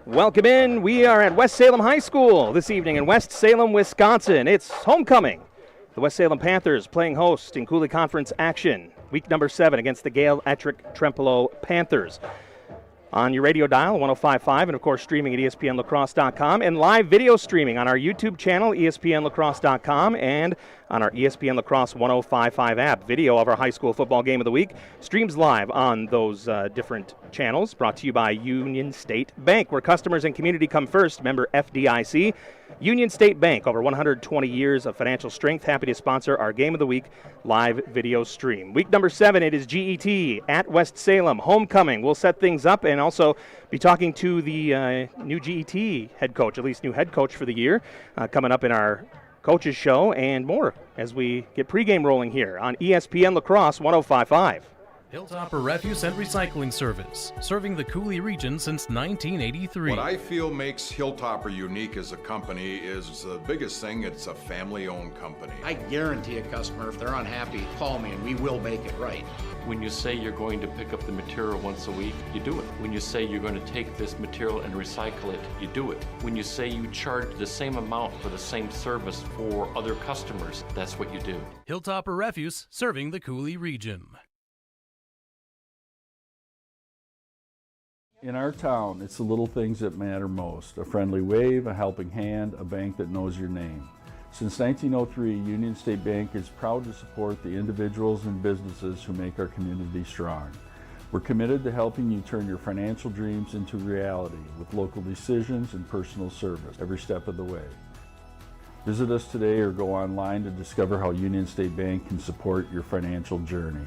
Welcome in. We are at West Salem High School this evening in West Salem, Wisconsin. It's homecoming. The West Salem Panthers playing host in Coulee Conference action. Week number 7 against the Gale-Ettrick-Trempealeau Panthers. On your radio dial, 105.5, and of course streaming at ESPNLacrosse.com, and live video streaming on our YouTube channel, ESPNLacrosse.com, and on our ESPN Lacrosse 105.5 app. Video of our high school football game of the week streams live on those different channels, brought to you by Union State Bank, where customers and community come first. Member FDIC. Union State Bank, over 120 years of financial strength, happy to sponsor our Game of the Week live video stream. Week number 7, it is G-E-T at West Salem, homecoming. We'll set things up and also be talking to the new G-E-T head coach, at least new head coach for the year, coming up in our coaches show and more as we get pregame rolling here on ESPN La Crosse 105.5. Hilltopper Refuse and Recycling Service, serving the Coulee region since 1983. What I feel makes Hilltopper unique as a company is the biggest thing, it's a family-owned company. I guarantee a customer, if they're unhappy, call me and we will make it right. When you say you're going to pick up the material once a week, you do it. When you say you're going to take this material and recycle it, you do it. When you say you charge the same amount for the same service for other customers, that's what you do. Hilltopper Refuse, serving the Coulee region. In our town, it's the little things that matter most. A friendly wave, a helping hand, a bank that knows your name. Since 1903, Union State Bank is proud to support the individuals and businesses who make our community strong. We're committed to helping you turn your financial dreams into reality with local decisions and personal service every step of the way. Visit us today or go online to discover how Union State Bank can support your financial journey.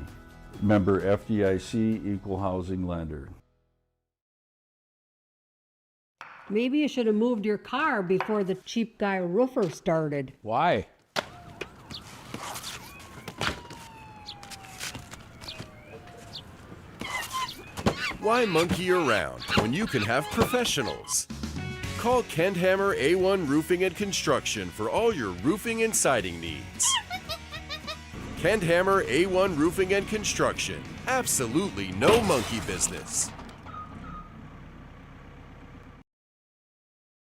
Member FDIC, Equal Housing Lender. Maybe you should have moved your car before the cheap guy roofer started. Why? Why monkey around when you can have professionals? Call Kendhammer A1 Roofing and Construction for all your roofing and siding needs. Kendhammer A1 Roofing and Construction. Absolutely no monkey business.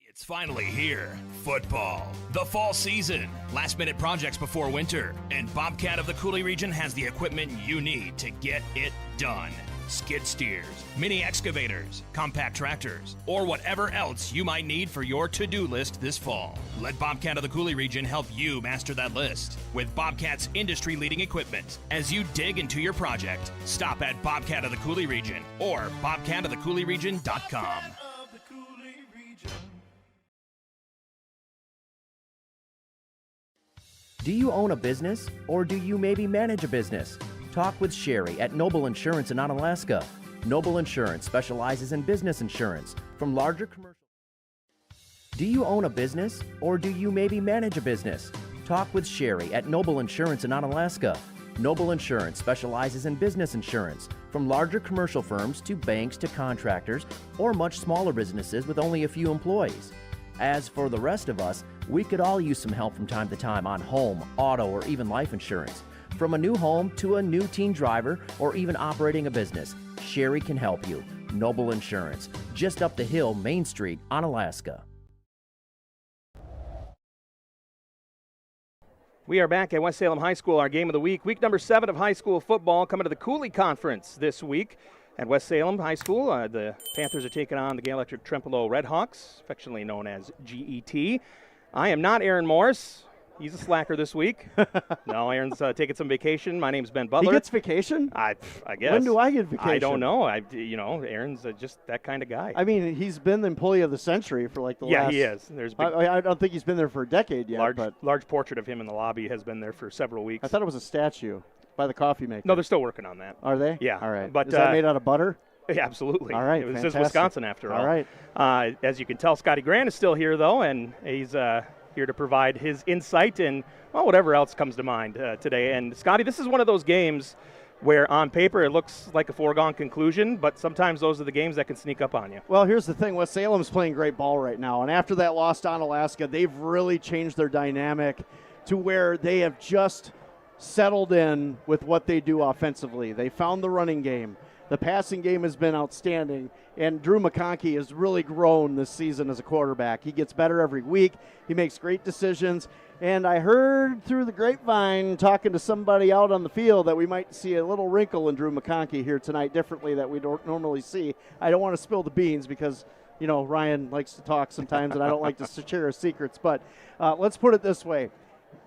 It's finally here. Football. The fall season. Last-minute projects before winter. And Bobcat of the Coulee region has the equipment you need to get it done. Skid steers, mini excavators, compact tractors, or whatever else you might need for your to-do list this fall. Let Bobcat of the Coulee region help you master that list with Bobcat's industry-leading equipment. As you dig into your project, stop at Bobcat of the Coulee region or bobcatofthecouleeregion.com. Do you own a business, or do you maybe manage a business? Talk with Sherry at Noble Insurance in Onalaska. Noble Insurance specializes in business insurance, from larger commercial. Do you own a business, or do you maybe manage a business? Talk with Sherry at Noble Insurance in Onalaska. Noble Insurance specializes in business insurance, from larger commercial firms to banks to contractors, or much smaller businesses with only a few employees. As for the rest of us, we could all use some help from time to time on home, auto, or even life insurance. From a new home to a new teen driver or even operating a business, Sherry can help you. Noble Insurance, just up the hill, Main Street, Onalaska. We are back at West Salem High School, our game of the week. Week number 7 of high school football coming to the Coulee Conference this week. At West Salem High School, the Panthers are taking on the Gale-Ettrick-Trempealeau Redhawks, affectionately known as G-E-T. I am not Aaron Morris. He's a slacker this week. No, Aaron's taking some vacation. My name's Ben Butler. He gets vacation? I guess. When do I get vacation? I don't know. Aaron's just that kind of guy. I mean, he's been the employee of the century for like the last... Yeah, he is. There's I don't think he's been there for a decade yet. Large portrait of him in the lobby has been there for several weeks. I thought it was a statue by the coffee maker. No, they're still working on that. Are they? Yeah. All right. But, is that made out of butter? Yeah, absolutely. All right, It was fantastic. Wisconsin after all. All right. As you can tell, Scotty Grant is still here, though, and he's here to provide his insight and, well, whatever else comes to mind today. And, Scotty, this is one of those games where on paper it looks like a foregone conclusion, but sometimes those are the games that can sneak up on you. Well, here's the thing. West Salem's playing great ball right now, and after that loss to Onalaska, they've really changed their dynamic to where they have just settled in with what they do offensively. They found the running game. The passing game has been outstanding, and Drew McConkey has really grown this season as a quarterback. He gets better every week. He makes great decisions. And I heard through the grapevine, talking to somebody out on the field, that we might see a little wrinkle in Drew McConkey here tonight differently that we don't normally see. I don't want to spill the beans because, you know, Ryan likes to talk sometimes, and I don't like to share his secrets. But let's put it this way.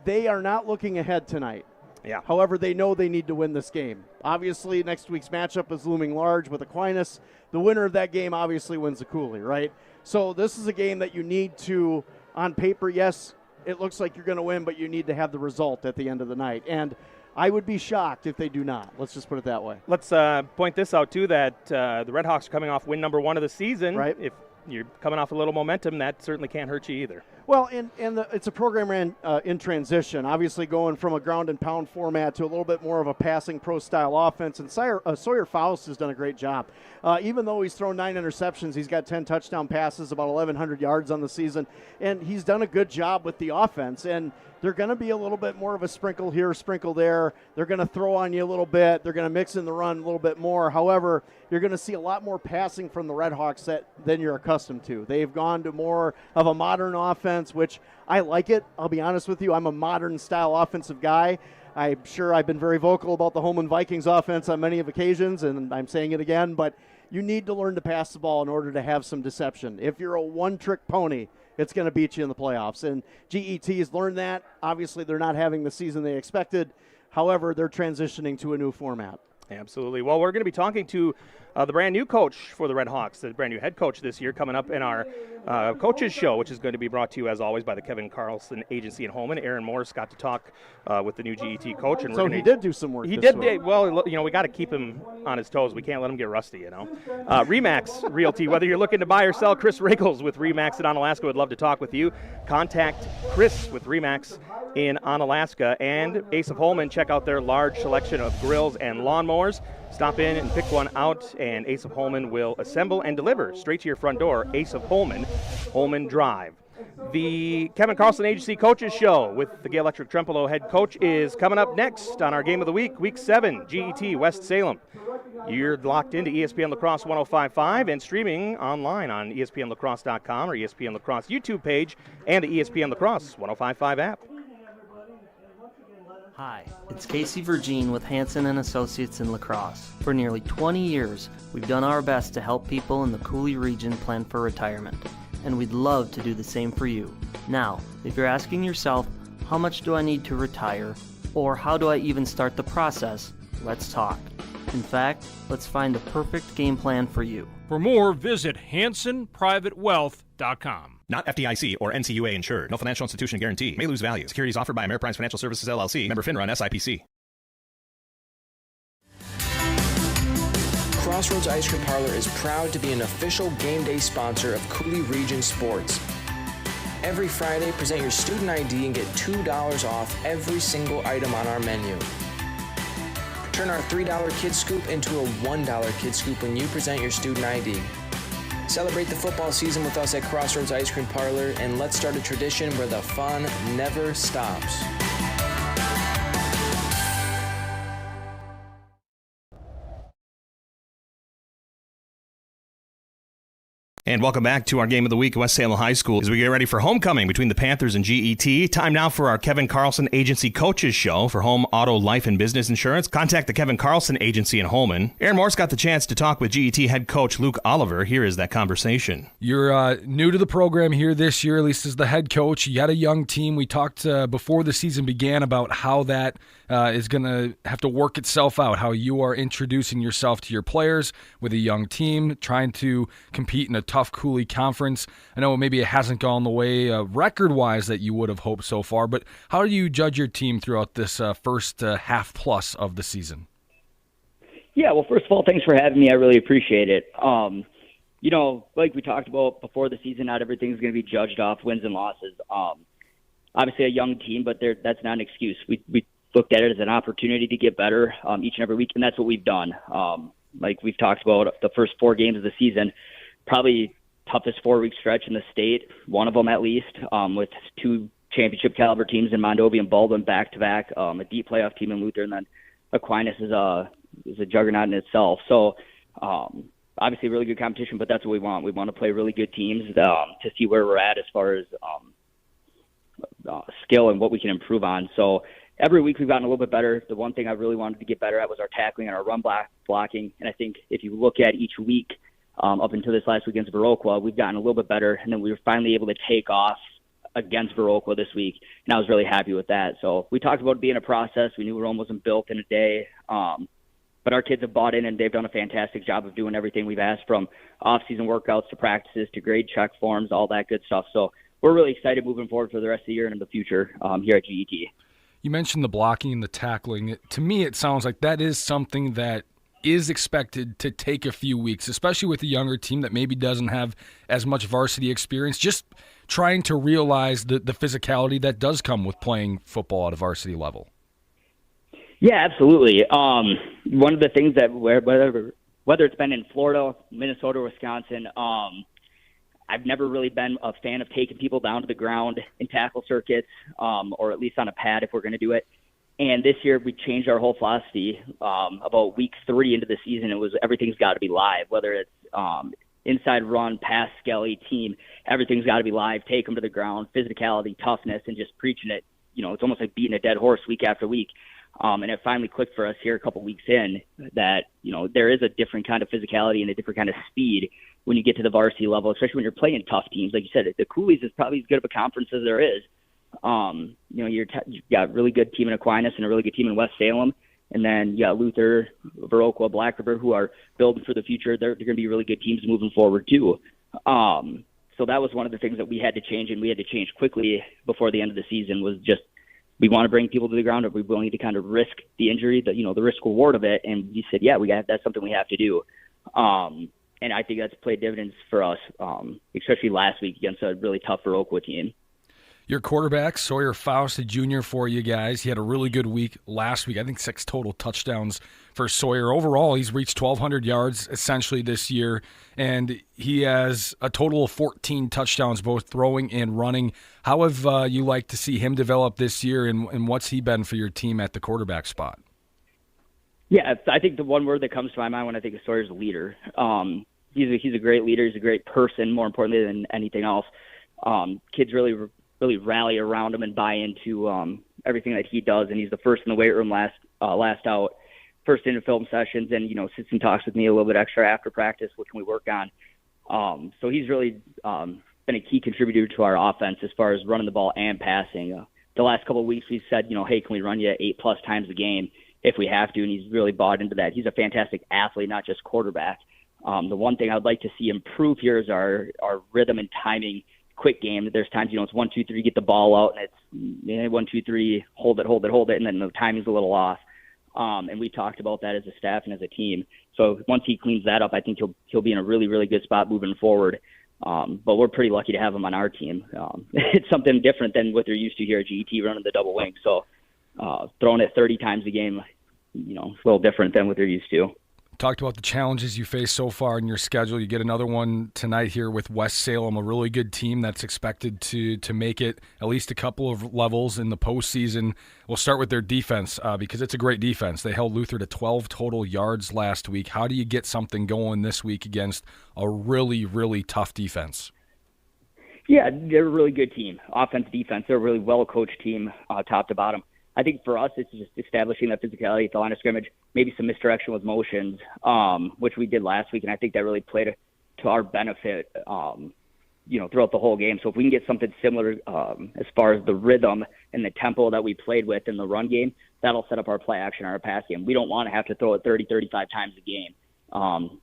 They are not looking ahead tonight. Yeah. However, they know they need to win this game. Obviously, next week's matchup is looming large with Aquinas. The winner of that game obviously wins the Coulee, right? So this is a game that you need to, on paper, yes, it looks like you're going to win, but you need to have the result at the end of the night. And I would be shocked if they do not. Let's just put it that way. Let's point this out, too, that the Redhawks are coming off win number 1 of the season. Right. If you're coming off a little momentum, that certainly can't hurt you either. Well, it's a program in transition, obviously going from a ground and pound format to a little bit more of a passing pro-style offense, and Sawyer Faust has done a great job. Even though he's thrown 9 interceptions, he's got 10 touchdown passes, about 1,100 yards on the season, and he's done a good job with the offense, and they're going to be a little bit more of a sprinkle here, sprinkle there. They're going to throw on you a little bit. They're going to mix in the run a little bit more. However, you're going to see a lot more passing from the Redhawks than you're accustomed to. They've gone to more of a modern offense, which I like it. I'll be honest with you. I'm a modern-style offensive guy. I'm sure I've been very vocal about the Holman Vikings offense on many of occasions, and I'm saying it again, but you need to learn to pass the ball in order to have some deception. If you're a one-trick pony, it's going to beat you in the playoffs. And G-E-T has learned that. Obviously, they're not having the season they expected. However, they're transitioning to a new format. Absolutely. Well, we're going to be talking to the brand new coach for the Redhawks, the brand new head coach this year, coming up in our coaches show, which is going to be brought to you, as always, by the Kevin Carlson Agency in Holman. Aaron Morris got to talk with the new GET coach. And so he did do some work. He did. Well, you know, we got to keep him on his toes. We can't let him get rusty, you know. Remax Realty, whether you're looking to buy or sell, Chris Riggles with Remax in Onalaska would love to talk with you. Contact Chris with Remax in Onalaska. And Ace of Holman, check out their large selection of grills and lawnmowers. Stop in and pick one out, and Ace of Holman will assemble and deliver straight to your front door. Ace of Holman, Holman Drive. The Kevin Carlson Agency Coaches Show with the Gale-Ettrick-Trempealeau head coach is coming up next on our Game of the Week, Week 7, GET West Salem. You're locked into ESPN La Crosse 105.5 and streaming online on ESPNLacrosse.com or ESPN La Crosse YouTube page and the ESPN La Crosse 105.5 app. Hi, it's Casey Vergine with Hansen & Associates in La Crosse. For nearly 20 years, we've done our best to help people in the Coulee region plan for retirement, and we'd love to do the same for you. Now, if you're asking yourself, how much do I need to retire, or how do I even start the process, let's talk. In fact, let's find the perfect game plan for you. For more, visit HansonPrivateWealth.com. Not FDIC or NCUA insured. No financial institution guarantee. May lose value. Securities offered by Ameriprise Financial Services, LLC. Member FINRA and SIPC. Crossroads Ice Cream Parlor is proud to be an official game day sponsor of Coulee Region Sports. Every Friday, present your student ID and get $2 off every single item on our menu. Turn our $3 Kid Scoop into a $1 Kid Scoop when you present your student ID. Celebrate the football season with us at Crossroads Ice Cream Parlor, and let's start a tradition where the fun never stops. And welcome back to our Game of the Week, West Salem High School, as we get ready for homecoming between the Panthers and GET. Time now for our Kevin Carlson Agency Coaches Show for home, auto, life, and business insurance. Contact the Kevin Carlson Agency in Holman. Aaron Morse got the chance to talk with GET head coach Luke Oliver. Here is that conversation. You're new to the program here this year, at least as the head coach. You got a young team. We talked before the season began about how that is going to have to work itself out, how you are introducing yourself to your players with a young team, trying to compete in a tough Coulee conference. I know maybe it hasn't gone the way record-wise that you would have hoped so far, but how do you judge your team throughout this first half plus of the season? Yeah, well, first of all, thanks for having me. I really appreciate it. You know, like we talked about before the season, not everything's going to be judged off wins and losses. Obviously a young team, but that's not an excuse. We looked at it as an opportunity to get better each and every week, and that's what we've done. Like we've talked about the first 4 games of the season, probably toughest 4-week stretch in the state, one of them at least, with 2 championship caliber teams in Mondovi and Baldwin back-to-back, a deep playoff team in Luther, and then Aquinas is a juggernaut in itself. So Obviously, really good competition, but that's what we want. We want to play really good teams to see where we're at as far as skill and what we can improve on. So every week we've gotten a little bit better. The one thing I really wanted to get better at was our tackling and our run blocking. And I think if you look at each week up until this last week against Viroqua, we've gotten a little bit better. And then we were finally able to take off against Viroqua this week, and I was really happy with that. So we talked about it being a process. We knew Rome wasn't built in a day. But our kids have bought in, and they've done a fantastic job of doing everything we've asked, from off-season workouts to practices to grade check forms, all that good stuff. So we're really excited moving forward for the rest of the year and in the future here at G-E-T. You mentioned the blocking and the tackling. To me, it sounds like that is something that is expected to take a few weeks, especially with a younger team that maybe doesn't have as much varsity experience, just trying to realize the physicality that does come with playing football at a varsity level. Yeah, absolutely. One of the things that whether it's been in Florida, Minnesota, Wisconsin, I've never really been a fan of taking people down to the ground in tackle circuits, or at least on a pad if we're going to do it. And this year we changed our whole philosophy. About week 3 into the season, it was everything's got to be live, whether it's inside run, pass, skelly, team, everything's got to be live. Take them to the ground, physicality, toughness, and just preaching it. You know, it's almost like beating a dead horse week after week. And it finally clicked for us here a couple weeks in that, you know, there is a different kind of physicality and a different kind of speed when you get to the varsity level, especially when you're playing tough teams. Like you said, the Coulees is probably as good of a conference as there is. You know, you've got a really good team in Aquinas and a really good team in West Salem. And then you got Luther, Viroqua, Black River, who are building for the future. They're going to be really good teams moving forward, too. So that was one of the things that we had to change, and we had to change quickly before the end of the season, was just we want to bring people to the ground. Are we willing to kind of risk the injury, the risk reward of it? And we said, yeah, that's something we have to do. And I think that's played dividends for us, especially last week against a really tough Viroqua team. Your quarterback, Sawyer Faust, a junior for you guys. He had a really good week last week. I think 6 total touchdowns for Sawyer. Overall, he's reached 1,200 yards essentially this year, and he has a total of 14 touchdowns, both throwing and running. How have you liked to see him develop this year, and what's he been for your team at the quarterback spot? Yeah, I think the one word that comes to my mind when I think of Sawyer is leader. He's a great leader. He's a great person, more importantly than anything else. Kids really rally around him and buy into everything that he does, and he's the first in the weight room last out, first in film sessions, and sits and talks with me a little bit extra after practice. What can we work on? So he's really been a key contributor to our offense as far as running the ball and passing. The last couple of weeks we've said, hey, can we run you 8+ times a game if we have to? And he's really bought into that. He's a fantastic athlete, not just quarterback. The one thing I'd like to see improve here is our rhythm and timing. Quick game. There's times, it's 1, 2, 3, get the ball out, and it's 1, 2, 3, hold it, and then the timing's a little off. And we talked about that as a staff and as a team. So once he cleans that up, I think he'll be in a really, really good spot moving forward. But we're pretty lucky to have him on our team. It's something different than what they're used to here at GET, running the double wing. So throwing it 30 times a game, it's a little different than what they're used to. Talked about the challenges you face so far in your schedule. You get another one tonight here with West Salem, a really good team that's expected to make it at least a couple of levels in the postseason. We'll start with their defense because it's a great defense. They held Luther to 12 total yards last week. How do you get something going this week against a really, really tough defense? Yeah, they're a really good team. Offense, defense, they're a really well-coached team top to bottom. I think for us, it's just establishing that physicality at the line of scrimmage, maybe some misdirection with motions, which we did last week, and I think that really played to our benefit, throughout the whole game. So if we can get something similar as far as the rhythm and the tempo that we played with in the run game, that'll set up our play action or our pass game. We don't want to have to throw it 30, 35 times a game.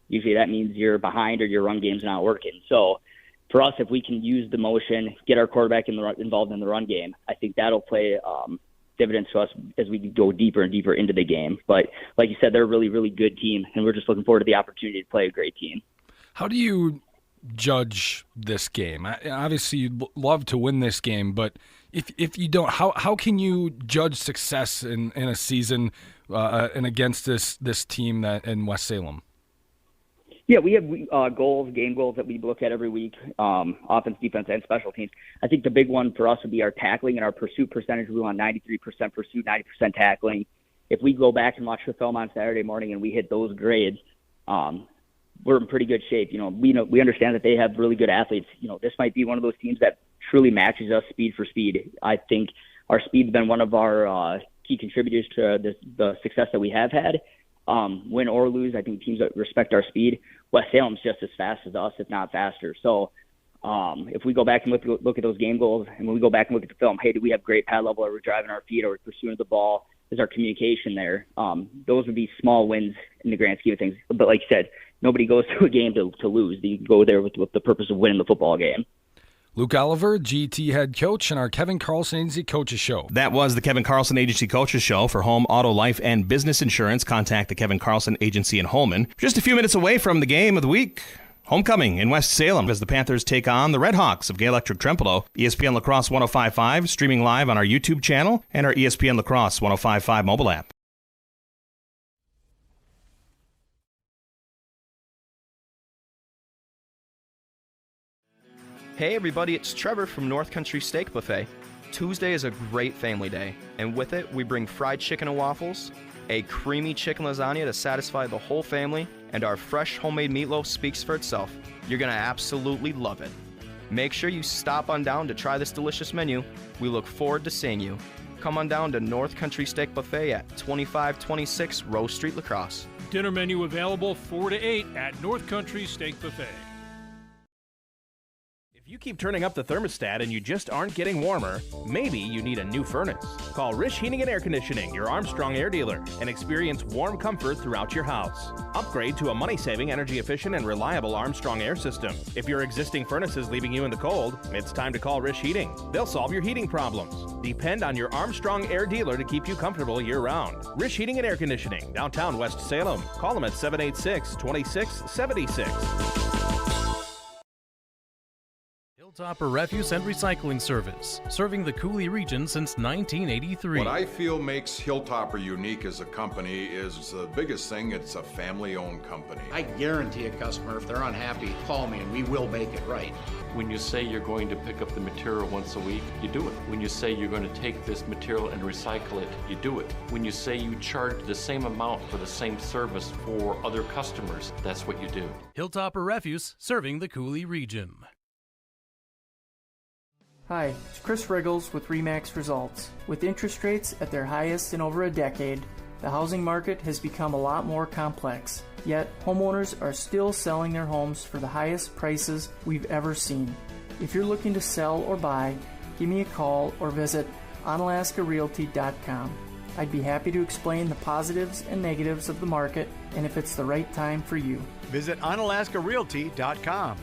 Usually that means you're behind or your run game's not working. So for us, if we can use the motion, get our quarterback involved in the run game, I think that'll play dividends to us as we go deeper and deeper into the game. But like you said, they're a really, really good team, and we're just looking forward to the opportunity to play a great team. How do you judge this game? Obviously, you'd love to win this game, but if you don't, how can you judge success in a season and against this team that in West Salem? Yeah, we have game goals that we look at every week, offense, defense, and special teams. I think the big one for us would be our tackling and our pursuit percentage. We want 93% pursuit, 90% tackling. If we go back and watch the film on Saturday morning and we hit those grades, we're in pretty good shape. We understand that they have really good athletes. This might be one of those teams that truly matches us speed for speed. I think our speed's been one of our key contributors to the success that we have had. Win or lose, I think teams that respect our speed. West Salem's just as fast as us, if not faster. So if we go back and look at those game goals, and when we go back and look at the film, hey, do we have great pad level? Are we driving our feet? Are we pursuing the ball? Is our communication there? Those would be small wins in the grand scheme of things. But like you said, nobody goes to a game to lose. You go there with the purpose of winning the football game. Luke Oliver, G-E-T head coach, and our Kevin Carlson Agency Coaches Show. That was the Kevin Carlson Agency Coaches Show. For home, auto, life, and business insurance, contact the Kevin Carlson Agency in Holmen. Just a few minutes away from the game of the week. Homecoming in West Salem as the Panthers take on the Redhawks of Gale-Ettrick-Trempealeau. ESPN La Crosse 105.5, streaming live on our YouTube channel and our ESPN La Crosse 105.5 mobile app. Hey everybody, it's Trevor from North Country Steak Buffet. Tuesday is a great family day, and with it, we bring fried chicken and waffles, a creamy chicken lasagna to satisfy the whole family, and our fresh homemade meatloaf speaks for itself. You're gonna absolutely love it. Make sure you stop on down to try this delicious menu. We look forward to seeing you. Come on down to North Country Steak Buffet at 2526 Rose Street, La Crosse. Dinner menu available 4 to 8 at North Country Steak Buffet. If you keep turning up the thermostat and you just aren't getting warmer, maybe you need a new furnace. Call Rish Heating and Air Conditioning, your Armstrong air dealer, and experience warm comfort throughout your house. Upgrade to a money-saving, energy-efficient, and reliable Armstrong air system. If your existing furnace is leaving you in the cold, it's time to call Rish Heating. They'll solve your heating problems. Depend on your Armstrong air dealer to keep you comfortable year-round. Rish Heating and Air Conditioning, downtown West Salem. Call them at 786-2676. Hilltopper Refuse and Recycling Service, serving the Coulee region since 1983. What I feel makes Hilltopper unique as a company is the biggest thing, it's a family-owned company. I guarantee a customer, if they're unhappy, call me and we will make it right. When you say you're going to pick up the material once a week, you do it. When you say you're going to take this material and recycle it, you do it. When you say you charge the same amount for the same service for other customers, that's what you do. Hilltopper Refuse, serving the Coulee region. Hi, it's Chris Riggles with RE/MAX Results. With interest rates at their highest in over a decade, the housing market has become a lot more complex. Yet, homeowners are still selling their homes for the highest prices we've ever seen. If you're looking to sell or buy, give me a call or visit onalaskarealty.com. I'd be happy to explain the positives and negatives of the market and if it's the right time for you. Visit onalaskarealty.com.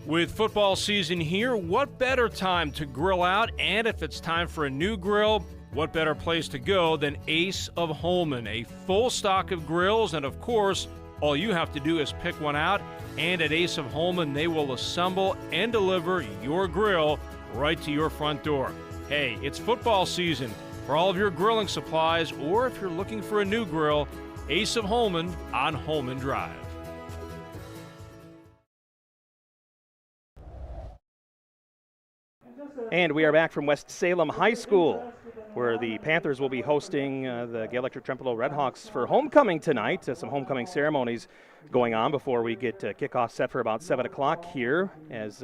With football season here, what better time to grill out? And if it's time for a new grill, what better place to go than Ace of Holmen? A full stock of grills, and of course, all you have to do is pick one out, and at Ace of Holmen, they will assemble and deliver your grill right to your front door. Hey, it's football season. For all of your grilling supplies, or if you're looking for a new grill, Ace of Holmen on Holmen Drive. And we are back from West Salem High School, where the Panthers will be hosting the Gale-Ettrick-Trempealeau Redhawks for homecoming tonight. Some homecoming ceremonies going on before we get kickoff set for about 7 o'clock here. As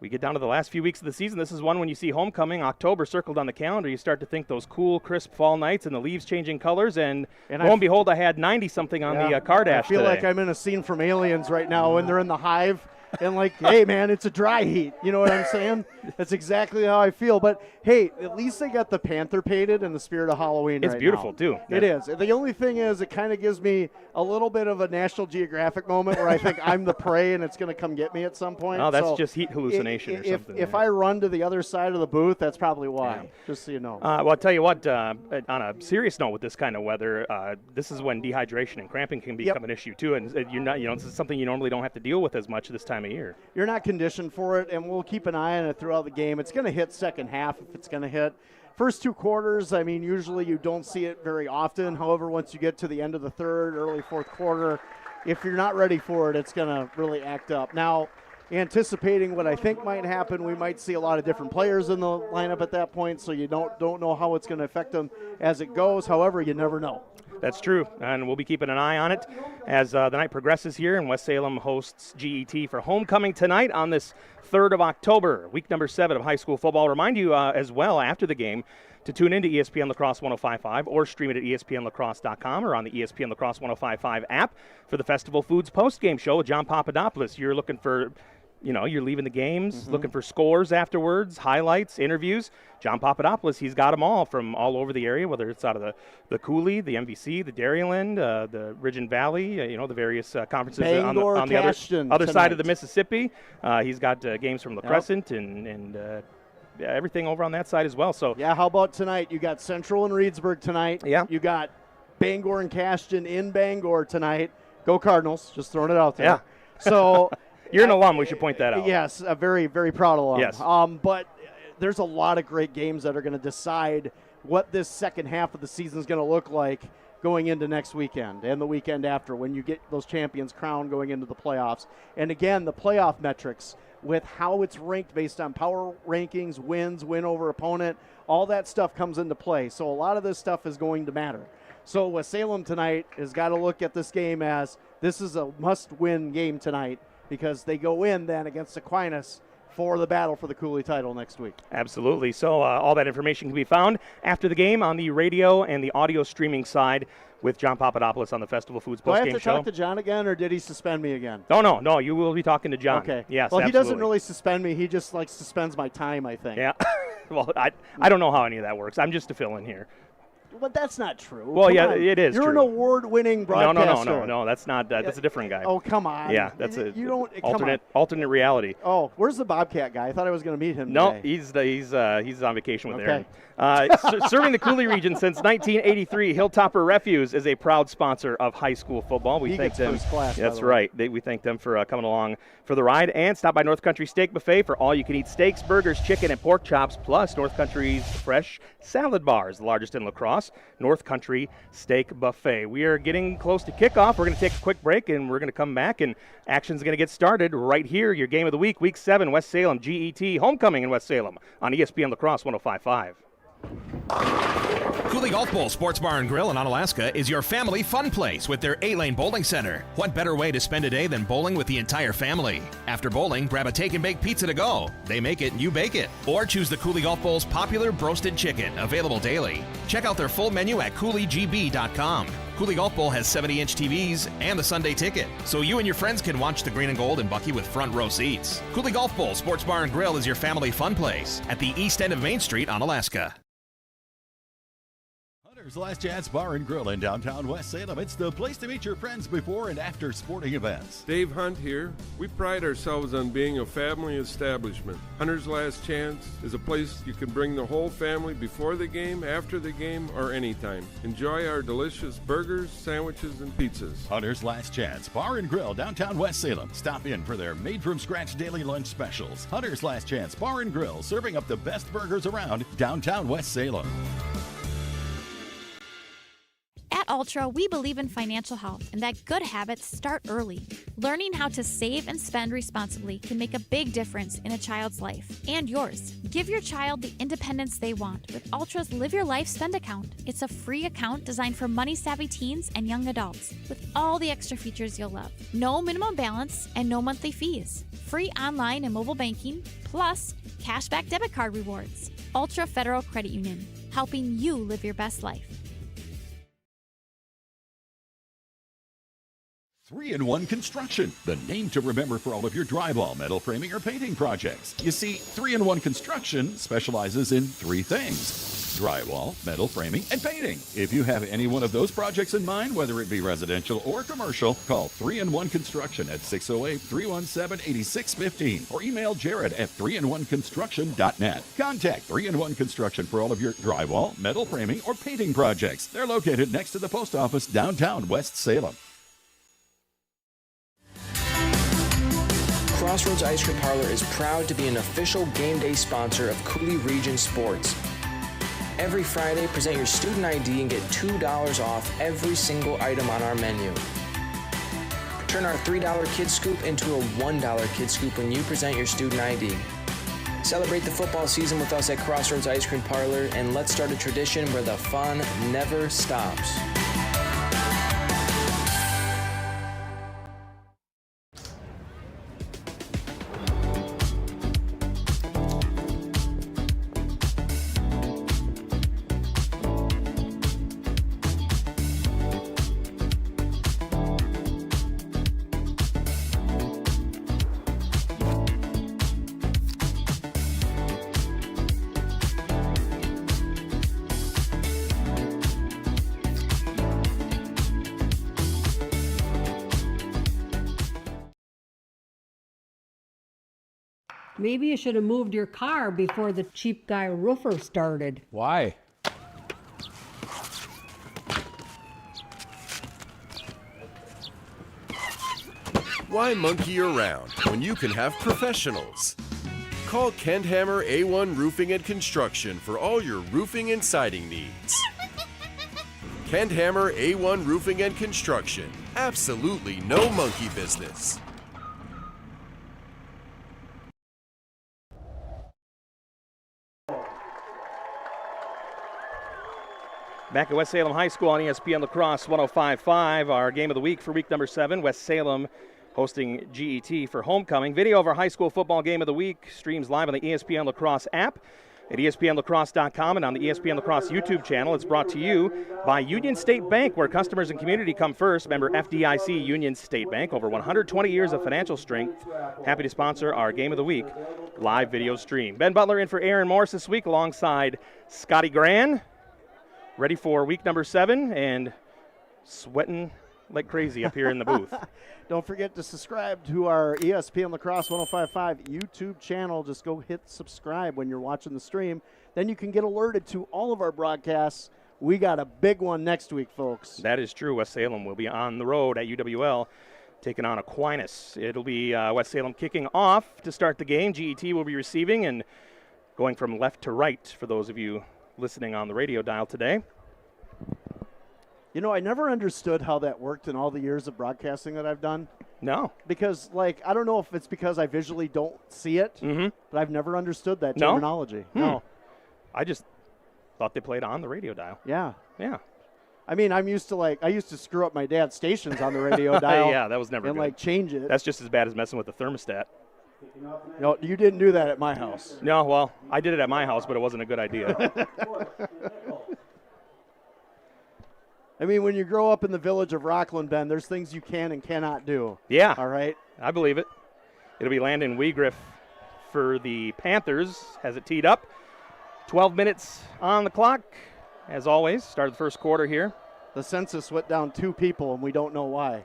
we get down to the last few weeks of the season, this is one when you see homecoming, October circled on the calendar, you start to think those cool, crisp fall nights and the leaves changing colors. And lo and behold, I had 90-something on the car dash I feel today. like I'm in a scene from Aliens right now when they're in the hive. And like, hey, man, it's a dry heat. You know what I'm saying? That's exactly how I feel. But, hey, at least they got the panther painted in the spirit of Halloween It's right beautiful, now. too. It is. The only thing is it kind of gives me a little bit of a National Geographic moment where I think I'm the prey and it's going to come get me at some point. Oh, that's just heat hallucination or something. If I run to the other side of the booth, that's probably why, just so you know. Well, I'll tell you what, on a serious note with this kind of weather, this is when dehydration and cramping can become an issue, too. And you're not, this is something you normally don't have to deal with as much this time of year. You're not conditioned for it, and we'll keep an eye on it throughout the game. It's going to hit second half if it's going to hit. First two quarters, I mean, usually you don't see it very often. However, once you get to the end of the third, early fourth quarter, if you're not ready for it, it's going to really act up. Now, anticipating what I think might happen. We might see a lot of different players in the lineup at that point, so you don't know how it's going to affect them as it goes. However, you never know. That's true, and we'll be keeping an eye on it as the night progresses here, and West Salem hosts G-E-T for homecoming tonight on this 3rd of October, week number 7 of high school football. Remind you as well after the game to tune into ESPN La Crosse 105.5 or stream it at ESPNLacrosse.com or on the ESPN La Crosse 105.5 app for the Festival Foods post-game show with John Papadopoulos. You're looking for, you're leaving the games, looking for scores afterwards, highlights, interviews. John Papadopoulos, he's got them all from all over the area, whether it's out of the Coulee, the MVC, the Dairyland, the Ridge and Valley, the various conferences on the other side of the Mississippi. He's got games from La Crescent and everything over on that side as well. So yeah, how about tonight? You got Central and Reedsburg tonight. Yeah. You got Bangor and Cashton in Bangor tonight. Go Cardinals, just throwing it out there. Yeah. So you're an alum, we should point that out. Yes, a very, very proud alum. Yes. But there's a lot of great games that are going to decide what this second half of the season is going to look like going into next weekend and the weekend after when you get those champions crowned going into the playoffs. And again, the playoff metrics with how it's ranked based on power rankings, win over opponent, all that stuff comes into play. So a lot of this stuff is going to matter. So West Salem tonight has got to look at this game as this is a must-win game tonight because they go in then against Aquinas for the battle for the Coulee title next week. Absolutely. So all that information can be found after the game on the radio and the audio streaming side with John Papadopoulos on the Festival Foods postgame show. Do I have to talk to John again, or did he suspend me again? No. You will be talking to John. Okay. Yes, well, absolutely. He doesn't really suspend me. He just suspends my time, I think. Yeah. Well, I don't know how any of that works. I'm just a fill-in here. But that's not true. Well, come yeah, on. it is You're true. an award-winning broadcaster. No. That's not. That's a different guy. Oh, come on. Yeah, that's alternate reality. Oh, where's the Bobcat guy? I thought I was going to meet him. No, today. he's on vacation with Okay. Aaron. Serving the Coulee region since 1983, Hilltopper Refuse is a proud sponsor of high school football. We thank them. First class, That's right. We thank them for coming along for the ride. And stop by North Country Steak Buffet for all-you-can-eat steaks, burgers, chicken, and pork chops, plus North Country's fresh salad bars, the largest in La Crosse. North Country Steak Buffet. We are getting close to kickoff. We're going to take a quick break, and we're going to come back, and action's going to get started right here. Your game of the week, Week 7, West Salem, G-E-T, homecoming in West Salem on ESPN La Crosse 105.5. Coulee Golf Bowl Sports Bar and Grill in Onalaska is your family fun place with their 8-lane bowling center. What better way to spend a day than bowling with the entire family? After bowling, grab a take and bake pizza to go. They make it and you bake it. Or choose the Coulee Golf Bowl's popular broasted chicken, available daily. Check out their full menu at CouleeGB.com. Coulee Golf Bowl has 70-inch TVs and the Sunday ticket, so you and your friends can watch the green and gold in Bucky with front row seats. Coulee Golf Bowl Sports Bar and Grill is your family fun place at the east end of Main Street, Onalaska. Last Chance Bar and Grill in downtown West Salem. It's the place to meet your friends before and after sporting events. Dave Hunt here. We pride ourselves on being a family establishment. Hunter's Last Chance is a place you can bring the whole family before the game, after the game, or anytime. Enjoy our delicious burgers, sandwiches, and pizzas. Hunter's Last Chance Bar and Grill, downtown West Salem. Stop in for their made-from-scratch daily lunch specials. Hunter's Last Chance Bar and Grill, serving up the best burgers around downtown West Salem. At Ultra, we believe in financial health and that good habits start early. Learning how to save and spend responsibly can make a big difference in a child's life and yours. Give your child the independence they want with Ultra's Live Your Life Spend account. It's a free account designed for money-savvy teens and young adults with all the extra features you'll love. No minimum balance and no monthly fees. Free online and mobile banking, plus cashback debit card rewards. Ultra Federal Credit Union, helping you live your best life. 3-in-1 Construction, the name to remember for all of your drywall, metal framing, or painting projects. You see, 3-in-1 Construction specializes in 3 things: drywall, metal framing, and painting. If you have any one of those projects in mind, whether it be residential or commercial, call 3-in-1 Construction at 608-317-8615 or email Jared at 3in1construction.net. Contact 3-in-1 Construction for all of your drywall, metal framing, or painting projects. They're located next to the post office, downtown West Salem. Crossroads Ice Cream Parlor is proud to be an official game day sponsor of Coulee Region Sports. Every Friday, present your student ID and get $2 off every single item on our menu. Turn our $3 Kid Scoop into a $1 Kid Scoop when you present your student ID. Celebrate the football season with us at Crossroads Ice Cream Parlor, and let's start a tradition where the fun never stops. Maybe you should have moved your car before the cheap guy roofer started. Why? Why monkey around when you can have professionals? Call Kendhammer A1 Roofing and Construction for all your roofing and siding needs. Kendhammer A1 Roofing and Construction. Absolutely no monkey business. Back at West Salem High School on ESPN La Crosse 105.5, our game of the week for week number 7, West Salem hosting G-E-T for homecoming. Video of our high school football game of the week streams live on the ESPN La Crosse app at ESPNLacrosse.com and on the ESPN La Crosse YouTube channel. It's brought to you by Union State Bank, where customers and community come first. Member FDIC, Union State Bank, over 120 years of financial strength. Happy to sponsor our game of the week live video stream. Ben Butler in for Aaron Morris this week alongside Scotty Gran. Ready for week number 7 and sweating like crazy up here in the booth. Don't forget to subscribe to our ESPN La Crosse 105.5 YouTube channel. Just go hit subscribe when you're watching the stream. Then you can get alerted to all of our broadcasts. We got a big one next week, folks. That is true. West Salem will be on the road at UWL taking on Aquinas. It'll be West Salem kicking off to start the game. GET will be receiving and going from left to right for those of you listening on the radio dial today. You know, I never understood how that worked in all the years of broadcasting that I've done. No. Because, like, I don't know if it's because I visually don't see it, but I've never understood that terminology. No. I just thought they played on the radio dial. Yeah. Yeah. I mean, I used to screw up my dad's stations on the radio dial. Yeah, that was never and, good. like, change it. That's just as bad as messing with the thermostat. No, you didn't do that at my house. No, well, I did it at my house, but it wasn't a good idea. I mean, when you grow up in the village of Rockland, Ben, there's things you can and cannot do. Yeah. All right? I believe it. It'll be Landon Wiegriff for the Panthers. Has it teed up. 12 minutes on the clock. As always, start of the first quarter here. The census went down 2 people, and we don't know why.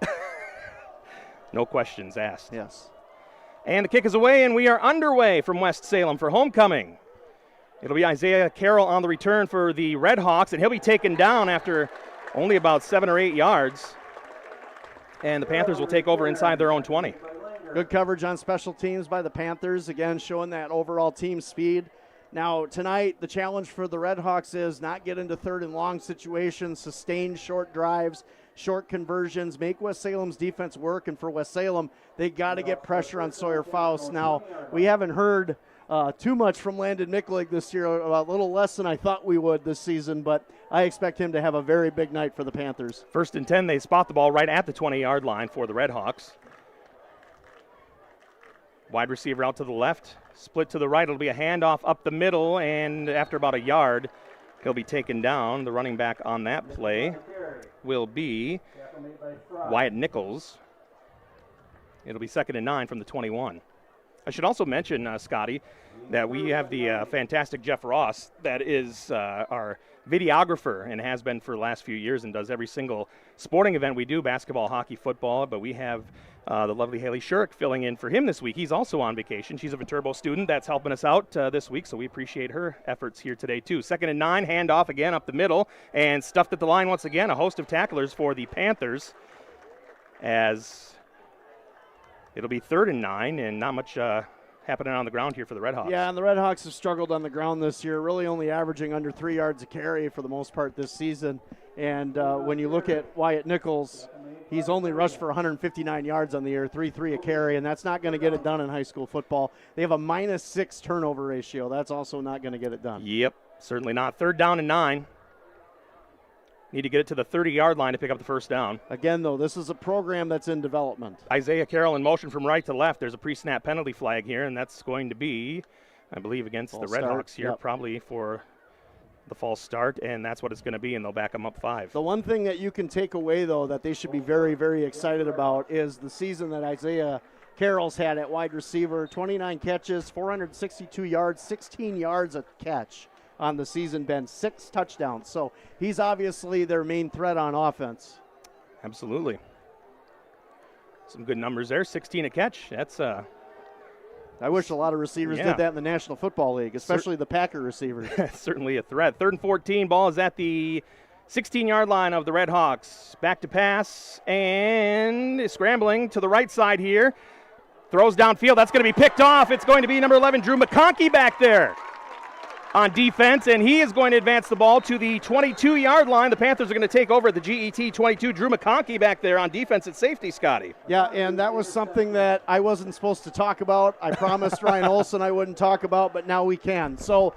No questions asked. Yes. And the kick is away, and we are underway from West Salem for homecoming. It'll be Isaiah Carroll on the return for the Redhawks, and he'll be taken down after only about 7 or 8 yards. And the Panthers will take over inside their own 20. Good coverage on special teams by the Panthers, again showing that overall team speed. Now, tonight, the challenge for the Redhawks is not get into 3rd and long situations, sustain short drives, short conversions, make West Salem's defense work. And for West Salem, they got to get pressure on Sawyer Faust. Now, we haven't heard too much from Landon Mickelig this year, a little less than I thought we would this season, but I expect him to have a very big night for the Panthers. 1st and 10, they spot the ball right at the 20-yard line for the Redhawks. Wide receiver out to the left, split to the right. It'll be a handoff up the middle, and after about a yard, he'll be taken down. The running back on that play will be Wyatt Nichols. It'll be 2nd and 9 from the 21. I should also mention, Scotty, that we have the fantastic Jeff Ross that is our videographer and has been for the last few years and does every single sporting event we do, basketball, hockey, football, but we have the lovely Haley Shirk filling in for him this week. He's also on vacation. She's a Viterbo student that's helping us out this week, so we appreciate her efforts here today too. 2nd and 9, handoff again up the middle, and stuffed at the line once again. A host of tacklers for the Panthers as it'll be 3rd and 9, and not much happening on the ground here for the Redhawks. Yeah, and the Redhawks have struggled on the ground this year, really only averaging under 3 yards a carry for the most part this season. And when you look at Wyatt Nichols, he's only rushed for 159 yards on the year, 3.3 a carry, and that's not going to get it done in high school football. They have a -6 turnover ratio. That's also not going to get it done. Yep, certainly not. 3rd down and 9. Need to get it to the 30-yard line to pick up the first down. Again, though, this is a program that's in development. Isaiah Carroll in motion from right to left. There's a pre-snap penalty flag here, and that's going to be, I believe, against the Redhawks here, probably for the false start, and that's what it's going to be, and they'll back them up 5. The one thing that you can take away, though, that they should be very, very excited about is the season that Isaiah Carroll's had at wide receiver. 29 catches, 462 yards, 16 yards a catch on the season, Ben. 6 touchdowns. So he's obviously their main threat on offense. Absolutely. Some good numbers there. 16 a catch. That's I wish a lot of receivers did that in the National Football League, especially the Packer receivers. Certainly a threat. 3rd and 14. Ball is at the 16-yard line of the Redhawks. Back to pass and scrambling to the right side here. Throws downfield. That's going to be picked off. It's going to be number 11, Drew McConkey, back there on defense, and he is going to advance the ball to the 22-yard line. The Panthers are going to take over at the G-E-T 22. Drew McConkey back there on defense at safety, Scotty. Yeah, and that was something that I wasn't supposed to talk about. I promised Ryan Olson I wouldn't talk about, but now we can. So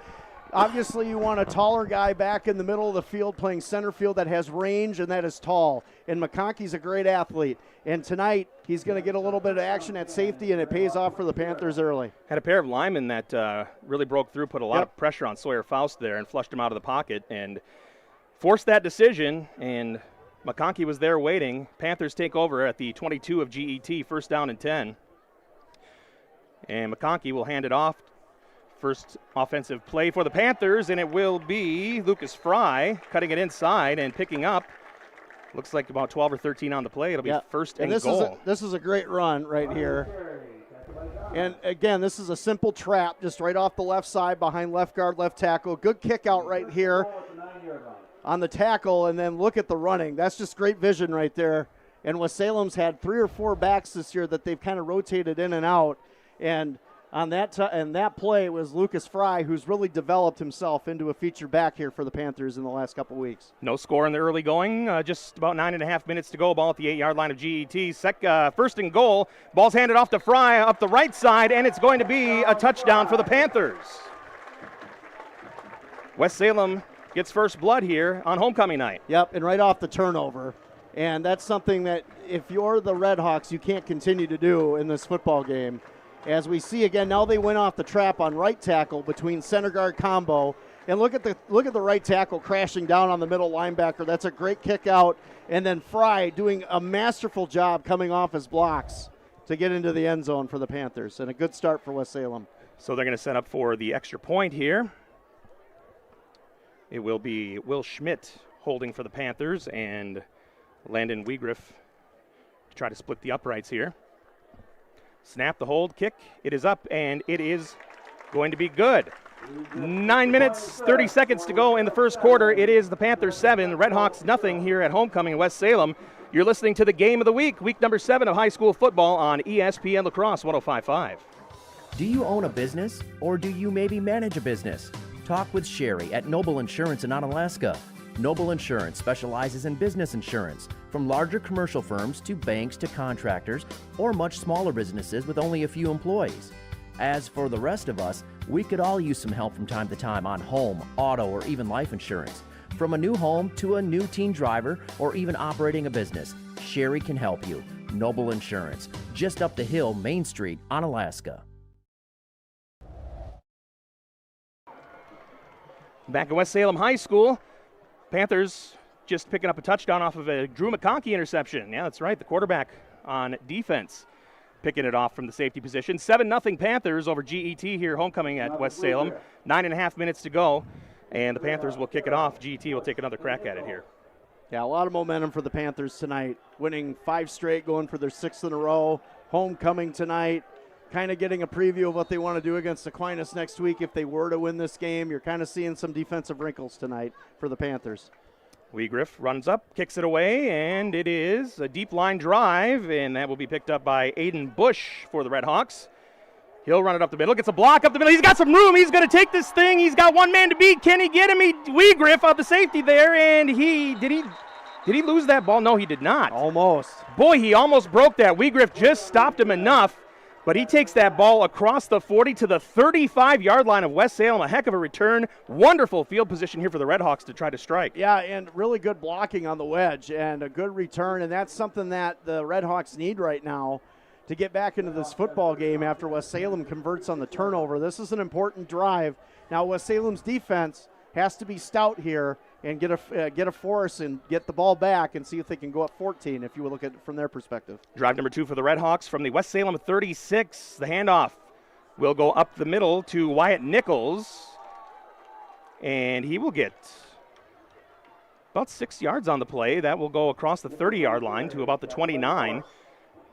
obviously you want a taller guy back in the middle of the field playing center field that has range and that is tall. And McConkey's a great athlete. And tonight he's going to get a little bit of action at safety, and it pays off for the Panthers early. Had a pair of linemen that really broke through, put a lot of pressure on Sawyer Faust there and flushed him out of the pocket and forced that decision, and McConkey was there waiting. Panthers take over at the 22 of GET, 1st down and 10. And McConkey will hand it off. First offensive play for the Panthers, and it will be Lucas Fry cutting it inside and picking up. Looks like about 12 or 13 on the play. It'll be first and goal. This is a great run right here. And again, this is a simple trap just right off the left side behind left guard, left tackle. Good kick out right here on the tackle, and then look at the running. That's just great vision right there. And West Salem's had 3 or 4 backs this year that they've kind of rotated in and out. And on that play was Lucas Fry, who's really developed himself into a feature back here for the Panthers in the last couple weeks. No score in the early going. Just about 9.5 minutes to go. Ball at the 8-yard line of GET. First and goal. Ball's handed off to Fry up the right side, and it's going to be a touchdown for the Panthers. West Salem gets first blood here on homecoming night. Yep, and right off the turnover. And that's something that if you're the Redhawks, you can't continue to do in this football game. As we see again, now they went off the trap on right tackle between center guard combo. And look at the right tackle crashing down on the middle linebacker. That's a great kick out. And then Fry doing a masterful job coming off his blocks to get into the end zone for the Panthers. And a good start for West Salem. So they're going to set up for the extra point here. It will be Will Schmidt holding for the Panthers and Landon Wiegriff to try to split the uprights here. Snap, the hold, kick. It is up, and it is going to be good. 9 minutes, 30 seconds to go in the first quarter. It is the Panthers 7, Redhawks nothing here at homecoming in West Salem. You're listening to the Game of the week number 7 of high school football on ESPN La Crosse 105.5. Do you own a business, or do you maybe manage a business? Talk with Sherry at Noble Insurance in Onalaska. Noble Insurance specializes in business insurance, from larger commercial firms to banks to contractors, or much smaller businesses with only a few employees. As for the rest of us, we could all use some help from time to time on home, auto, or even life insurance. From a new home to a new teen driver, or even operating a business, Sherry can help you. Noble Insurance, just up the hill, Main Street, Onalaska. Back at West Salem High School, Panthers just picking up a touchdown off of a Drew McConkey interception. Yeah, that's right, the quarterback on defense picking it off from the safety position. 7-0 Panthers over GET here, homecoming at West Salem. 9.5 minutes to go, and the Panthers will kick it off. GET will take another crack at it here. Yeah, a lot of momentum for the Panthers tonight, winning 5 straight, going for their 6th in a row. Homecoming tonight, kind of getting a preview of what they want to do against Aquinas next week if they were to win this game. You're kind of seeing some defensive wrinkles tonight for the Panthers. Wiegriff runs up, kicks it away, and it is a deep line drive, and that will be picked up by Aiden Bush for the Redhawks. He'll run it up the middle. Gets a block up the middle. He's got some room. He's going to take this thing. He's got one man to beat. Can he get him? Weegriff out the safety there, and did he lose that ball? No, he did not. Almost. Boy, he almost broke that. Weegriff just stopped him enough, but he takes that ball across the 40 to the 35-yard line of West Salem. A heck of a return. Wonderful field position here for the Redhawks to try to strike. Yeah, and really good blocking on the wedge and a good return, and that's something that the Redhawks need right now to get back into this football game after West Salem converts on the turnover. This is an important drive. Now West Salem's defense has to be stout here and get a force and get the ball back and see if they can go up 14 if you would look at it from their perspective. Drive number 2 for the Redhawks from the West Salem 36. The handoff will go up the middle to Wyatt Nichols, and he will get about 6 yards on the play. That will go across the 30-yard line to about the 29.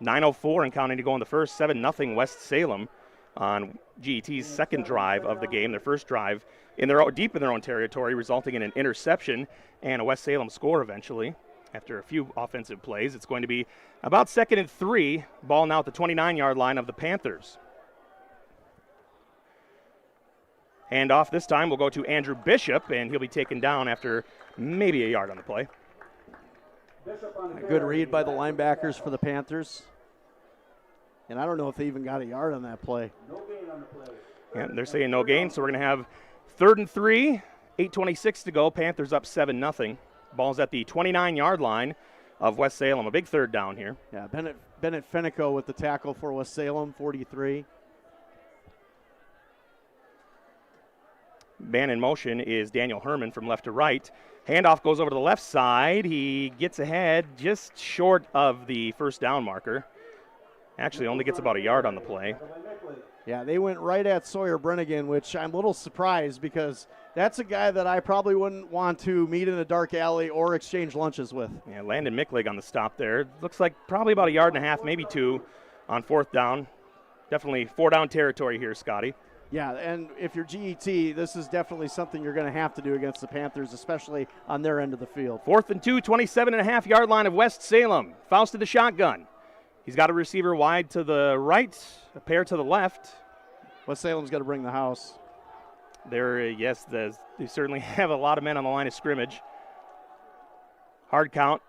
9:04 and counting to go in the first. 7-0 West Salem on G-E-T's second drive of the game. Their first drive deep in their own territory, resulting in an interception and a West Salem score eventually after a few offensive plays. It's going to be about 2nd and 3. Ball now at the 29-yard line of the Panthers. Handoff this time will go to Andrew Bishop, and he'll be taken down after maybe a yard on the play. A good read by the linebackers for the Panthers. And I don't know if they even got a yard on that play. No gain on the play. Yeah, they're saying no gain, so we're going to have 3rd and 3, 8:26 to go. Panthers up 7-0. Ball's at the 29-yard line of West Salem. A big third down here. Yeah, Bennett Fenico with the tackle for West Salem, 43. Man in motion is Daniel Herman from left to right. Handoff goes over to the left side. He gets ahead just short of the first down marker. Actually only gets about a yard on the play. Yeah, they went right at Sawyer Brennigan, which I'm a little surprised because that's a guy that I probably wouldn't want to meet in a dark alley or exchange lunches with. Yeah, Landon Micklig on the stop there. Looks like probably about a yard and a half, maybe 2 on 4th down. Definitely 4-down territory here, Scotty. Yeah, and if you're G-E-T, this is definitely something you're going to have to do against the Panthers, especially on their end of the field. 4th and 2, 27.5-yard line of West Salem. Faust to the shotgun. He's got a receiver wide to the right, a pair to the left. West Salem's got to bring the house. Yes, they certainly have a lot of men on the line of scrimmage. Hard count.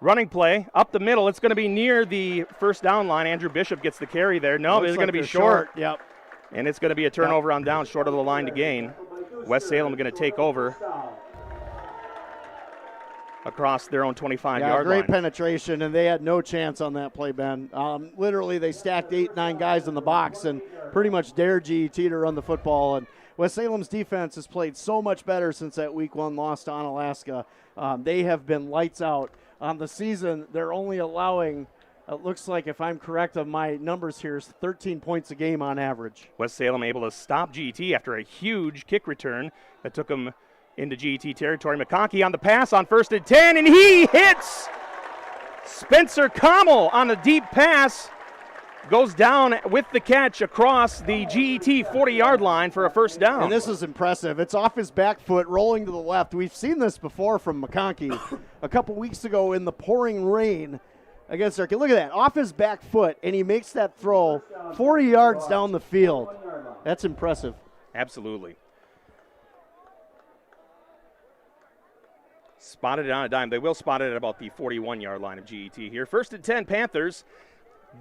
Running play up the middle. It's going to be near the first down line. Andrew Bishop gets the carry there. No, it's going to be short. Yep. And it's going to be a turnover on down, short of the line to gain. West Salem going to take over across their own 25-yard line. Great penetration, and they had no chance on that play, Ben. Literally, they stacked 8-9 guys in the box and pretty much dared G-E-T to run the football. And West Salem's defense has played so much better since that Week 1 loss to Onalaska. They have been lights out. On the season, they're only allowing, it looks like, if I'm correct on my numbers here, is 13 points a game on average. West Salem able to stop G-E-T after a huge kick return that took them into G-E-T territory. McConkey on the pass on 1st and 10, and he hits Spencer Commel on the deep pass. Goes down with the catch across the G-E-T 40-yard line for a first down. And this is impressive. It's off his back foot, rolling to the left. We've seen this before from McConkey a couple weeks ago in the pouring rain against Turkey. Look at that, off his back foot, and he makes that throw 40 yards down the field. That's impressive. Absolutely. Spotted it on a dime. They will spot it at about the 41-yard line of G-E-T here. 1st and 10, Panthers.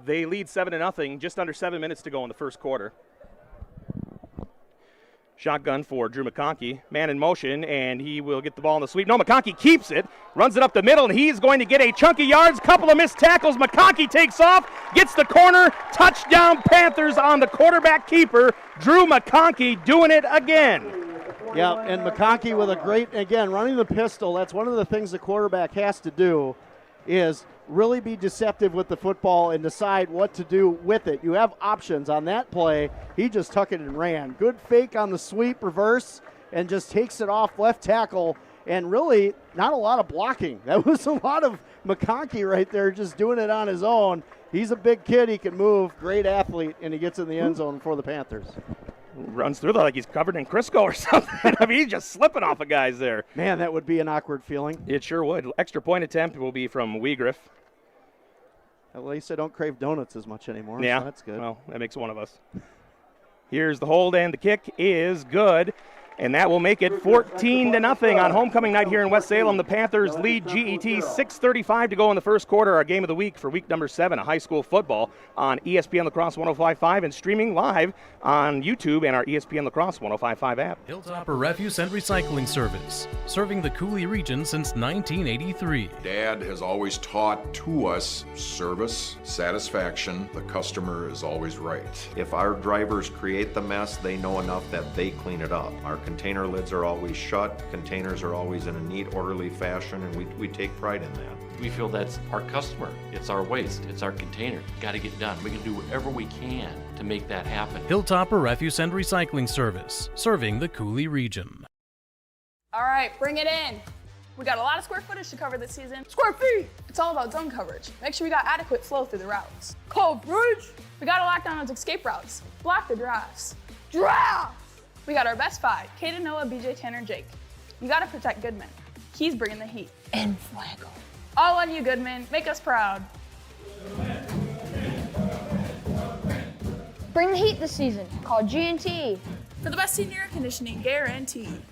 They lead 7-0, just under 7 minutes to go in the first quarter. Shotgun for Drew McConkey. Man in motion, and he will get the ball in the sweep. No, McConkey keeps it, runs it up the middle, and he's going to get a chunk of yards. Couple of missed tackles. McConkey takes off, gets the corner. Touchdown, Panthers on the quarterback keeper. Drew McConkey doing it again. Yeah, and McConkey with a great, again, running the pistol. That's one of the things the quarterback has to do is really be deceptive with the football and decide what to do with it. You have options on that play. He just took it and ran. Good fake on the sweep, reverse, and just takes it off left tackle. And really, not a lot of blocking. That was a lot of McConkey right there just doing it on his own. He's a big kid. He can move. Great athlete, and he gets in the end zone for the Panthers. Runs through like he's covered in Crisco or something. I mean, he's just slipping off of guys there. Man, that would be an awkward feeling. It sure would. Extra point attempt will be from Weegriff. At least I don't crave donuts as much anymore. Yeah, so that's good. Well, that makes one of us. Here's the hold, and the kick is good. And that will make it 14-0 on homecoming night here in West Salem. The Panthers lead G-E-T 6:35 to go in the first quarter. Our game of the week for week number 7 of high school football on ESPN La Crosse 105.5 and streaming live on YouTube and our ESPN La Crosse 105.5 app. Hilltopper Refuse and Recycling Service, serving the Coulee region since 1983. Dad has always taught to us service, satisfaction. The customer is always right. If our drivers create the mess, they know enough that they clean it up. Our container lids are always shut, containers are always in a neat, orderly fashion, and we take pride in that. We feel that's our customer. It's our waste. It's our container. Got to get done. We can do whatever we can to make that happen. Hilltopper Refuse and Recycling Service, serving the Coulee region. All right, bring it in. We got a lot of square footage to cover this season. Square feet! It's all about zone coverage. Make sure we got adequate flow through the routes. Coverage! We got to lock down those escape routes. Block the drafts. Draft! We got our best 5, Caden, Noah, BJ, Tanner, Jake. You got to protect Goodman. He's bringing the heat. And Fuego. All on you, Goodman. Make us proud. Bring the heat this season. Call G&T. For the best senior air conditioning guaranteed.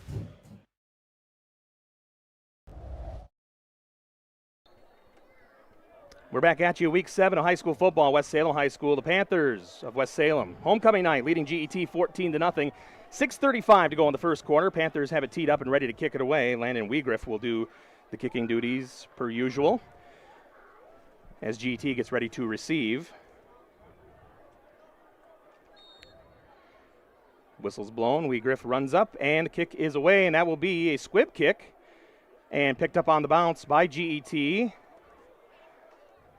We're back at you, week 7 of high school football, West Salem High School. The Panthers of West Salem, homecoming night, leading GET 14-0. 6:35 to go in the first quarter. Panthers have it teed up and ready to kick it away. Landon Wiegriff will do the kicking duties per usual as GET gets ready to receive. Whistle's blown. Wiegriff runs up, and the kick is away, and that will be a squib kick and picked up on the bounce by GET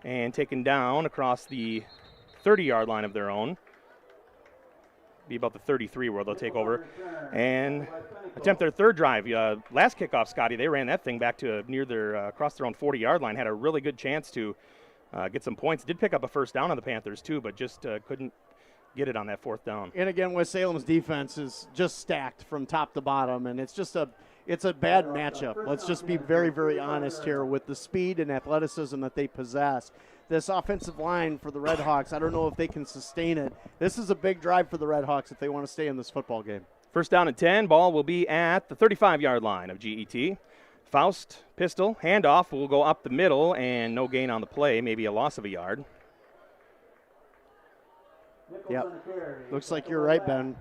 and taken down across the 30-yard line of their own. Be about the 33 where they'll take over and attempt their third drive. Last kickoff, Scotty, they ran that thing back to near their across their own 40-yard line. Had a really good chance to get some points. Did pick up a first down on the Panthers too, but just couldn't get it on that fourth down. And again, West Salem's defense is just stacked from top to bottom, and it's a bad matchup. Let's just be very, very honest here with the speed and athleticism that they possess. This offensive line for the Redhawks, I don't know if they can sustain it. This is a big drive for the Redhawks if they want to stay in this football game. First down and 10. Ball will be at the 35-yard line of GET. Faust, pistol, handoff will go up the middle, and no gain on the play, maybe a loss of a yard. Yep. Looks like you're right, Ben.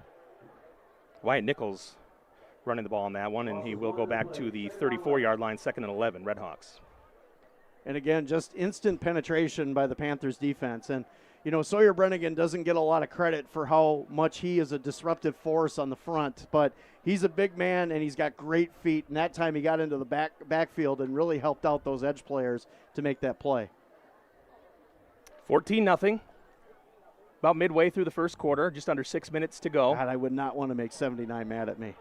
Wyatt Nichols running the ball on that one, and he will go back to the 34-yard line, 2nd and 11, Redhawks. And again, just instant penetration by the Panthers defense. And, you know, Sawyer Brennigan doesn't get a lot of credit for how much he is a disruptive force on the front, but he's a big man and he's got great feet. And that time he got into the backfield and really helped out those edge players to make that play. 14-0. About midway through the first quarter, just under 6 minutes to go. God, I would not want to make 79 mad at me.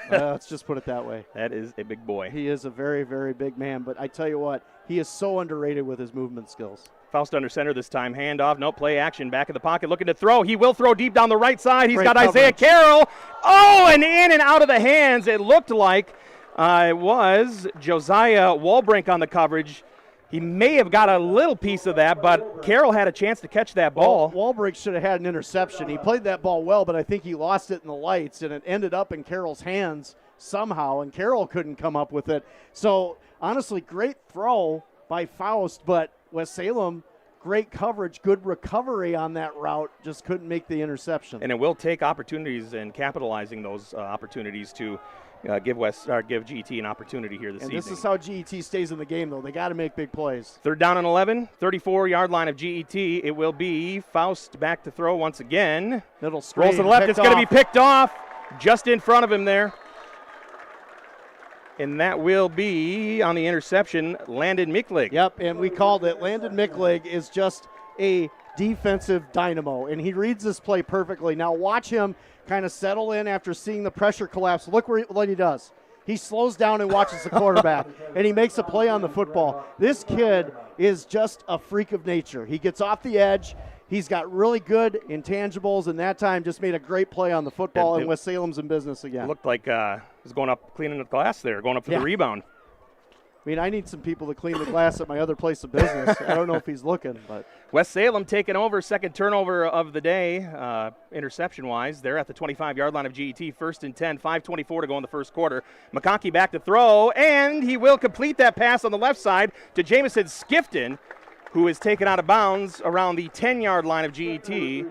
Let's just put it that way. That is a big boy. He is a very, very big man, but I tell you what, he is so underrated with his movement skills. Faust under center this time. Handoff, no play action. Back in the pocket, looking to throw. He will throw deep down the right side. He's got Isaiah Carroll. Oh, and in and out of the hands. It looked like it was Josiah Walbrink on the coverage. He may have got a little piece of that, but Carroll had a chance to catch that ball. Walbrink should have had an interception. He played that ball well, but I think he lost it in the lights, and it ended up in Carroll's hands somehow, and Carroll couldn't come up with it. So, honestly, great throw by Faust, but West Salem, great coverage, good recovery on that route, just couldn't make the interception. And it will take opportunities and capitalizing those opportunities to give GET an opportunity here this evening. And this is how GET stays in the game, though. They got to make big plays. 3rd down and 11, 34-yard line of GET. It will be Faust back to throw once again. Middle screen. Rolls to the left. It's going to be picked off just in front of him there. And that will be on the interception, Landon Micklig. Yep, and we called it. Landon Micklig is just a defensive dynamo, and he reads this play perfectly. Now watch him kind of settle in after seeing the pressure collapse. Look what he does. He slows down and watches the quarterback, and he makes a play on the football. This kid is just a freak of nature. He gets off the edge. He's got really good intangibles, and that time just made a great play on the football, and West Salem's in business again. It looked like he was going up, cleaning the glass there, going up for the rebound. mean, I need some people to clean the glass at my other place of business. I don't know if he's looking, but. West Salem taking over, second turnover of the day, interception-wise. They're at the 25-yard line of G-E-T, 1st and 10, 5:24 to go in the first quarter. McConkey back to throw, and he will complete that pass on the left side to Jamison Skifton, who is taken out of bounds around the 10-yard line of G-E-T.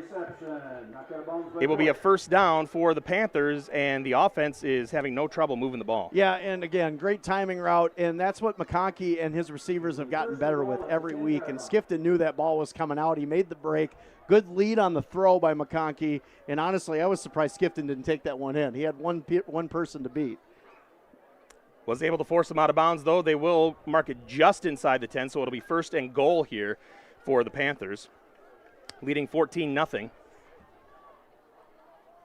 It will be a first down for the Panthers, and the offense is having no trouble moving the ball. Yeah, and again, great timing route, and that's what McConkey and his receivers have gotten better with every week. And Skifton knew that ball was coming out. He made the break. Good lead on the throw by McConkey, and honestly, I was surprised Skifton didn't take that one in. He had one person to beat. Was able to force them out of bounds, though. They will mark it just inside the 10, so it'll be 1st and goal here for the Panthers, leading 14-0.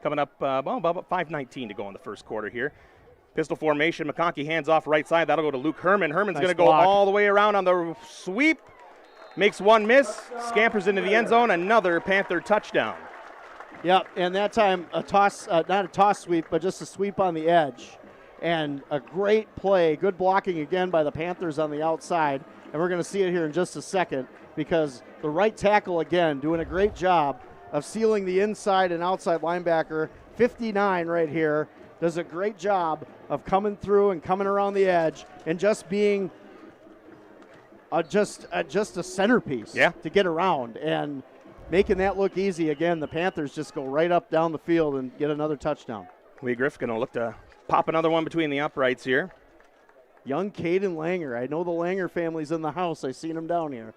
Coming up, about 5:19 to go in the first quarter here. Pistol formation, McConkey hands off right side. That'll go to Luke Herman. Herman's going to go all the way around on the sweep. Makes one miss, scampers into the end zone. Another Panther touchdown. Yep, and that time a toss, not a toss sweep, but just a sweep on the edge. And a great play, good blocking again by the Panthers on the outside. And we're going to see it here in just a second because the right tackle, again, doing a great job of sealing the inside and outside linebacker. 59 right here does a great job of coming through and coming around the edge and just being just a centerpiece to get around and making that look easy. Again, the Panthers just go right up down the field and get another touchdown. Lee Griff going to look to pop another one between the uprights here. Young Caden Langer. I know the Langer family's in the house. I seen him down here.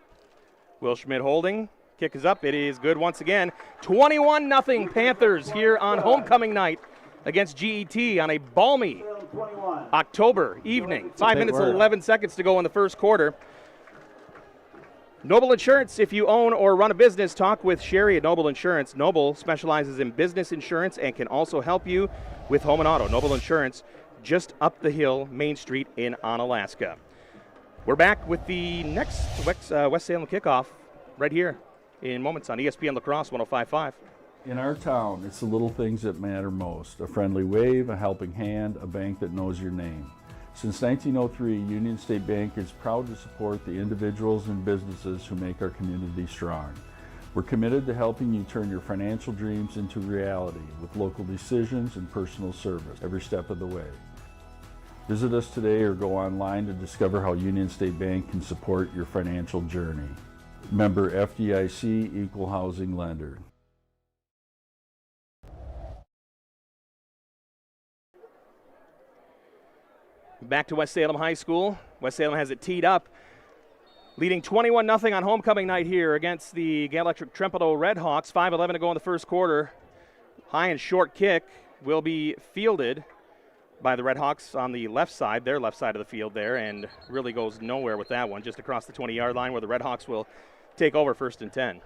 Will Schmidt holding. Kick is up. It is good once again. 21-0 Panthers here on homecoming night against G-E-T on a balmy October evening. 5 minutes and 11 seconds to go in the first quarter. Noble Insurance, if you own or run a business, talk with Sherry at Noble Insurance. Noble specializes in business insurance and can also help you with home and auto. Noble Insurance, just up the hill, Main Street in Onalaska. We're back with the next West Salem kickoff right here in moments on ESPN La Crosse 105.5. In our town, it's the little things that matter most. A friendly wave, a helping hand, a bank that knows your name. Since 1903, Union State Bank is proud to support the individuals and businesses who make our community strong. We're committed to helping you turn your financial dreams into reality with local decisions and personal service every step of the way. Visit us today or go online to discover how Union State Bank can support your financial journey. Member FDIC, Equal Housing Lender. Back to West Salem High School. West Salem has it teed up, leading 21-0 on homecoming night here against the Gale-Ettrick-Trempealeau Redhawks. 5:11 to go in the first quarter. High and short kick will be fielded by the Redhawks on the left side, their left side of the field there, and really goes nowhere with that one, just across the 20-yard line where the Redhawks will take over 1st and 10.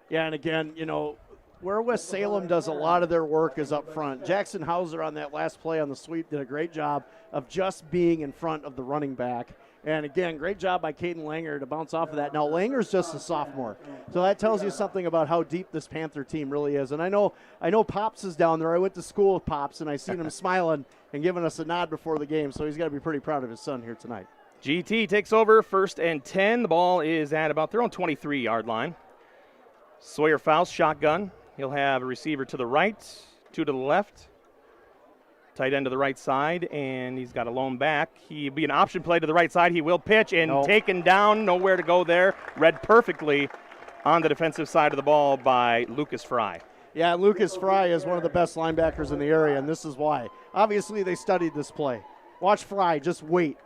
Yeah, and again, you know, where West Salem does a lot of their work is up front. Jackson Hauser on that last play on the sweep did a great job of just being in front of the running back. And again, great job by Caden Langer to bounce off of that. Now, Langer's just a sophomore, so that tells you something about how deep this Panther team really is. And I know Pops is down there. I went to school with Pops, and I seen him smiling and giving us a nod before the game, so he's got to be pretty proud of his son here tonight. GT takes over 1st and 10. The ball is at about their own 23-yard line. Sawyer Faust, shotgun. He'll have a receiver to the right, 2 to the left. Tight end to the right side, and he's got a lone back. He'll be an option play to the right side. He will pitch and taken down. Nowhere to go there. Read perfectly on the defensive side of the ball by Lucas Fry. Yeah, Lucas Fry is one of the best linebackers in the area, and this is why. Obviously, they studied this play. Watch Fry just wait.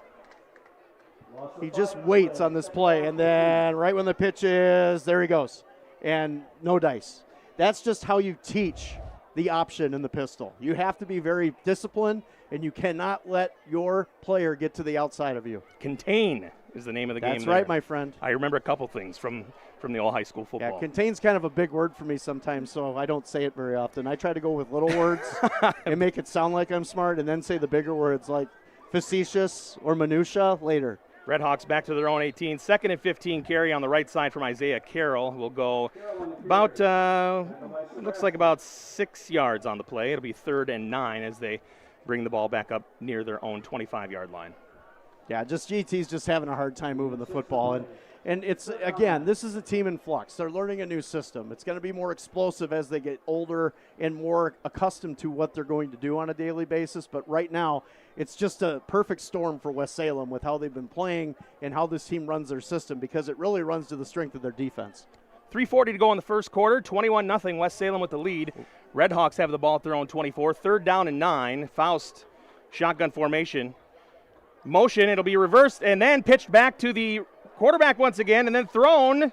He just waits on this play, and then right when the pitch is, there he goes. And no dice. That's just how you teach the option in the pistol. You have to be very disciplined, and you cannot let your player get to the outside of you. Contain is the name of the game. That's right, my friend. I remember a couple things from the old high school football. Yeah, contain's kind of a big word for me sometimes, so I don't say it very often. I try to go with little words and make it sound like I'm smart, and then say the bigger words like facetious or minutia later. Redhawks back to their own 18. 2nd and 15 carry on the right side from Isaiah Carroll. Will go about, looks like about 6 yards on the play. It'll be 3rd and 9 as they bring the ball back up near their own 25-yard line. Yeah, just GT's just having a hard time moving the football. And it's, again, this is a team in flux. They're learning a new system. It's going to be more explosive as they get older and more accustomed to what they're going to do on a daily basis. But right now, it's just a perfect storm for West Salem with how they've been playing and how this team runs their system, because it really runs to the strength of their defense. 3:40 to go in the first quarter, 21-0, West Salem with the lead. Redhawks have the ball at their own 24, 3rd down and 9. Faust, shotgun formation. Motion, it'll be reversed and then pitched back to the quarterback once again, and then thrown.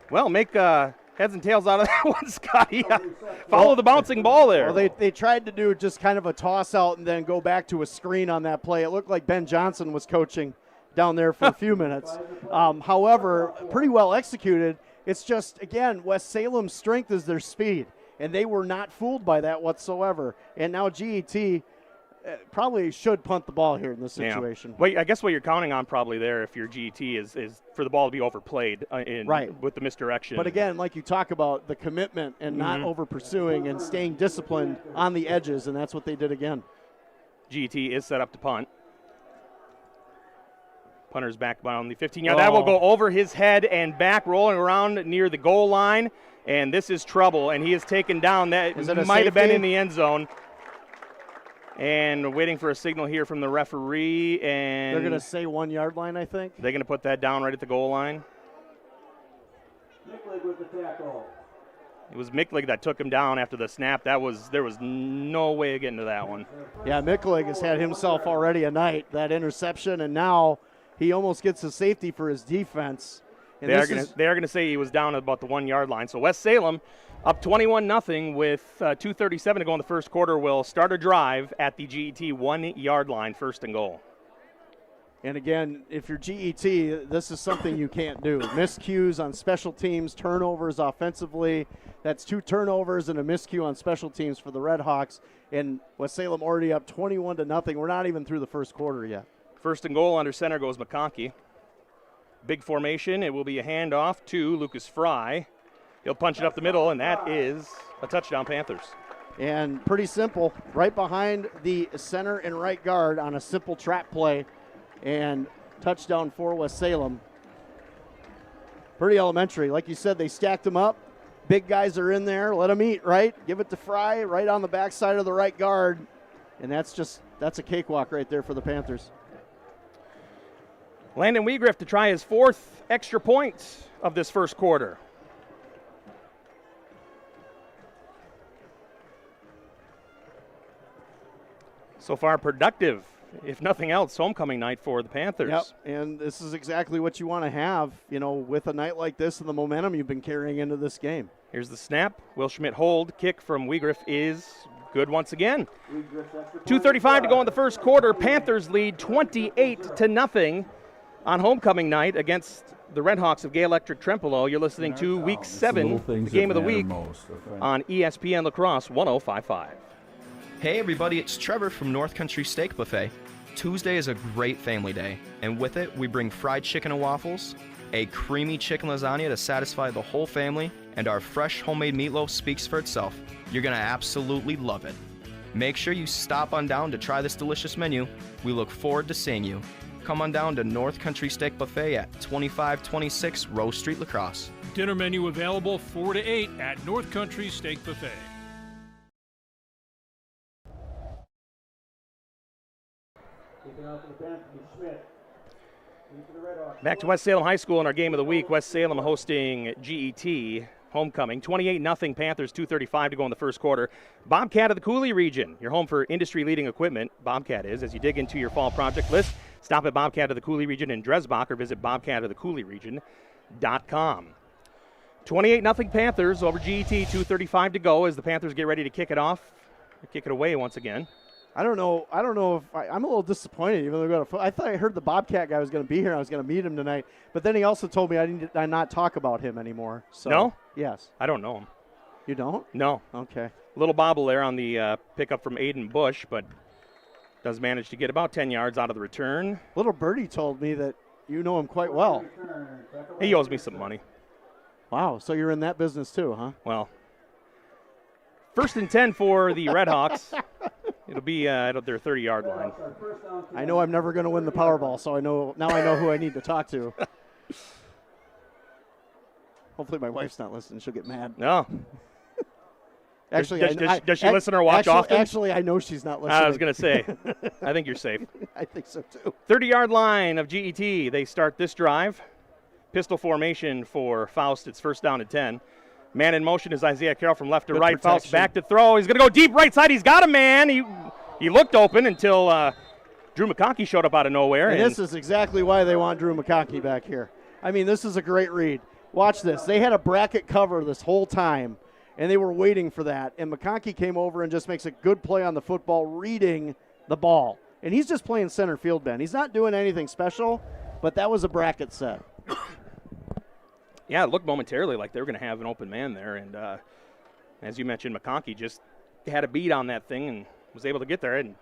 Well, make heads and tails out of that one, Scotty. Follow the bouncing ball there. Well, they tried to do just kind of a toss out and then go back to a screen on that play. It looked like Ben Johnson was coaching down there for a few minutes. However, pretty well executed. It's just, again, West Salem's strength is their speed, and they were not fooled by that whatsoever. And now G-E-T probably should punt the ball here in this situation. Yeah. Well, I guess what you're counting on probably there, if you're G-E-T, is for the ball to be overplayed with the misdirection. But again, like you talk about, the commitment and not over pursuing and staying disciplined on the edges, and that's what they did again. G-E-T is set up to punt. Punter's back on the 15-yard. That will go over his head and back, rolling around near the goal line, and this is trouble, and he is taken down. That might have been in the end zone. And waiting for a signal here from the referee. And they're going to say 1 yard line, I think. They're going to put that down right at the goal line. Micklig with the tackle. It was Micklig that took him down after the snap. There was no way of getting to that one. Yeah, Micklig has had himself already a night, that interception, and now he almost gets a safety for his defense. And they are going to say he was down at about the 1 yard line. So West Salem, up 21-0 with 2:37 to go in the first quarter, will start a drive at the G-E-T 1 yard line, 1st and goal. And again, if you're G-E-T, this is something you can't do. Miscues on special teams, turnovers offensively. That's 2 turnovers and a miscue on special teams for the Redhawks. And West Salem already up 21-0. We're not even through the first quarter yet. 1st and goal, under center goes McConkey. Big formation. It will be a handoff to Lucas Fry. He'll punch it up the middle, and that is a touchdown, Panthers. And pretty simple, right behind the center and right guard on a simple trap play, and touchdown for West Salem. Pretty elementary. Like you said, they stacked them up. Big guys are in there. Let them eat, right? Give it to Fry right on the backside of the right guard, and that's a cakewalk right there for the Panthers. Landon Weigriff to try his 4th extra point of this first quarter. So far productive, if nothing else, homecoming night for the Panthers. Yep, and this is exactly what you want to have, with a night like this and the momentum you've been carrying into this game. Here's the snap. Will Schmidt hold. Kick from Weigriff is good once again. 2:35 to go in the first quarter. Panthers lead 28-0 on homecoming night against the Redhawks of Gale-Ettrick-Trempealeau. You're listening to Week 7, the game of the week, on ESPN La Crosse 105.5. Hey everybody, it's Trevor from North Country Steak Buffet. Tuesday is a great family day, and with it we bring fried chicken and waffles, a creamy chicken lasagna to satisfy the whole family, and our fresh homemade meatloaf speaks for itself. You're going to absolutely love it. Make sure you stop on down to try this delicious menu. We look forward to seeing you. Come on down to North Country Steak Buffet at 2526 Rose Street, La Crosse. Dinner menu available 4 to 8 at North Country Steak Buffet. Back to West Salem High School in our game of the week. West Salem hosting G-E-T homecoming. 28-0 Panthers, 2:35 to go in the first quarter. Bobcat of the Coulee region, your home for industry-leading equipment. Bobcat is. As you dig into your fall project list, stop at Bobcat of the Coulee region in Dresbach or visit bobcatofthecouleeregion.com. 28-0 Panthers over G-E-T, 2:35 to go as the Panthers get ready to kick it off. Kick it away once again. I don't know if I'm a little disappointed. Even though I thought I heard the Bobcat guy was going to be here. I was going to meet him tonight, but then he also told me I need to not talk about him anymore. So, no? Yes. I don't know him. You don't? No. Okay. Little bobble there on the pickup from Aiden Bush, but does manage to get about 10 yards out of the return. Little birdie told me that you know him quite well. He owes me some money. Wow. So you're in that business too, huh? Well, 1st and 10 for the Redhawks. It'll be at their 30-yard line. I know I'm never going to win the Powerball, so I know who I need to talk to. Hopefully my wife's not listening. She'll get mad. No. Actually, does she listen or watch often? Actually, I know she's not listening. I was going to say, I think you're safe. I think so, too. 30-yard line of G-E-T. They start this drive. Pistol formation for Faust. It's first down and 10. Man in motion is Isaiah Carroll from left to right. Protection. Faust back to throw. He's going to go deep right side. He's got a man. He looked open until Drew McConkey showed up out of nowhere. And this is exactly why they want Drew McConkey back here. I mean, this is a great read. Watch this. They had a bracket cover this whole time, and they were waiting for that. And McConkey came over and just makes a good play on the football, reading the ball. And he's just playing center field, Ben. He's not doing anything special, but that was a bracket set. Yeah, it looked momentarily like they were going to have an open man there. And as you mentioned, McConkey just had a beat on that thing and was able to get there, and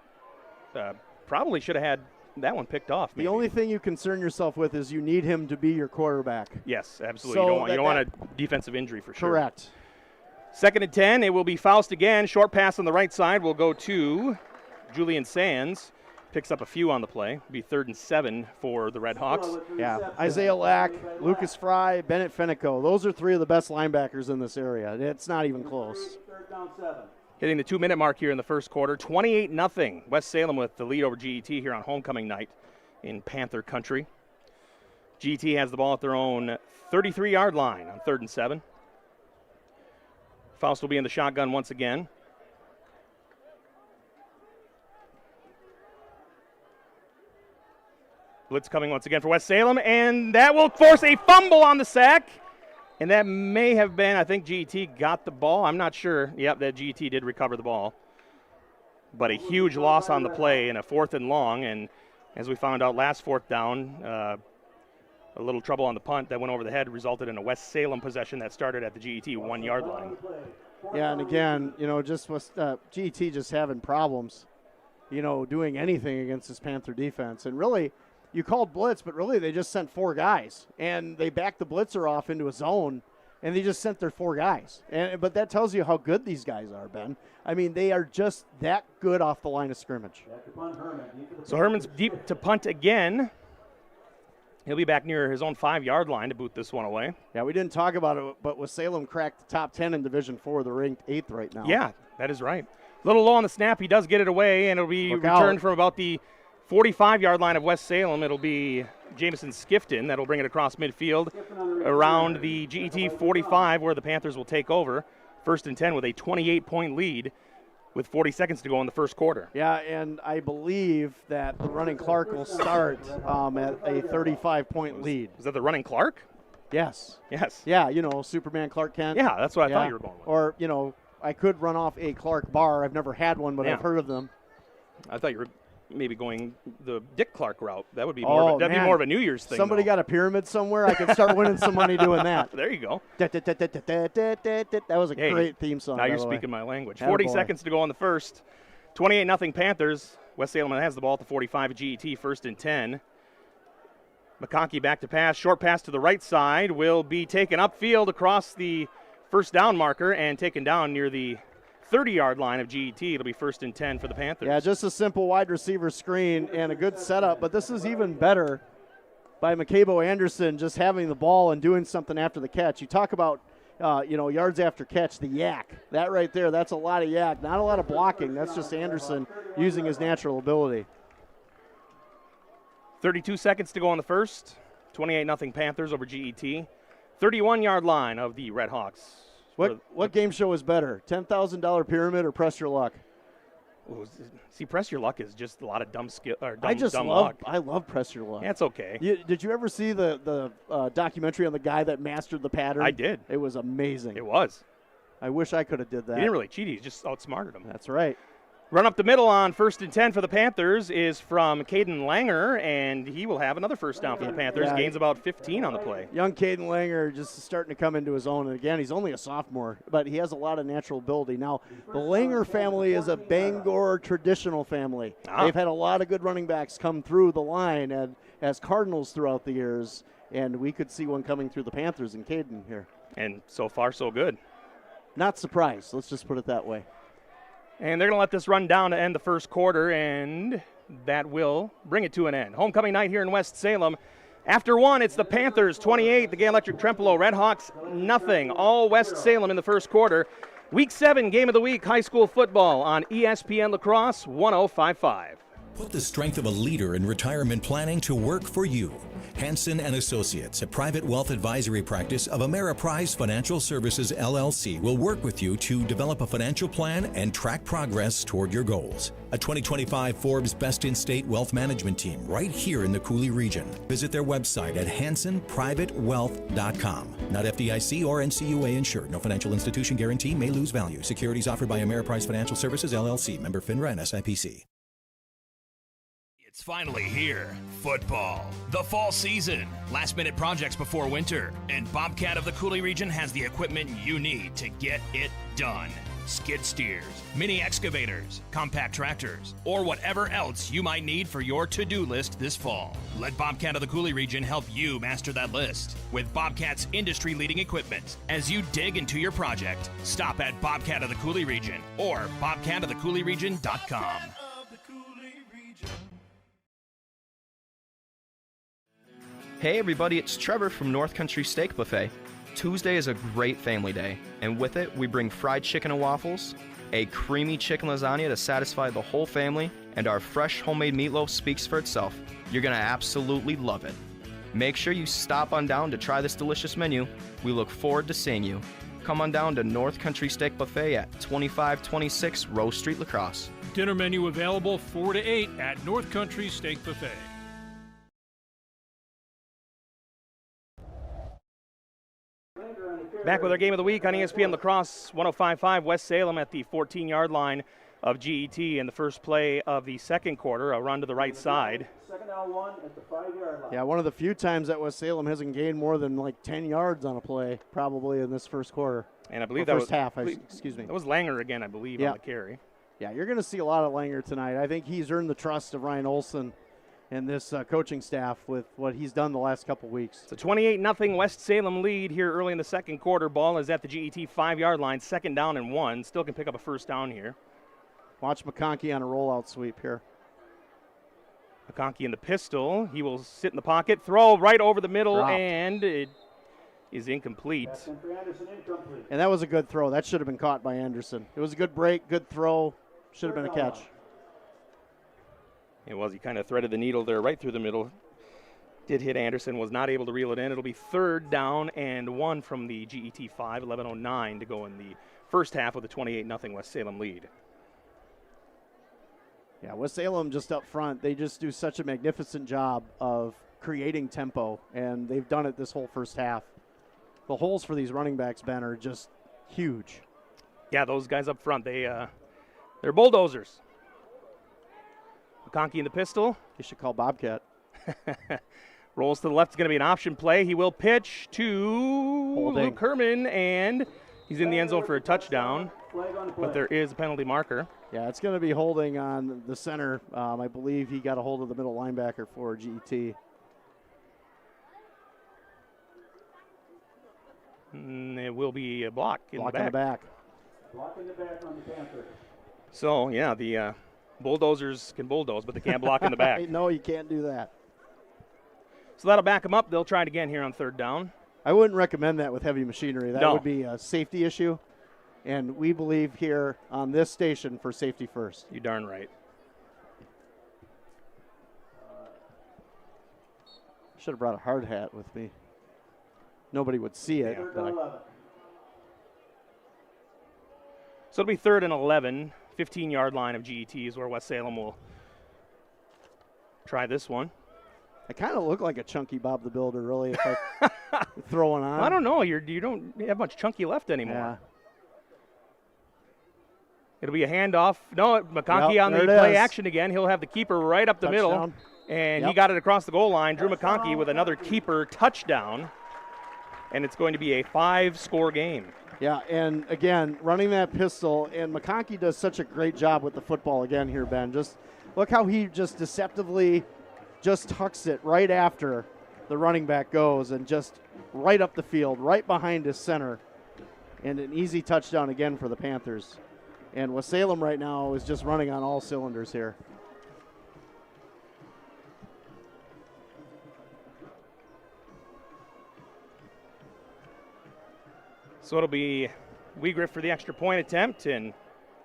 probably should have had that one picked off. Maybe. The only thing you concern yourself with is you need him to be your quarterback. Yes, absolutely. So you don't want a defensive injury for sure. Correct. 2nd and 10. It will be Faust again. Short pass on the right side will go to Julian Sands. Picks up a few on the play. It'll be 3rd and 7 for the Redhawks. Yeah, Isaiah Lack, Lucas Fry, Bennett Fenico. Those are 3 of the best linebackers in this area. It's not even close. Hitting the 2-minute mark here in the first quarter. 28-0. West Salem with the lead over G-E-T here on homecoming night in Panther country. G-E-T has the ball at their own 33-yard line on 3rd and 7. Faust will be in the shotgun once again. Blitz coming once again for West Salem, and that will force a fumble on the sack. And that may have been, I think G-E-T got the ball. I'm not sure. Yep, that G-E-T did recover the ball. But a huge loss on the play in a 4th and long. And as we found out last 4th down, a little trouble on the punt that went over the head resulted in a West Salem possession that started at the G-E-T 1-yard line. Yeah, and again, just with G-E-T just having problems, doing anything against this Panther defense. And really, you called blitz, but really they just sent 4 guys. And they backed the blitzer off into a zone, and they just sent their 4 guys. But that tells you how good these guys are, Ben. I mean, they are just that good off the line of scrimmage. So Herman's deep to punt again. He'll be back near his own 5-yard line to boot this one away. Yeah, we didn't talk about it, but with Salem cracked the top 10 in Division 4, they're ranked 8th right now. Yeah, that is right. A little low on the snap. He does get it away, and it'll be returned from about the 45-yard line of West Salem. It'll be Jameson Skifton that'll bring it across midfield around the G-E-T 45 where the Panthers will take over. 1st and 10 with a 28-point lead with 40 seconds to go in the first quarter. Yeah, and I believe that the running Clark will start at a 35-point lead. Is that the running Clark? Yes. Yes. Yeah, Superman Clark Kent. Yeah, that's what I thought you were going with. Or, I could run off a Clark bar. I've never had one, but I've heard of them. I thought you were maybe going the Dick Clark route. That would be more of a New Year's thing. Somebody got a pyramid somewhere. I could start winning some money doing that. There you go. That was a great theme song. Now you're speaking my language. 40 seconds to go on the first. 28-0 Panthers. West Salem has the ball at the 45 of G-E-T, 1st and 10. McConkey back to pass. Short pass to the right side will be taken upfield across the first down marker and taken down near the 30-yard line of G-E-T. It'll be 1st and 10 for the Panthers. Yeah, just a simple wide receiver screen and a good setup, but this is even better by McCabo Anderson just having the ball and doing something after the catch. You talk about, yards after catch, the yak. That right there, that's a lot of yak. Not a lot of blocking. That's just Anderson using his natural ability. 32 seconds to go on the first. 28-0 Panthers over G-E-T. 31-yard line of the Redhawks. What game show is better, $10,000 pyramid or Press Your Luck? Ooh, see, Press Your Luck is just a lot of dumb skill or dumb love. luck. I love Press Your Luck. That's okay. Did you ever see the documentary on the guy that mastered the pattern? I did. It was amazing. It was. I wish I could have did that. He didn't really cheat. He just outsmarted him. That's right. Run up the middle on 1st and 10 for the Panthers is from Caden Langer, and he will have another first down for the Panthers. Yeah. Gains about 15 on the play. Young Caden Langer just starting to come into his own. And again, he's only a sophomore, but he has a lot of natural ability. Now, the Langer family is a Bangor traditional family. They've had a lot of good running backs come through the line as Cardinals throughout the years, and we could see one coming through the Panthers in Caden here. And so far, so good. Not surprised. Let's just put it that way. And they're going to let this run down to end the first quarter, and that will bring it to an end. Homecoming night here in West Salem. After one, it's the Panthers 28, the Gale-Ettrick-Trempealeau Redhawks nothing. All West Salem in the first quarter. Week 7 game of the week, high school football on ESPN La Crosse 105.5. Put the strength of a leader in retirement planning to work for you. Hansen & Associates, a private wealth advisory practice of Ameriprise Financial Services, LLC, will work with you to develop a financial plan and track progress toward your goals. A 2025 Forbes Best in State Wealth Management Team right here in the Coulee region. Visit their website at hansonprivatewealth.com. Not FDIC or NCUA insured. No financial institution guarantee may lose value. Securities offered by Ameriprise Financial Services, LLC. Member FINRA and SIPC. It's finally here. Football. The fall season. Last-minute projects before winter. And Bobcat of the Coulee region has the equipment you need to get it done. Skid steers, mini excavators, compact tractors, or whatever else you might need for your to-do list this fall. Let Bobcat of the Coulee region help you master that list with Bobcat's industry-leading equipment. As you dig into your project, stop at Bobcat of the Coulee region or bobcatofthecouleeregion.com. Hey everybody, it's Trevor from North Country Steak Buffet. Tuesday is a great family day, and with it, we bring fried chicken and waffles, a creamy chicken lasagna to satisfy the whole family, and our fresh homemade meatloaf speaks for itself. You're gonna absolutely love it. Make sure you stop on down to try this delicious menu. We look forward to seeing you. Come on down to North Country Steak Buffet at 2526 Rose Street, La Crosse. Dinner menu available 4 to 8 at North Country Steak Buffet. Back with our game of the week on ESPN La Crosse 105.5. West Salem at the 14-yard line of G-E-T in the first play of the second quarter. A run to the right side. Second down 1 at the 5-yard line. Yeah, one of the few times that West Salem hasn't gained more than like 10 yards on a play, probably in this first quarter. And I believe that was half. Excuse me. That was Langer again, I believe, on the carry. Yeah, you're going to see a lot of Langer tonight. I think he's earned the trust of Ryan Olson and this coaching staff with what he's done the last couple weeks. It's a 28-0 West Salem lead here early in the second quarter. Ball is at the GET 5-yard line, second down and 1. Still can pick up a first down here. Watch McConkey on a rollout sweep here. McConkey in the pistol. He will sit in the pocket, throw right over the middle, and it is incomplete. And that was a good throw. That should have been caught by Anderson. It was a good break, good throw. Should have been a catch. It was. He kind of threaded the needle there right through the middle. Did hit Anderson, was not able to reel it in. It'll be third down and 1 from the GET 5, 11:09 to go in the first half with a 28-0 West Salem lead. Yeah, West Salem just up front, they just do such a magnificent job of creating tempo, and they've done it this whole first half. The holes for these running backs, Ben, are just huge. Yeah, those guys up front, they're bulldozers. McConkey in the pistol. You should call Bobcat. Rolls to the left. It's going to be an option play. He will pitch to Luke Herman, and he's in the end zone for a touchdown. But there is a penalty marker. Yeah, it's going to be holding on the center. I believe he got a hold of the middle linebacker for GET. It will be a block in the back. In the back. Block in the back on the Panther. So, yeah, the bulldozers can bulldoze, but they can't block in the back. No, you can't do that. So that'll back them up. They'll try it again here on third down. I wouldn't recommend that with heavy machinery. That would be a safety issue, and we believe here on this station for safety first. You darn right. Should have brought a hard hat with me. Nobody would see it. So it'll be third and 11. 15-yard line of GET is where West Salem will try this one. I kind of look like a chunky Bob the Builder, really, if I throw one on. I don't know. You don't have much chunky left anymore. Yeah. It'll be a handoff. No, McConkey on the play action again. He'll have the keeper right up the middle. And he got it across the goal line. Drew McConkey with another keeper touchdown. And it's going to be a 5-score game. Yeah, and again, running that pistol, and McConkey does such a great job with the football again here, Ben. Just look how he just deceptively just tucks it right after the running back goes and just right up the field, right behind his center. And an easy touchdown again for the Panthers. And West Salem right now is just running on all cylinders here. So it'll be Wiegriff for the extra point attempt, and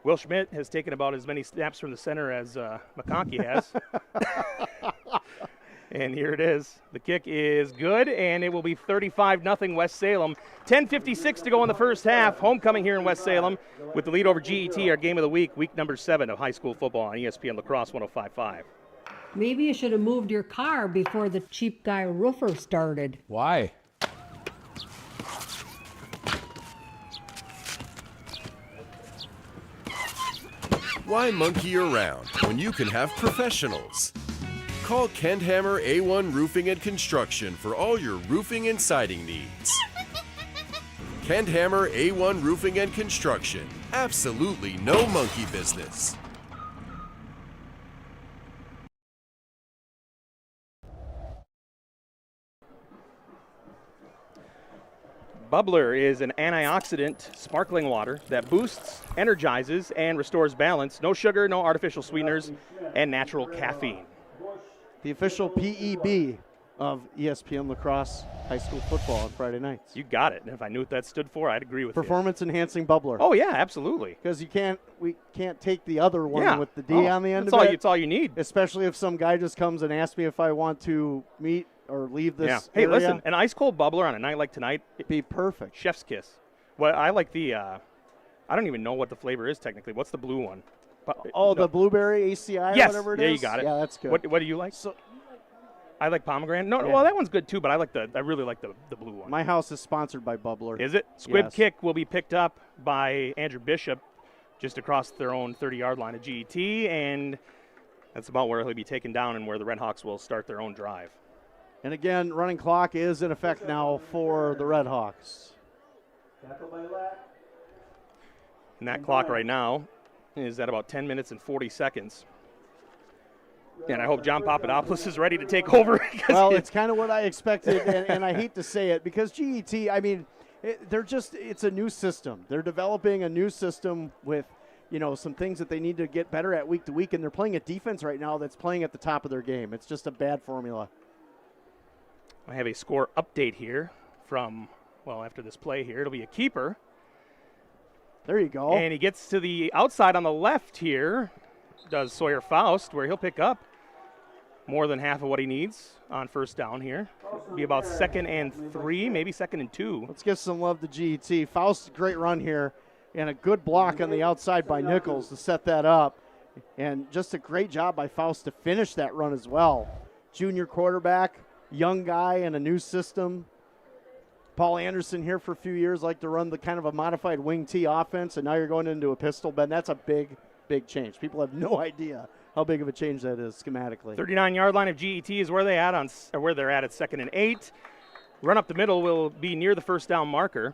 Will Schmidt has taken about as many snaps from the center as McConkey has. And here it is. The kick is good, and it will be 35-0 West Salem. 10:56 to go in the first half. Homecoming here in West Salem with the lead over G-E-T, our game of the week number 7 of high school football on ESPN La Crosse 105.5. Maybe you should have moved your car before the cheap guy roofer started. Why? Why monkey around when you can have professionals? Call Kent Hammer A1 Roofing and Construction for all your roofing and siding needs. Kent Hammer A1 Roofing and Construction. Absolutely no monkey business. Bubbler is an antioxidant sparkling water that boosts, energizes, and restores balance. No sugar, no artificial sweeteners, and natural caffeine. The official PEB of ESPN La Crosse high school football on Friday nights. You got it. And if I knew what that stood for, I'd agree with you. Performance enhancing bubbler. Oh yeah, absolutely. Because we can't take the other one with the D on the end of it. That's all you need. Especially if some guy just comes and asks me if I want to meet or leave this Hey, area. listen, an ice cold bubbler on a night like tonight, it'd be perfect. Chef's kiss. Well, I like the I don't even know what the flavor is technically. What's the blue one? The blueberry ACI yes. or whatever it Yeah, is? you got it. Yeah, that's good. What do you like? So, I like pomegranate. No, Yeah. well, that one's good too, but I really like the blue one. My house is sponsored by Bubbler. Is it? Squib Yes. Kick will be picked up by Andrew Bishop just across their own 30-yard line of GET, and that's about where he'll be taken down and where the Redhawks will start their own drive. And again, running clock is in effect now for the Redhawks. And that clock right now is at about 10 minutes and 40 seconds. And I hope John Papadopoulos is ready to take over. Well, it's kind of what I expected, and I hate to say it because GET, I mean, it's a new system. They're developing a new system with, some things that they need to get better at week to week, and they're playing a defense right now that's playing at the top of their game. It's just a bad formula. I have a score update here from, after this play here, it'll be a keeper. There you go. And he gets to the outside on the left here, does Sawyer Faust, where he'll pick up more than half of what he needs on first down here. Be about 2nd and 3, maybe 2nd and 2. Let's give some love to GET. Faust, great run here, and a good block on the outside by Nichols to set that up. And just a great job by Faust to finish that run as well. Junior quarterback, young guy in a new system. Paul Anderson here for a few years, like to run the kind of a modified wing T offense, and now you're going into a pistol bend. That's a big change. People have no idea how big of a change that is schematically. 39-yard line of GET is where they're at at 2nd and 8. Run up the middle will be near the first down marker.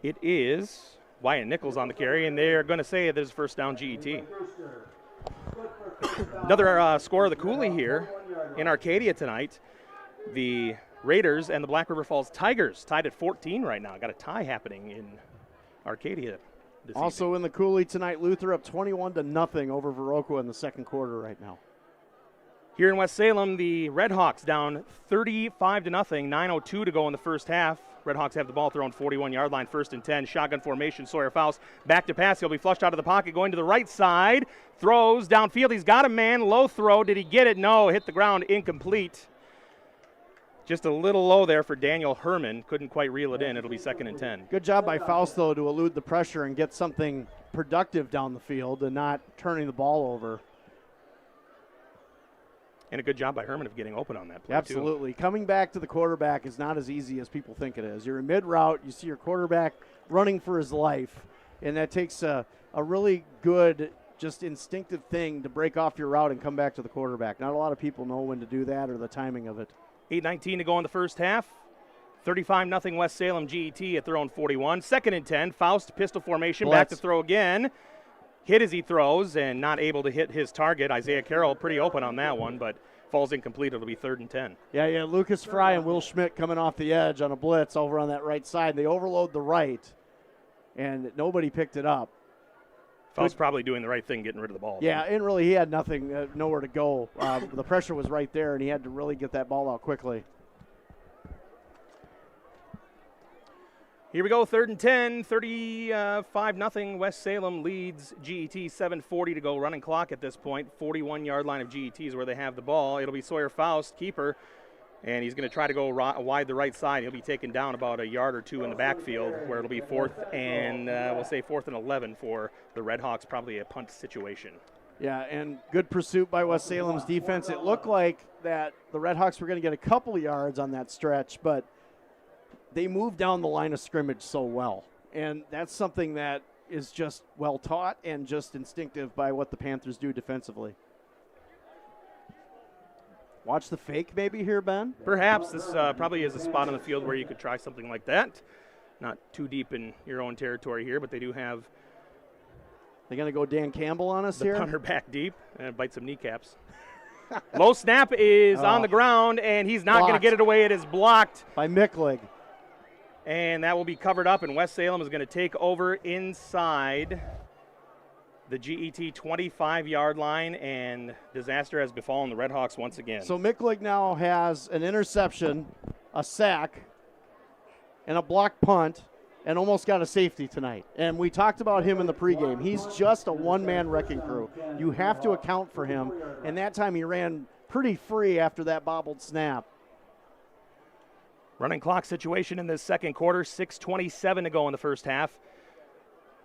It is Wyatt Nichols on the carry, and they are going to say there's first down GET. Another score of the Coulee here in Arcadia tonight. The Raiders and the Black River Falls Tigers tied at 14 right now. Got a tie happening in Arcadia. Also in the Coulee tonight, Luther up 21-0 over Viroqua in the second quarter right now. Here in West Salem, the Redhawks down 35-0, 9:02 to go in the first half. Redhawks have the ball at their own 41-yard line, 1st and 10. Shotgun formation, Sawyer Faust back to pass. He'll be flushed out of the pocket, going to the right side. Throws downfield. He's got a man. Low throw. Did he get it? No. Hit the ground. Incomplete. Just a little low there for Daniel Herman. Couldn't quite reel it in. It'll be 2nd and 10. Good job by Faust, though, to elude the pressure and get something productive down the field and not turning the ball over. And a good job by Herman of getting open on that play, Absolutely. Coming back to the quarterback is not as easy as people think it is. You're in mid-route. You see your quarterback running for his life, and that takes a really good, just instinctive thing to break off your route and come back to the quarterback. Not a lot of people know when to do that or the timing of it. 8:19 to go in the first half. 35-0 West Salem GET at their own 41. 2nd and 10. Faust pistol formation. Blitz. Back to throw again. Hit as he throws and not able to hit his target. Isaiah Carroll pretty open on that one, but falls incomplete. It'll be 3rd and 10. Yeah. Lucas Fry and Will Schmidt coming off the edge on a blitz over on that right side. They overload the right, and nobody picked it up. Faust probably doing the right thing, getting rid of the ball. Yeah, and really he had nothing, nowhere to go. The pressure was right there, and he had to really get that ball out quickly. Here we go, 3rd and 10, 35-0. West Salem leads G-E-T, 7:40 to go. Running clock at this point. 41-yard line of G-E-T is where they have the ball. It'll be Sawyer Faust, keeper, and he's going to try to go wide the right side. He'll be taken down about a yard or two in the backfield, where it'll be 4th and, we'll say 4th and 11 for the Redhawks, probably a punt situation. Yeah, and good pursuit by West Salem's defense. It looked like that the Redhawks were going to get a couple yards on that stretch, but they moved down the line of scrimmage so well. And that's something that is just well taught and just instinctive by what the Panthers do defensively. Watch the fake maybe here, Ben? Perhaps. This probably is a spot on the field where you could try something like that. Not too deep in your own territory here, but they do have... They're going to go Dan Campbell on us the here? The punter back deep and bite some kneecaps. Low snap is on the ground, and he's not going to get it away. It is blocked. By Micklig. And that will be covered up, and West Salem is going to take over inside the G-E-T 25-yard line, and disaster has befallen the Redhawks once again. So Micklig now has an interception, a sack, and a blocked punt, and almost got a safety tonight. And we talked about him in the pregame. He's just a one-man wrecking crew. You have to account for him, and that time he ran pretty free after that bobbled snap. Running clock situation in this second quarter, 6:27 to go in the first half.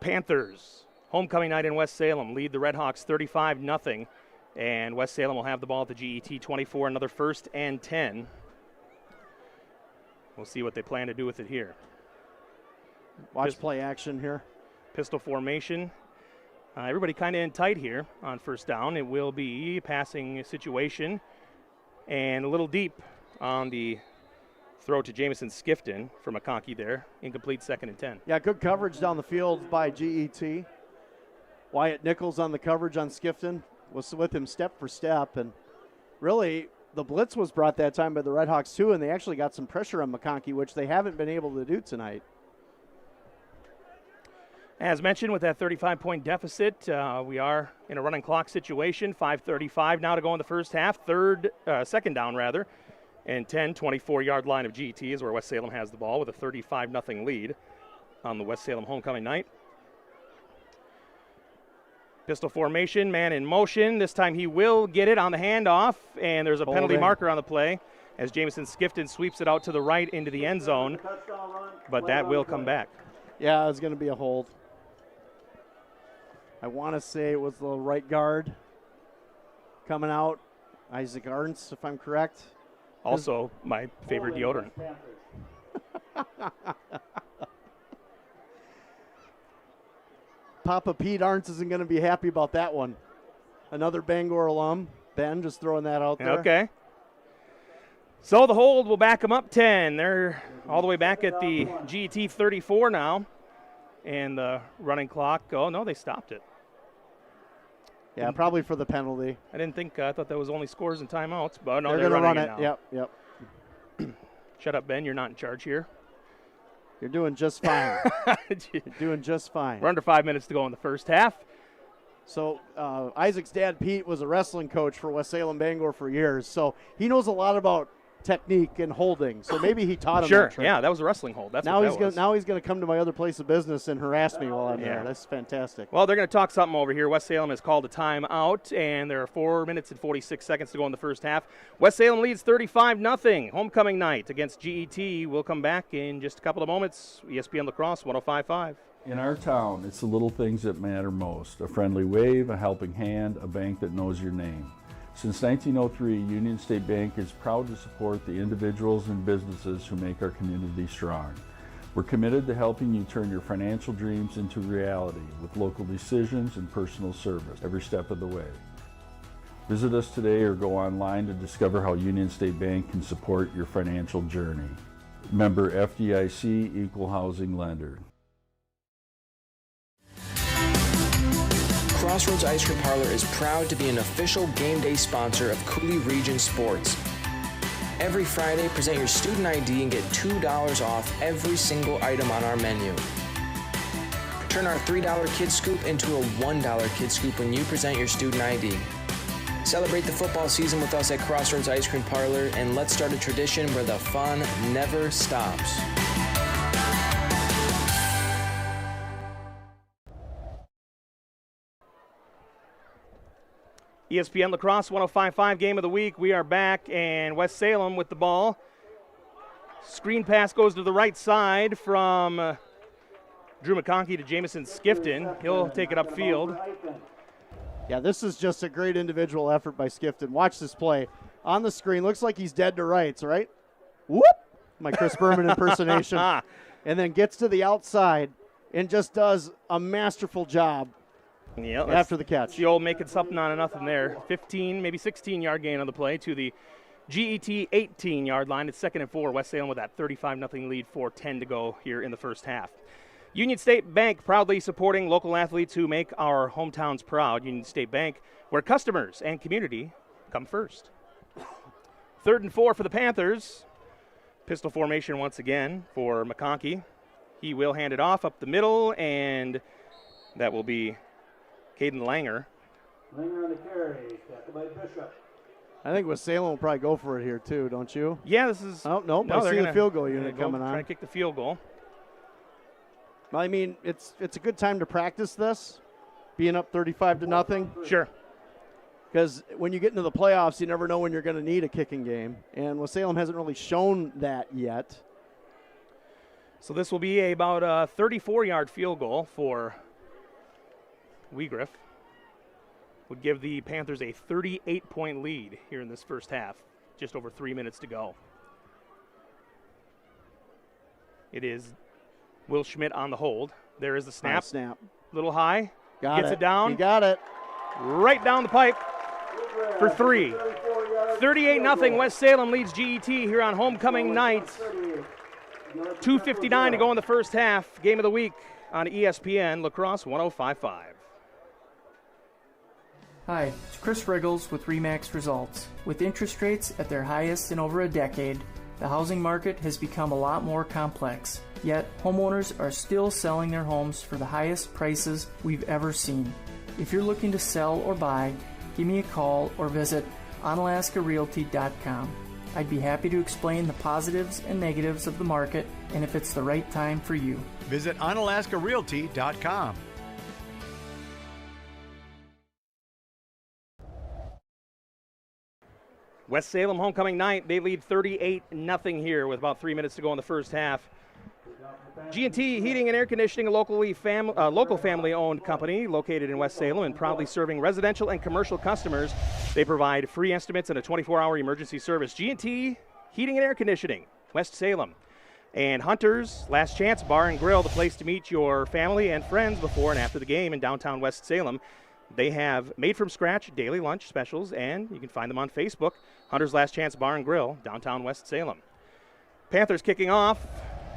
Panthers, homecoming night in West Salem, lead the Redhawks 35-0, and West Salem will have the ball at the G-E-T 24, another 1st and 10. We'll see what they plan to do with it here. Watch play action here. Pistol formation. Everybody kind of in tight here on first down. It will be a passing situation and a little deep on the throw to Jamison Skifton from McConkey there. Incomplete, 2nd and 10. Yeah, good coverage down the field by G-E-T. Wyatt Nichols on the coverage on Skifton was with him step for step. And really, the blitz was brought that time by the Redhawks too, and they actually got some pressure on McConkey, which they haven't been able to do tonight. As mentioned, with that 35-point deficit, we are in a running clock situation. 5:35 now to go in the first half. Second down, rather. And 24-yard line of G-E-T is where West Salem has the ball with a 35-0 lead on the West Salem homecoming night. Pistol formation, man in motion. This time he will get it on the handoff, and there's a penalty marker on the play as Jamison Skifton sweeps it out to the right into the end zone, but that will come back. Yeah, it's going to be a hold. I want to say it was the right guard coming out, Isaac Arntz, if I'm correct. Also, my favorite deodorant. Papa Pete Arntz isn't going to be happy about that one. Another Bangor alum. Ben, just throwing that out there. Okay. So the hold will back them up 10. They're all the way back at the G-E-T 34 now. And the running clock, oh, no, they stopped it. Yeah, probably for the penalty. I didn't think, I thought that was only scores and timeouts. But no, they're going to run it. Now. Yep. Shut up, Ben. You're not in charge here. You're doing just fine. You're doing just fine. We're under 5 minutes to go in the first half. So Isaac's dad, Pete, was a wrestling coach for West Salem Bangor for years. So he knows a lot about technique and holding. So maybe he taught him that trick. Yeah, that was a wrestling hold. That's now what he's that was. Now he's going to come to my other place of business and harass me while I'm there. That's fantastic. Well, they're going to talk something over here. West Salem has called a timeout, and there are 4 minutes and 46 seconds to go in the first half. West Salem leads 35-0. Homecoming night against G-E-T. We'll come back in just a couple of moments. ESPN La Crosse, 105.5. In our town, it's the little things that matter most. A friendly wave, a helping hand, a bank that knows your name. Since 1903, Union State Bank is proud to support the individuals and businesses who make our community strong. We're committed to helping you turn your financial dreams into reality with local decisions and personal service every step of the way. Visit us today or go online to discover how Union State Bank can support your financial journey. Member FDIC, Equal Housing Lender. Crossroads Ice Cream Parlor is proud to be an official game day sponsor of Coulee Region Sports. Every Friday, present your student ID and get $2 off every single item on our menu. Turn our $3 Kid Scoop into a $1 Kid Scoop when you present your student ID. Celebrate the football season with us at Crossroads Ice Cream Parlor, and let's start a tradition where the fun never stops. ESPN La Crosse 105.5 game of the week. We are back, and West Salem with the ball. Screen pass goes to the right side from Drew McConkey to Jamison Skifton. He'll take it upfield. Yeah, this is just a great individual effort by Skifton. Watch this play. On the screen, looks like he's dead to rights, right? Whoop! My Chris Berman impersonation. And then gets to the outside and just does a masterful job after the catch. The old making something out of nothing there. 15, maybe 16-yard gain on the play to the G-E-T 18-yard line. It's 2nd and 4. West Salem with that 35-0 lead, 4:10 to go here in the first half. Union State Bank proudly supporting local athletes who make our hometowns proud. Union State Bank, where customers and community come first. 3rd and 4 for the Panthers. Pistol formation once again for McConkey. He will hand it off up the middle, and that will be Caden Langer. Langer on the carry, tackled by Bishop. I think West Salem will probably go for it here too, don't you? Yeah, this is. Oh, no, I see the field goal unit coming on. Try to kick the field goal. Well, I mean, it's a good time to practice this, being up 35-0. Sure. Because when you get into the playoffs, you never know when you're going to need a kicking game. And West Salem hasn't really shown that yet. So this will be about a 34-yard field goal for Weegriff. Would give the Panthers a 38-point lead here in this first half. Just over 3 minutes to go. It is Will Schmidt on the hold. There is the snap. Snap. Little high. Got Gets it down. He got it. Right down the pipe for 3. 38-0. West Salem leads GET here on homecoming night. 2:59 to go in the first half. Game of the week on ESPN La Crosse 105.5. Hi, it's Chris Riggles with RE/MAX Results. With interest rates at their highest in over a decade, the housing market has become a lot more complex. Yet, homeowners are still selling their homes for the highest prices we've ever seen. If you're looking to sell or buy, give me a call or visit onalaskarealty.com. I'd be happy to explain the positives and negatives of the market and if it's the right time for you. Visit onalaskarealty.com. West Salem homecoming night. They lead 38-0 here with about 3 minutes to go in the first half. G&T Heating and Air Conditioning, a local family-owned company located in West Salem and proudly serving residential and commercial customers. They provide free estimates and a 24-hour emergency service. G&T Heating and Air Conditioning, West Salem. And Hunter's Last Chance Bar and Grill, the place to meet your family and friends before and after the game in downtown West Salem. They have made-from-scratch daily lunch specials, and you can find them on Facebook. Hunter's Last Chance Bar and Grill, downtown West Salem. Panthers kicking off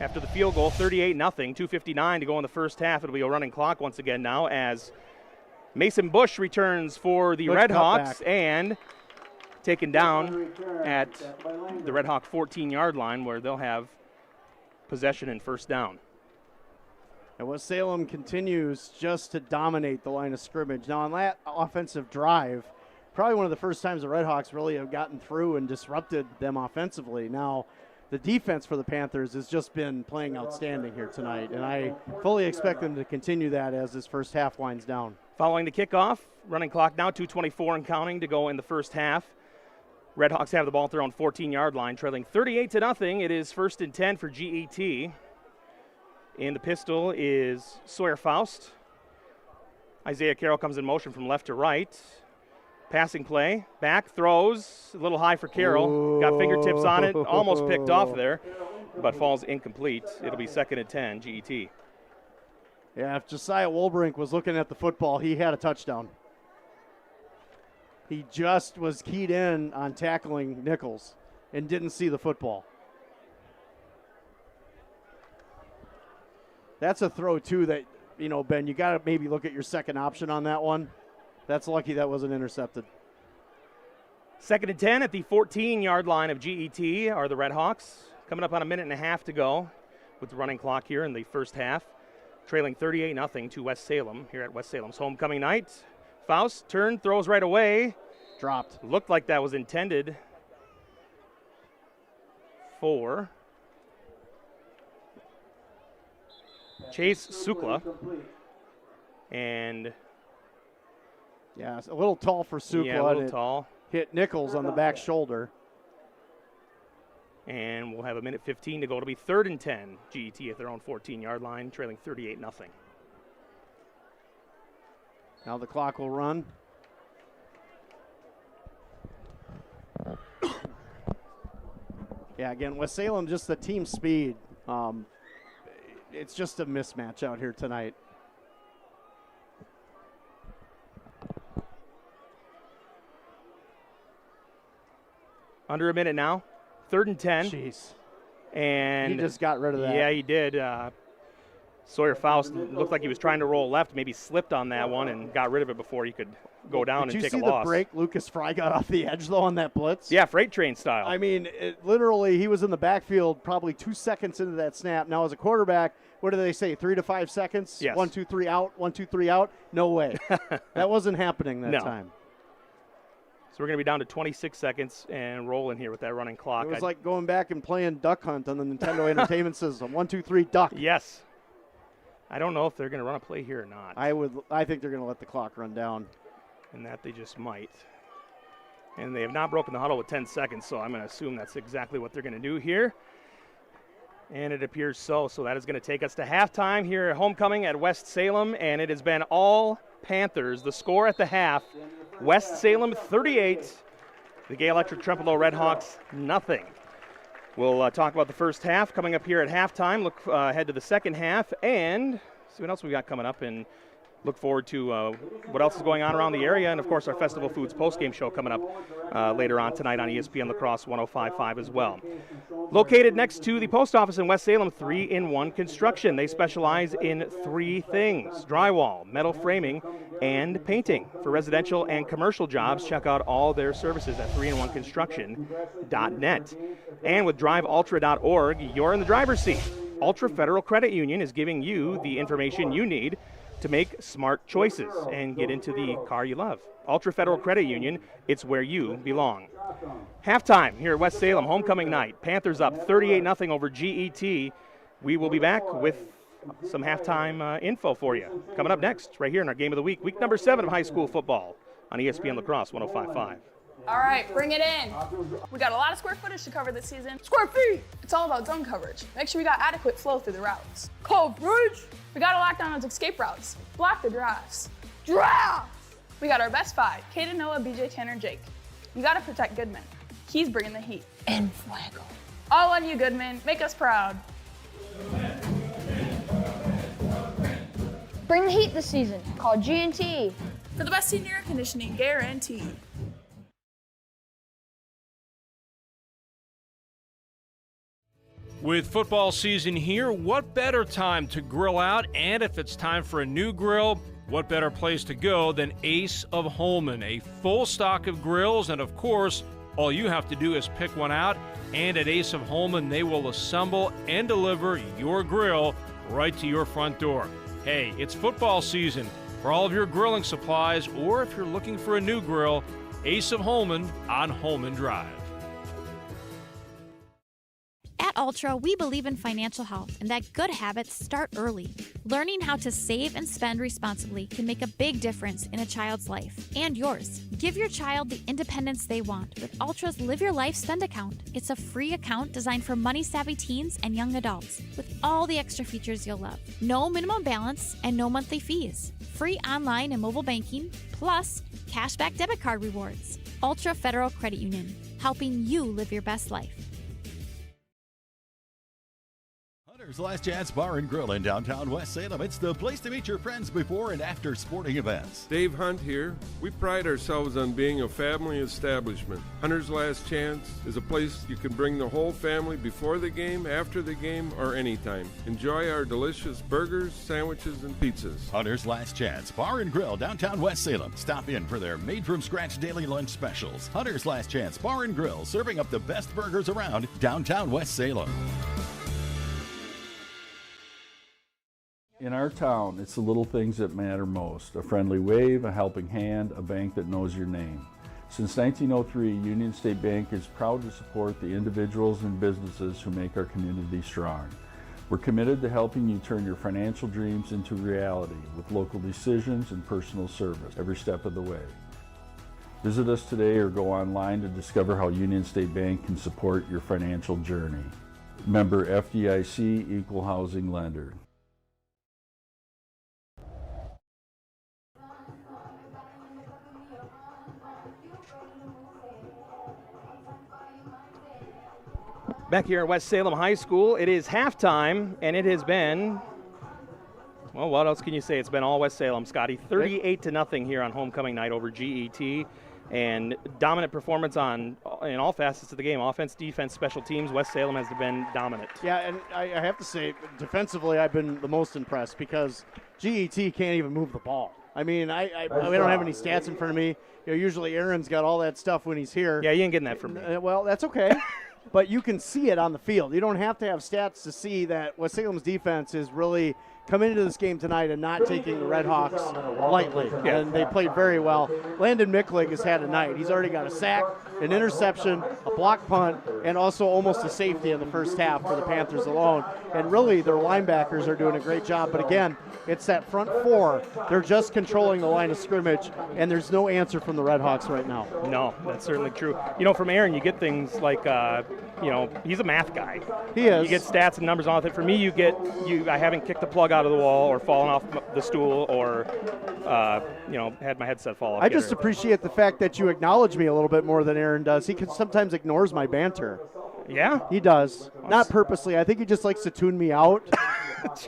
after the field goal, 38-0, 2:59 to go in the first half. It'll be a running clock once again now as Mason Bush returns for the Redhawks and taken down at the Redhawk 14-yard line where they'll have possession and first down. And West Salem continues just to dominate the line of scrimmage. Now on that offensive drive, probably one of the first times the Redhawks really have gotten through and disrupted them offensively. Now the defense for the Panthers has just been playing outstanding here tonight, and I fully expect them to continue that as this first half winds down. Following the kickoff, running clock now, 2:24 and counting to go in the first half. Redhawks have the ball at their own 14-yard line, trailing 38-0. It is 1st and 10 for GET. In the pistol is Sawyer Faust. Isaiah Carroll comes in motion from left to right. Passing play, back, throws, a little high for Carroll. Got fingertips on it, almost picked off there, but falls incomplete. It'll be 2nd and 10, GET. Yeah, if Josiah Wolbrink was looking at the football, he had a touchdown. He just was keyed in on tackling Nichols and didn't see the football. That's a throw, too, that, you know, Ben, you got to maybe look at your second option on that one. That's lucky that wasn't intercepted. 2nd and 10 at the 14-yard line of GET are the Redhawks. Coming up on a minute and a half to go with the running clock here in the first half. trailing 38-0 to West Salem here at West Salem's homecoming night. Faust turned, throws right away. Dropped. Looked like that was intended for Chase Sukla. And yeah, it's a little tall for Sukla. Yeah, a little tall. Hit Nichols on the back shoulder. And we'll have a minute 15 to go. It'll be 3rd and 10. G-E-T at their own 14-yard line, trailing 38-0. Now the clock will run. Yeah, again, West Salem, just the team speed. It's just a mismatch out here tonight. Under a minute now. 3rd and 10. Jeez. And he just got rid of that. Yeah, he did. Sawyer Faust looked like he was trying to roll left, maybe slipped on that one and got rid of it before he could go down and take a loss. Did you see the break Lucas Fry got off the edge, though, on that blitz? Yeah, freight train style. I mean, literally, he was in the backfield probably 2 seconds into that snap. Now, as a quarterback, what do they say, 3 to 5 seconds? Yes. 1, 2, 3 out, 1, 2, 3 out? No way. That wasn't happening that time. So we're going to be down to 26 seconds and rolling here with that running clock. It was like going back and playing Duck Hunt on the Nintendo Entertainment System. 1, 2, 3, duck. Yes. I don't know if they're going to run a play here or not. I think they're going to let the clock run down. And that they just might. And they have not broken the huddle with 10 seconds, so I'm going to assume that's exactly what they're going to do here. And it appears so. So that is going to take us to halftime here at homecoming at West Salem, and it has been all Panthers. The score at the half, West Salem 38, the Gale-Ettrick-Trempealeau Redhawks nothing. We'll talk about the first half coming up here at halftime, look ahead to the second half, and see what else we got coming up, and look forward to what else is going on around the area, and of course our Festival Foods postgame show coming up later on tonight on ESPN La Crosse 105.5 as well. Located next to the post office in West Salem, 3-in-1 Construction. They specialize in 3 things: drywall, metal framing, and painting. For residential and commercial jobs, check out all their services at 3in1construction.net. And with driveultra.org, you're in the driver's seat. Ultra Federal Credit Union is giving you the information you need to make smart choices and get into the car you love. Ultra Federal Credit Union, it's where you belong. Halftime here at West Salem, homecoming night. Panthers up 38-0 over G-E-T. We will be back with some halftime info for you coming up next right here in our Game of the Week, week number 7 of high school football on ESPN La Crosse 105.5. All right, bring it in. We got a lot of square footage to cover this season. Square feet! It's all about zone coverage. Make sure we got adequate flow through the routes. Coverage! We got to lock down those escape routes. Block the drafts. Draft! We got our best 5, Caden, Noah, BJ, Tanner, Jake. You got to protect Goodman. He's bringing the heat. En fuego. All on you, Goodman. Make us proud. Bring the heat this season. Call G&T. For the best senior air conditioning guaranteed. With football season here, what better time to grill out? And if it's time for a new grill, what better place to go than Ace of Holman? A full stock of grills, and of course, all you have to do is pick one out. And at Ace of Holman, they will assemble and deliver your grill right to your front door. Hey, it's football season. For all of your grilling supplies, or if you're looking for a new grill, Ace of Holman on Holman Drive. At Ultra, we believe in financial health and that good habits start early. Learning how to save and spend responsibly can make a big difference in a child's life and yours. Give your child the independence they want with Ultra's Live Your Life Spend account. It's a free account designed for money-savvy teens and young adults with all the extra features you'll love. No minimum balance and no monthly fees. Free online and mobile banking, plus cashback debit card rewards. Ultra Federal Credit Union, helping you live your best life. Hunter's Last Chance Bar and Grill in downtown West Salem. It's the place to meet your friends before and after sporting events. Dave Hunt here. We pride ourselves on being a family establishment. Hunter's Last Chance is a place you can bring the whole family before the game, after the game, or anytime. Enjoy our delicious burgers, sandwiches, and pizzas. Hunter's Last Chance Bar and Grill, downtown West Salem. Stop in for their made-from-scratch daily lunch specials. Hunter's Last Chance Bar and Grill, serving up the best burgers around downtown West Salem. In our town, it's the little things that matter most. A friendly wave, a helping hand, a bank that knows your name. Since 1903, Union State Bank is proud to support the individuals and businesses who make our community strong. We're committed to helping you turn your financial dreams into reality with local decisions and personal service every step of the way. Visit us today or go online to discover how Union State Bank can support your financial journey. Member FDIC, Equal Housing Lender. Back here at West Salem High School, it is halftime, and it has been, well, what else can you say? It's been all West Salem, Scotty. 38-0 here on homecoming night over G-E-T, and dominant performance in all facets of the game. Offense, defense, special teams. West Salem has been dominant. Yeah, and I have to say, defensively, I've been the most impressed because G-E-T can't even move the ball. I mean, we don't have any stats in front of me. Usually Aaron's got all that stuff when he's here. Yeah, you ain't getting that from me. Well, that's okay. But you can see it on the field. You don't have to have stats to see that West Salem's defense is really coming into this game tonight and not taking the Redhawks lightly. Yeah. And they played very well. Landon Micklig has had a night. He's already got a sack, an interception, a block punt, and also almost a safety in the first half for the Panthers alone. And really, their linebackers are doing a great job. But again, it's that front four. They're just controlling the line of scrimmage, and there's no answer from the Redhawks right now. No, that's certainly true. From Aaron, you get things like, he's a math guy. He is. You get stats and numbers on it. For me, I haven't kicked the plug out of the wall or fallen off the stool or, had my headset fall off. I just appreciate the fact that you acknowledge me a little bit more than Aaron does. He sometimes ignores my banter. Yeah? He does. Not purposely. I think he just likes to tune me out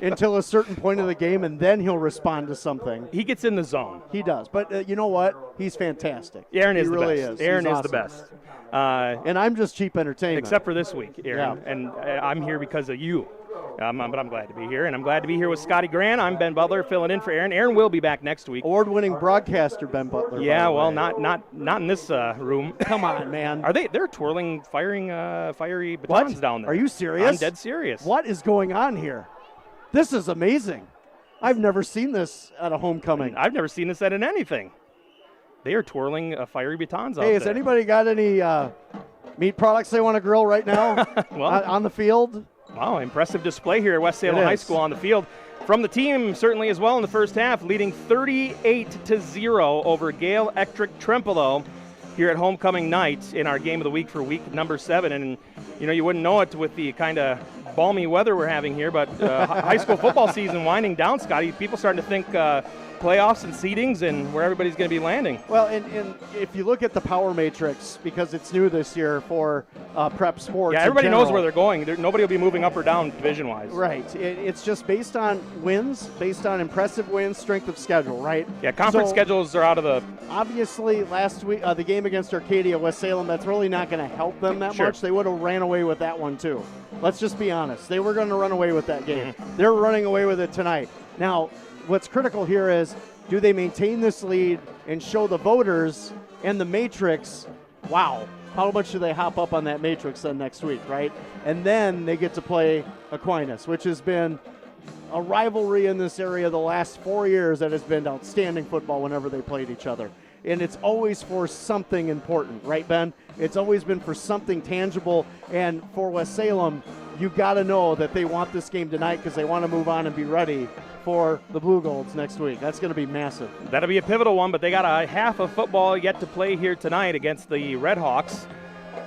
until a certain point of the game, and then he'll respond to something. He gets in the zone. He does. But you know what? He's fantastic. Aaron is he the really best. Is. Aaron He's is awesome. the best. And I'm just cheap entertainment. Except for this week, Aaron. Yeah. And I'm here because of you. But I'm glad to be here, and I'm glad to be here with Scotty Grant. I'm Ben Butler, filling in for Aaron. Aaron will be back next week. Award-winning broadcaster Ben Butler. Yeah, well, not in this room. Come on, man. They're twirling, fiery batons down there. Are you serious? I'm dead serious. What is going on here? This is amazing. I've never seen this at a homecoming. I've never seen this at anything. They are twirling fiery batons out there. Hey, has anybody got any meat products they want to grill right now on the field? Wow, impressive display here at West Salem High School on the field. From the team, certainly as well in the first half, leading 38-0 over Gale-Ettrick-Trempealeau here at homecoming night in our game of the week for week number 7. And, you wouldn't know it with the kind of balmy weather we're having here, but high school football season winding down, Scotty. People starting to think playoffs and seedings and where everybody's going to be landing. Well, and if you look at the power matrix, because it's new this year for prep sports. Yeah, everybody knows where they're going. Nobody will be moving up or down division-wise. Right. It's just based on wins, based on impressive wins, strength of schedule, right? Yeah, conference schedules are out of the... Obviously, last week, the game against Arcadia, West Salem, that's really not going to help them that much. They would have ran away with that one, too. Let's just be honest. They were going to run away with that game. Mm-hmm. They're running away with it tonight. Now, what's critical here is, do they maintain this lead and show the voters and the matrix, wow, how much do they hop up on that matrix then next week, right? And then they get to play Aquinas, which has been a rivalry in this area the last 4 years that has been outstanding football whenever they played each other. And it's always for something important, right, Ben? It's always been for something tangible. And for West Salem, you got to know that they want this game tonight because they want to move on and be ready for the Blue Golds next week. That's going to be massive. That'll be a pivotal one, but they got a half of football yet to play here tonight against the Redhawks,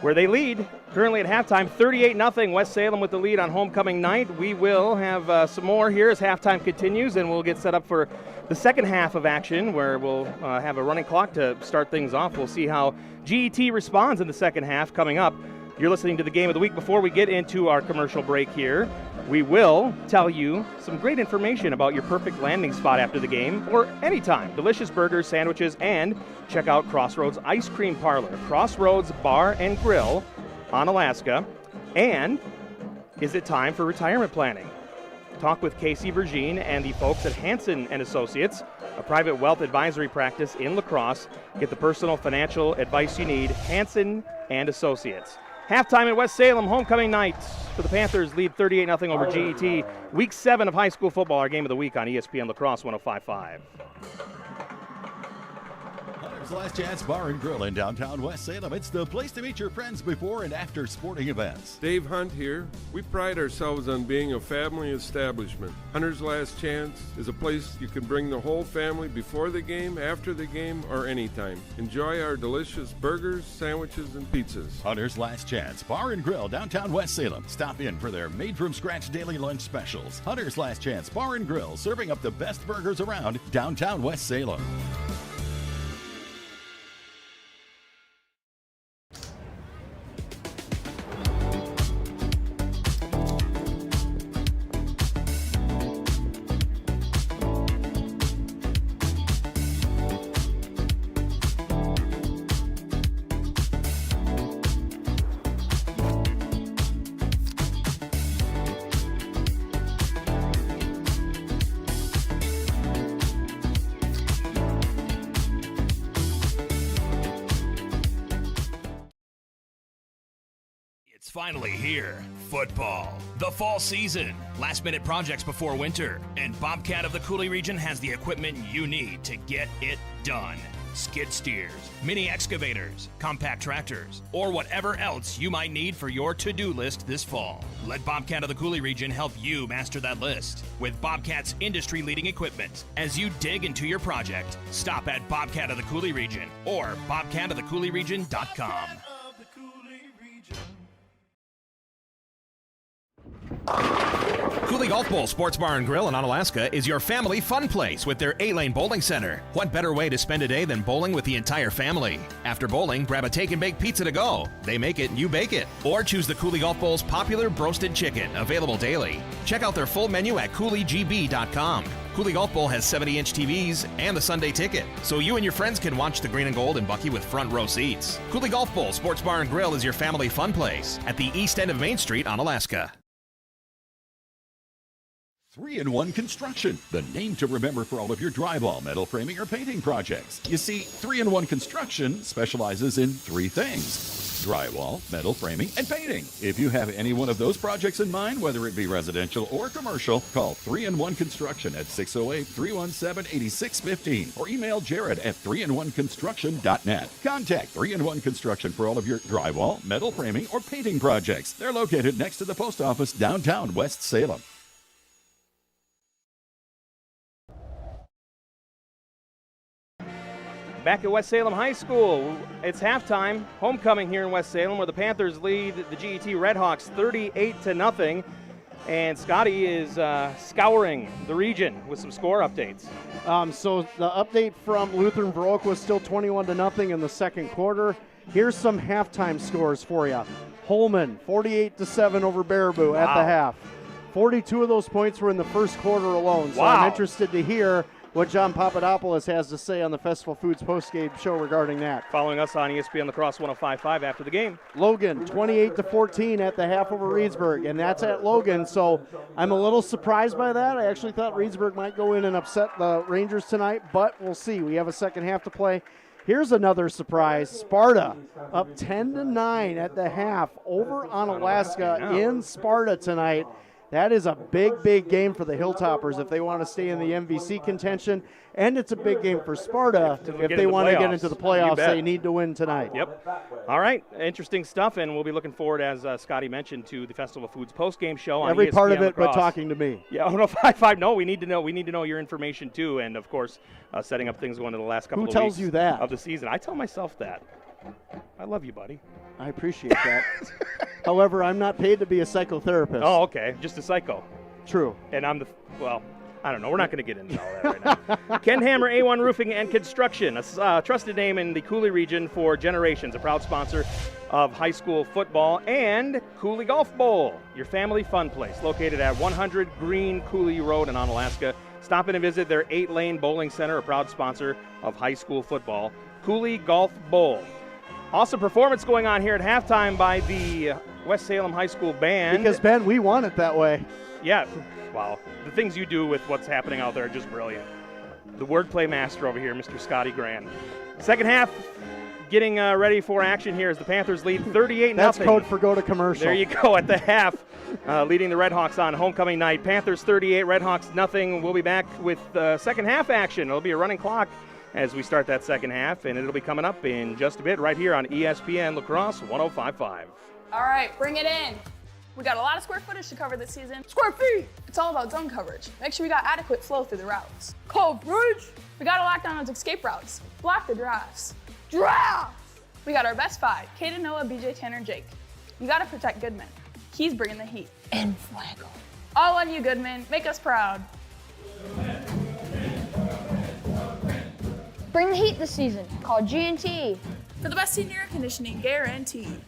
where they lead currently at halftime 38-0. West Salem with the lead on homecoming night. We will have some more here as halftime continues, and we'll get set up for the second half of action where we'll have a running clock to start things off. We'll see how G-E-T responds in the second half coming up. You're listening to the Game of the Week. Before we get into our commercial break here, we will tell you some great information about your perfect landing spot after the game or anytime. Delicious burgers, sandwiches, and check out Crossroads Ice Cream Parlor, Crossroads Bar and Grill on Alaska. And is it time for retirement planning? Talk with Casey Vergine and the folks at Hansen & Associates, a private wealth advisory practice in La Crosse. Get the personal financial advice you need, Hansen & Associates. Halftime at West Salem, homecoming night for the Panthers lead 38-0 over G-E-T. Week 7 of high school football, our game of the week on ESPN La Crosse 105.5. Last Chance Bar and Grill in downtown West Salem. It's the place to meet your friends before and after sporting events. Dave Hunt here. We pride ourselves on being a family establishment. Hunter's Last Chance is a place you can bring the whole family before the game, after the game, or anytime. Enjoy our delicious burgers, sandwiches, and pizzas. Hunter's Last Chance Bar and Grill downtown West Salem. Stop in for their made-from-scratch daily lunch specials. Hunter's Last Chance Bar and Grill, serving up the best burgers around downtown West Salem. It's finally here. Football. The fall season. Last-minute projects before winter. And Bobcat of the Coulee region has the equipment you need to get it done. Skid steers, mini excavators, compact tractors, or whatever else you might need for your to-do list this fall. Let Bobcat of the Coulee region help you master that list with Bobcat's industry-leading equipment. As you dig into your project, stop at Bobcat of the Coulee region or bobcatofthe-coulee-region.com. Coulee Golf Bowl Sports Bar and Grill in Onalaska is your family fun place with their 8-lane bowling center. What better way to spend a day than bowling with the entire family? After bowling, grab a take and bake pizza to go. They make it, you bake it. Or choose the Coulee Golf Bowl's popular broasted chicken, available daily. Check out their full menu at CouleeGB.com. Coulee Golf Bowl has 70-inch TVs and the Sunday ticket, so you and your friends can watch the green and gold in Bucky with front row seats. Coulee Golf Bowl Sports Bar and Grill is your family fun place at the east end of Main Street, Onalaska. 3-in-1 Construction, the name to remember for all of your drywall, metal framing, or painting projects. You see, 3-in-1 Construction specializes in 3 things: drywall, metal framing, and painting. If you have any one of those projects in mind, whether it be residential or commercial, call 3-in-1 Construction at 608-317-8615 or email Jared at 3in1construction.net. Contact 3-in-1 Construction for all of your drywall, metal framing, or painting projects. They're located next to the post office downtown West Salem. Back at West Salem High School, it's halftime, homecoming here in West Salem, where the Panthers lead the G-E-T Redhawks 38-0, and Scotty is scouring the region with some score updates. So the update from Lutheran Viroqua was still 21-0 in the second quarter. Here's some halftime scores for you. Holman 48-7 over Baraboo at the half. 42 of those points were in the first quarter alone. So I'm interested to hear what John Papadopoulos has to say on the Festival Foods postgame show regarding that. Following us on ESPN La Crosse 105.5 after the game. Logan, 28-14 at the half over Reedsburg, and that's at Logan, so I'm a little surprised by that. I actually thought Reedsburg might go in and upset the Rangers tonight, but we'll see. We have a second half to play. Here's another surprise. Sparta up 10-9 at the half over Onalaska in Sparta tonight. That is a big, big game for the Hilltoppers if they want to stay in the MVC contention, and it's a big game for Sparta if they want to get into the playoffs. They need to win tonight. Yep. All right, interesting stuff, and we'll be looking forward, as Scotty mentioned, to the Festival of Foods postgame show on every ESPN part of it, La but talking to me. Yeah, 105.5. No, we need to know. We need to know your information too, and of course, setting up things going to the last couple of weeks you that? of the season. I tell myself that. I love you, buddy. I appreciate that. However, I'm not paid to be a psychotherapist. Oh, okay. Just a psycho. True. And I'm well, I don't know. We're not going to get into all that right now. Ken Hammer, A1 Roofing and Construction, a trusted name in the Coulee region for generations, a proud sponsor of high school football, and Coulee Golf Bowl, your family fun place, located at 100 Green Coulee Road in Onalaska. Stop in and visit their 8-lane bowling center, a proud sponsor of high school football. Coulee Golf Bowl. Awesome performance going on here at halftime by the West Salem High School band. Because, Ben, we want it that way. Yeah, wow. The things you do with what's happening out there are just brilliant. The wordplay master over here, Mr. Scotty Grand. Second half, getting ready for action here as the Panthers lead 38-0. That's code for go to commercial. There you go at the half, leading the Redhawks on homecoming night. Panthers 38, Redhawks nothing. We'll be back with second half action. It'll be a running clock as we start that second half, and it'll be coming up in just a bit right here on ESPN La Crosse 105.5. All right, bring it in. We got a lot of square footage to cover this season. Square feet! It's all about zone coverage. Make sure we got adequate flow through the routes. Coverage! We got to lock down those escape routes. Block the drafts. Drafts! We got our best five, Caden, Noah, BJ, Tanner, Jake. You got to protect Goodman. He's bringing the heat. And Flagel. All on you, Goodman. Make us proud. Bring the heat this season. Call G&T. For the best senior air conditioning, guaranteed.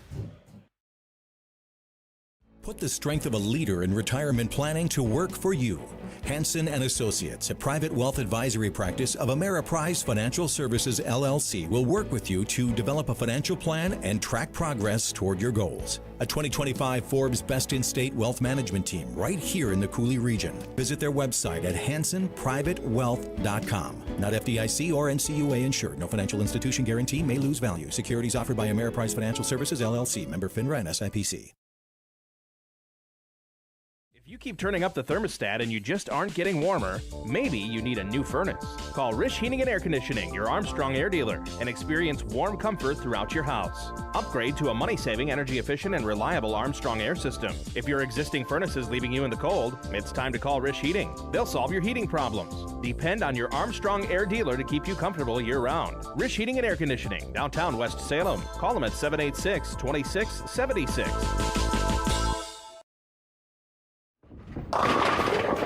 Put the strength of a leader in retirement planning to work for you. Hansen & Associates, a private wealth advisory practice of Ameriprise Financial Services, LLC, will work with you to develop a financial plan and track progress toward your goals. A 2025 Forbes Best in State Wealth Management Team right here in the Coulee region. Visit their website at hansonprivatewealth.com. Not FDIC or NCUA insured. No financial institution guarantee may lose value. Securities offered by Ameriprise Financial Services, LLC. Member FINRA and SIPC. If you keep turning up the thermostat and you just aren't getting warmer, maybe you need a new furnace. Call Rish Heating and Air Conditioning, your Armstrong air dealer, and experience warm comfort throughout your house. Upgrade to a money-saving, energy-efficient, and reliable Armstrong air system. If your existing furnace is leaving you in the cold, it's time to call Rish Heating. They'll solve your heating problems. Depend on your Armstrong air dealer to keep you comfortable year-round. Rish Heating and Air Conditioning, downtown West Salem. Call them at 786-2676.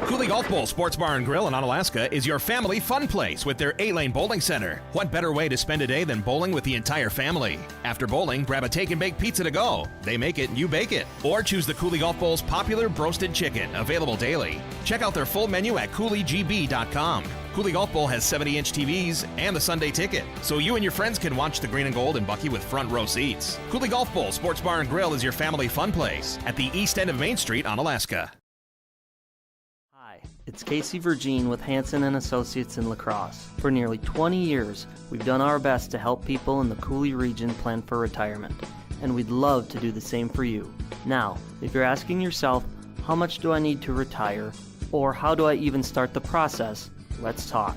Coulee Golf Bowl Sports Bar and Grill in Onalaska is your family fun place with their 8-lane bowling center. What better way to spend a day than bowling with the entire family? After bowling, grab a take and bake pizza to go. They make it, you bake it. Or choose the Coulee Golf Bowl's popular broasted chicken, available daily. Check out their full menu at CouleeGB.com. Coulee Golf Bowl has 70-inch TVs and the Sunday ticket, so you and your friends can watch the green and gold and Bucky with front row seats. Coulee Golf Bowl Sports Bar and Grill is your family fun place at the east end of Main Street, Onalaska. It's Casey Virgin with Hansen & Associates in La Crosse. For nearly 20 years, we've done our best to help people in the Coulee region plan for retirement, and we'd love to do the same for you. Now, if you're asking yourself, how much do I need to retire, or how do I even start the process, let's talk.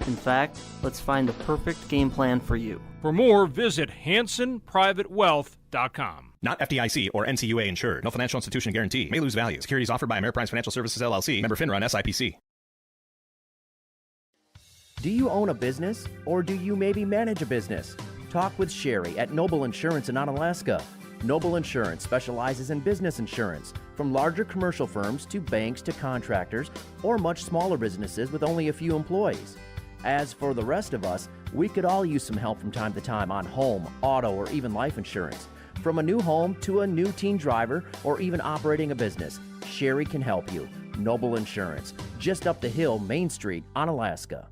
In fact, let's find the perfect game plan for you. For more, visit hansonprivatewealth.com. Not FDIC or NCUA insured. No financial institution guarantee. May lose value. Securities offered by Ameriprise Financial Services, LLC. Member FINRA and SIPC. Do you own a business, or do you maybe manage a business? Talk with Sherry at Noble Insurance in Onalaska. Noble Insurance specializes in business insurance, from larger commercial firms to banks to contractors, or much smaller businesses with only a few employees. As for the rest of us, we could all use some help from time to time on home, auto, or even life insurance. From a new home to a new teen driver or even operating a business, Sherry can help you. Noble Insurance, just up the hill, Main Street, Onalaska.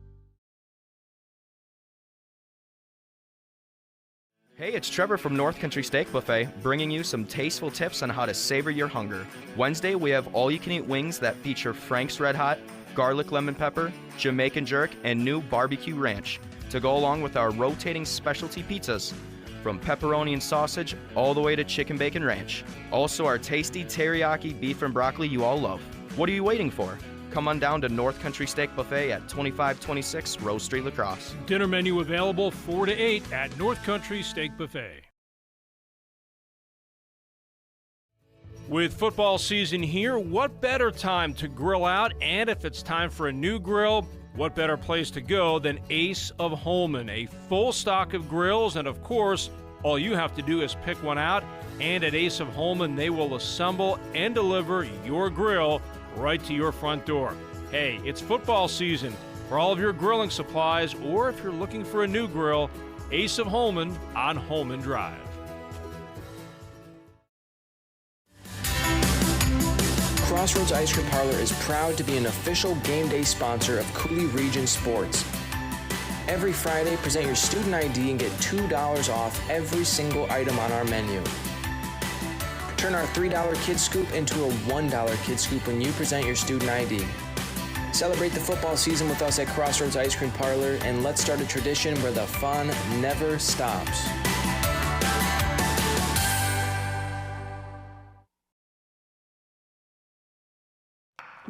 Hey, it's Trevor from North Country Steak Buffet, bringing you some tasteful tips on how to savor your hunger. Wednesday, we have all-you-can-eat wings that feature Frank's Red Hot, garlic lemon pepper, Jamaican jerk, and new barbecue ranch to go along with our rotating specialty pizzas. From pepperoni and sausage all the way to chicken bacon ranch. Also our tasty teriyaki beef and broccoli you all love. What are you waiting for? Come on down to North Country Steak Buffet at 2526 Rose Street, La Crosse. Dinner menu available 4 to 8 at North Country Steak Buffet. With football season here, what better time to grill out? And if it's time for a new grill, what better place to go than Ace of Holman? A full stock of grills, and of course, all you have to do is pick one out, and at Ace of Holman, they will assemble and deliver your grill right to your front door. Hey, it's football season. For all of your grilling supplies, or if you're looking for a new grill, Ace of Holman on Holman Drive. Crossroads Ice Cream Parlor is proud to be an official game day sponsor of Coulee Region Sports. Every Friday, present your student ID and get $2 off every single item on our menu. Turn our $3 Kid Scoop into a $1 Kid Scoop when you present your student ID. Celebrate the football season with us at Crossroads Ice Cream Parlor, and let's start a tradition where the fun never stops.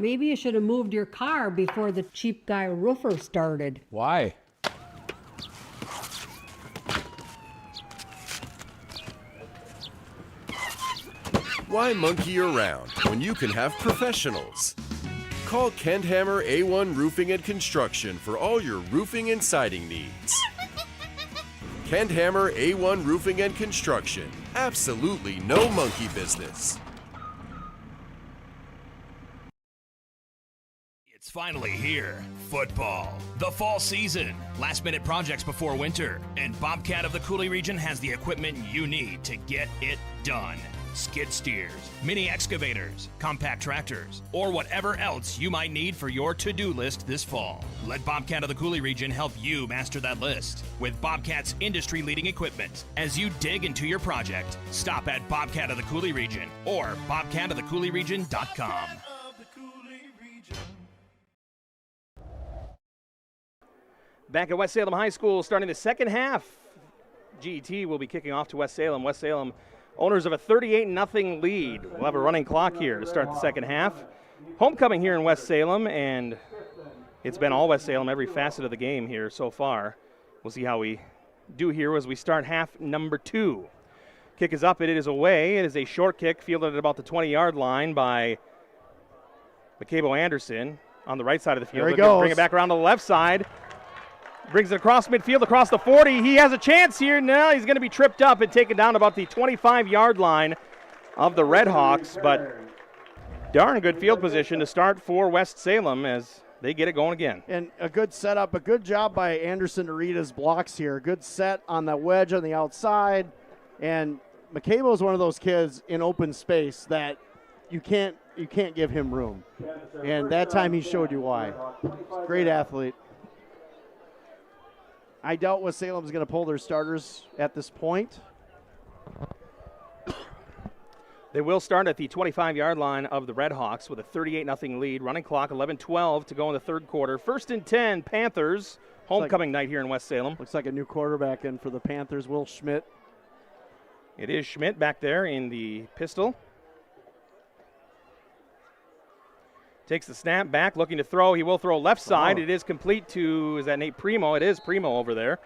Maybe you should have moved your car before the cheap guy roofer started. Why? Why monkey around when you can have professionals? Call Kent Hammer A1 Roofing and Construction for all your roofing and siding needs. Kent Hammer A1 Roofing and Construction. Absolutely no monkey business. It's finally here. Football. The fall season. Last-minute projects before winter. And Bobcat of the Coulee region has the equipment you need to get it done. Skid steers, mini excavators, compact tractors, or whatever else you might need for your to-do list this fall. Let Bobcat of the Coulee region help you master that list with Bobcat's industry-leading equipment. As you dig into your project, stop at Bobcat of the Coulee region or bobcatofthecouleeregion.com. Back at West Salem High School, starting the second half. G-E-T will be kicking off to West Salem. West Salem, owners of a 38-0 lead. We'll have a running clock here to start the second half. Homecoming here in West Salem, and it's been all West Salem, every facet of the game here so far. We'll see how we do here as we start half number 2. Kick is up, it is away. It is a short kick fielded at about the 20-yard line by McCabo Anderson on the right side of the field. There he goes. Bring it back around to the left side. Brings it across midfield, across the 40. He has a chance here. Now he's going to be tripped up and taken down about the 25-yard line of the Redhawks. But darn good field position to start for West Salem as they get it going again. And a good setup, a good job by Anderson to read his blocks here. Good set on the wedge on the outside. And McCabo is one of those kids in open space that you can't give him room. And that time he showed you why. Great athlete. I doubt West Salem's going to pull their starters at this point. They will start at the 25-yard line of the Redhawks with a 38-0 lead. Running clock, 11-12 to go in the third quarter. 1st and 10, Panthers. Homecoming night here in West Salem. Looks like a new quarterback in for the Panthers, Will Schmidt. It is Schmidt back there in the pistol. Takes the snap back, looking to throw. He will throw left side. It is complete to, is that Nate Primo? It is Primo over there.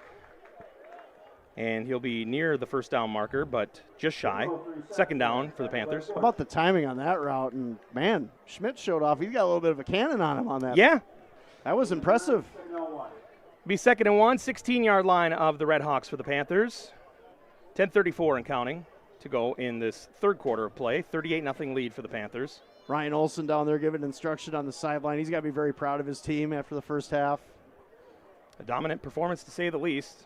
And he'll be near the first down marker, but just shy. Second down for the Panthers. How about the timing on that route? And, man, Schmidt showed off. He's got a little bit of a cannon on him on that. Yeah. That was impressive. Be 2nd and 1, 16-yard line of the Redhawks for the Panthers. 10:34 and counting to go in this third quarter of play. 38-0 lead for the Panthers. Ryan Olson down there giving instruction on the sideline. He's got to be very proud of his team after the first half. A dominant performance, to say the least.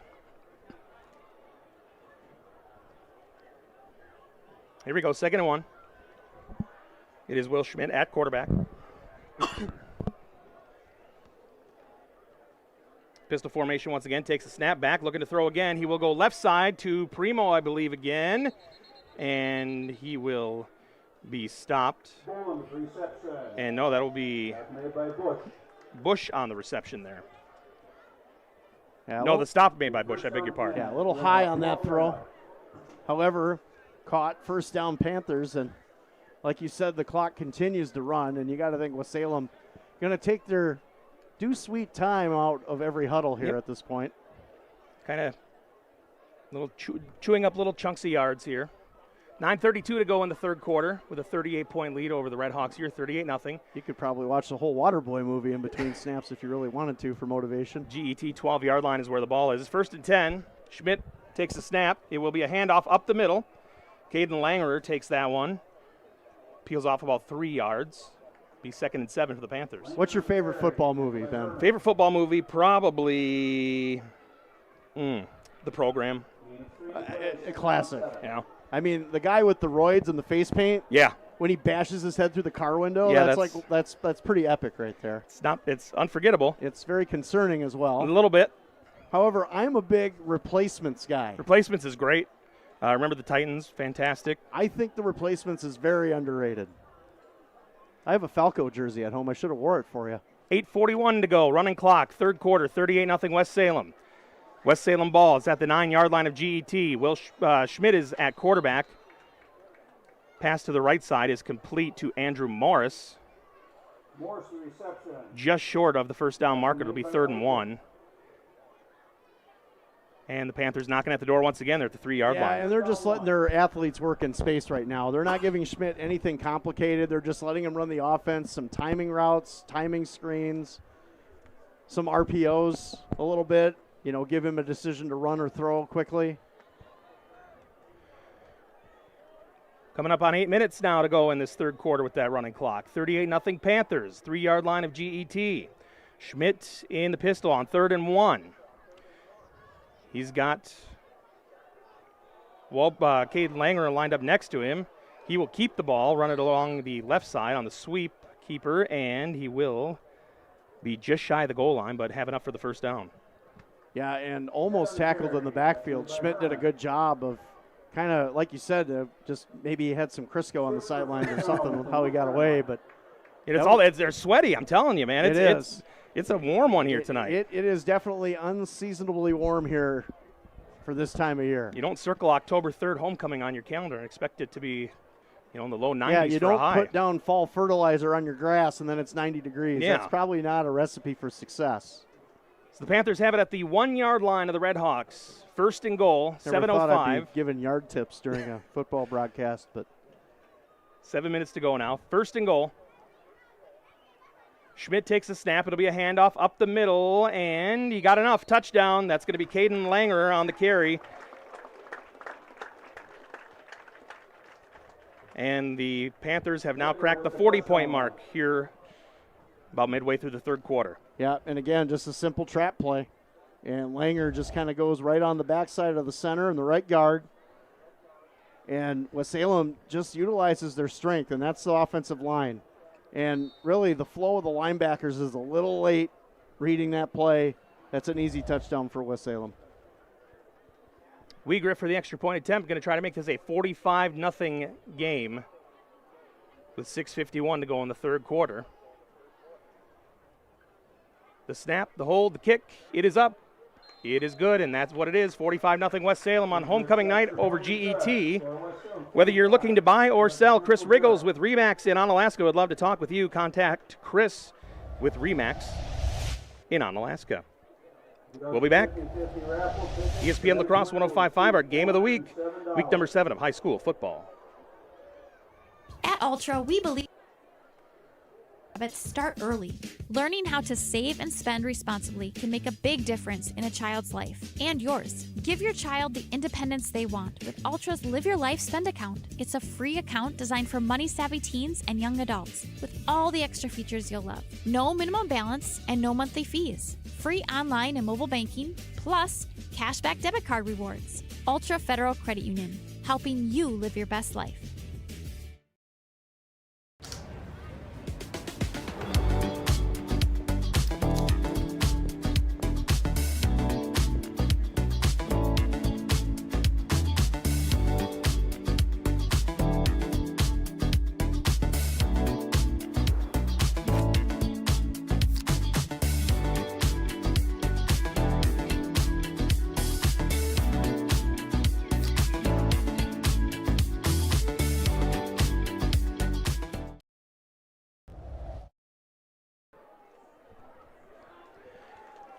Here we go, 2nd and 1. It is Will Schmidt at quarterback. Pistol formation once again, takes a snap back, looking to throw again. He will go left side to Primo, I believe, again. And he will be stopped. And no, that'll be Bush on the reception there. Yeah, no, the stop made by Bush, I beg your pardon. Yeah, a little high on that throw. However, caught, first down Panthers, and like you said, the clock continues to run, and you got to think with Salem going to take their due sweet time out of every huddle here at this point. Kind of little chewing up little chunks of yards here. 9:32 to go in the third quarter with a 38-point lead over the Redhawks here, 38-0. You could probably watch the whole Waterboy movie in between snaps if you really wanted to for motivation. G-E-T 12-yard line is where the ball is. 1st and 10. Schmidt takes a snap. It will be a handoff up the middle. Caden Langerer takes that one. Peels off about 3 yards. Be 2nd and 7 for the Panthers. What's your favorite football movie, Ben? Favorite football movie? Probably The Program. A classic. Yeah. I mean, the guy with the roids and the face paint. Yeah. When he bashes his head through the car window. Yeah, that's pretty epic right there. It's unforgettable. It's very concerning as well. A little bit. However, I'm a big Replacements guy. Replacements is great. Remember the Titans? Fantastic. I think the Replacements is very underrated. I have a Falco jersey at home. I should have wore it for you. 8:41 to go. Running clock. Third quarter. 38-0 West Salem. West Salem ball is at the 9-yard line of GET. Will Schmidt is at quarterback. Pass to the right side is complete to Andrew Morris. just short of the first down marker. It'll be 3rd and 1. And the Panthers knocking at the door once again. They're at the 3-yard line. Yeah, and they're just letting their athletes work in space right now. They're not giving Schmidt anything complicated. They're just letting him run the offense, some timing routes, timing screens, some RPOs a little bit. Give him a decision to run or throw quickly. Coming up on 8 minutes now to go in this third quarter with that running clock. 38-0 Panthers, 3-yard line of G-E-T. Schmidt in the pistol on 3rd and 1. He's got Caden Langer lined up next to him. He will keep the ball, run it along the left side on the sweep keeper, and he will be just shy of the goal line, but have enough for the first down. Yeah, and almost tackled in the backfield. Schmidt did a good job of kind of, like you said, just maybe he had some Crisco on the sidelines or something with how he got away. But they're sweaty, I'm telling you, man. It's a warm one here tonight. It is definitely unseasonably warm here for this time of year. You don't circle October 3rd homecoming on your calendar and expect it to be, in the low 90s Yeah, you for a high. don't put down fall fertilizer on your grass and then it's 90 degrees. Yeah. That's probably not a recipe for success. So the Panthers have it at the 1-yard line of the Redhawks. 1st and goal, 7:05. I'd be giving yard tips during a football broadcast, but 7 minutes to go now. 1st and goal. Schmidt takes the snap. It'll be a handoff up the middle, and he got enough. Touchdown. That's going to be Caden Langer on the carry. And the Panthers have now cracked the 40-point mark here about midway through the third quarter. Yeah, and again, just a simple trap play. And Langer just kind of goes right on the backside of the center and the right guard. And West Salem just utilizes their strength, and that's the offensive line. And really, the flow of the linebackers is a little late reading that play. That's an easy touchdown for West Salem. Weigriff for the extra point attempt, going to try to make this a 45-0 game with 6:51 to go in the third quarter. The snap, the hold, the kick, it is up. It is good, and that's what it is. 45-0 West Salem on homecoming night over GET. Whether you're looking to buy or sell, Chris Riggles with RE/MAX in Onalaska would love to talk with you. Contact Chris with RE/MAX in Onalaska. We'll be back. ESPN La Crosse 105.5, our game of the week number 7 of high school football. At Ultra, we believe habits start early. Learning how to save and spend responsibly can make a big difference in a child's life and yours. Give your child the independence they want with Ultra's Live Your Life Spend account. It's a free account designed for money-savvy teens and young adults with all the extra features you'll love. No minimum balance and no monthly fees. Free online and mobile banking, plus cashback debit card rewards. Ultra Federal Credit Union, helping you live your best life.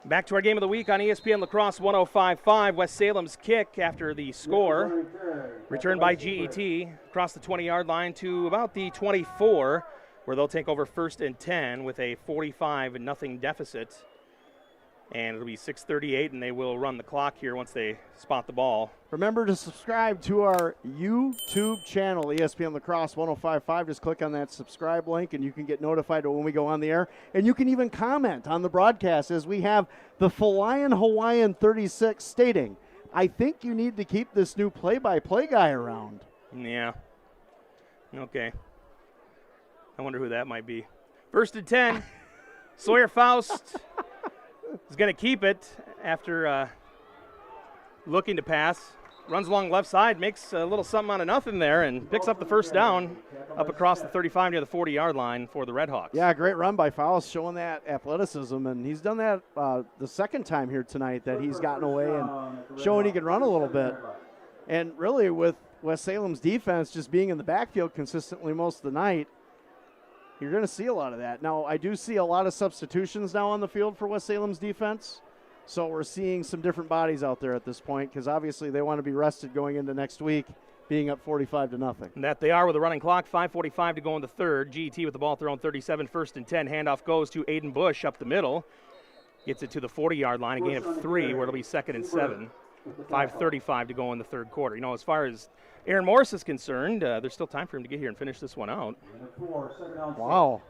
Back to our game of the week on ESPN La Crosse 105.5. West Salem's kick after the score. Returned by GET across the 20-yard line to about the 24, where they'll take over 1st and 10 with a 45-0 deficit. And it'll be 6:38, and they will run the clock here once they spot the ball. Remember to subscribe to our YouTube channel, ESPN La Crosse 105.5. Just click on that subscribe link, and you can get notified when we go on the air. And you can even comment on the broadcast, as we have the Flying Hawaiian 36 stating, "I think you need to keep this new play-by-play guy around." Yeah. Okay. I wonder who that might be. 1st and 10. Sawyer Faust is going to keep it after looking to pass. Runs along left side, makes a little something out of nothing there, and picks up the first down up across the 35 near the 40-yard line for the Redhawks. Yeah, great run by Faust, showing that athleticism, and he's done that the second time here tonight that he's gotten away and showing he can run a little bit. And really, with West Salem's defense just being in the backfield consistently most of the night, You're going to see a lot of that. Now, I do see a lot of substitutions now on the field for West Salem's defense. So we're seeing some different bodies out there at this point because obviously they want to be rested going into next week, being up 45-0. And that they are with a running clock, 5:45 to go in the third. G-E-T with the ball thrown 37, 1st and 10. Handoff goes to Aiden Bush up the middle. Gets it to the 40-yard line, a gain of 3, where it'll be 2nd and 7. 5:35 to go in the third quarter. You know, as far as Aaron Morris is concerned, there's still time for him to get here and finish this one out. Wow.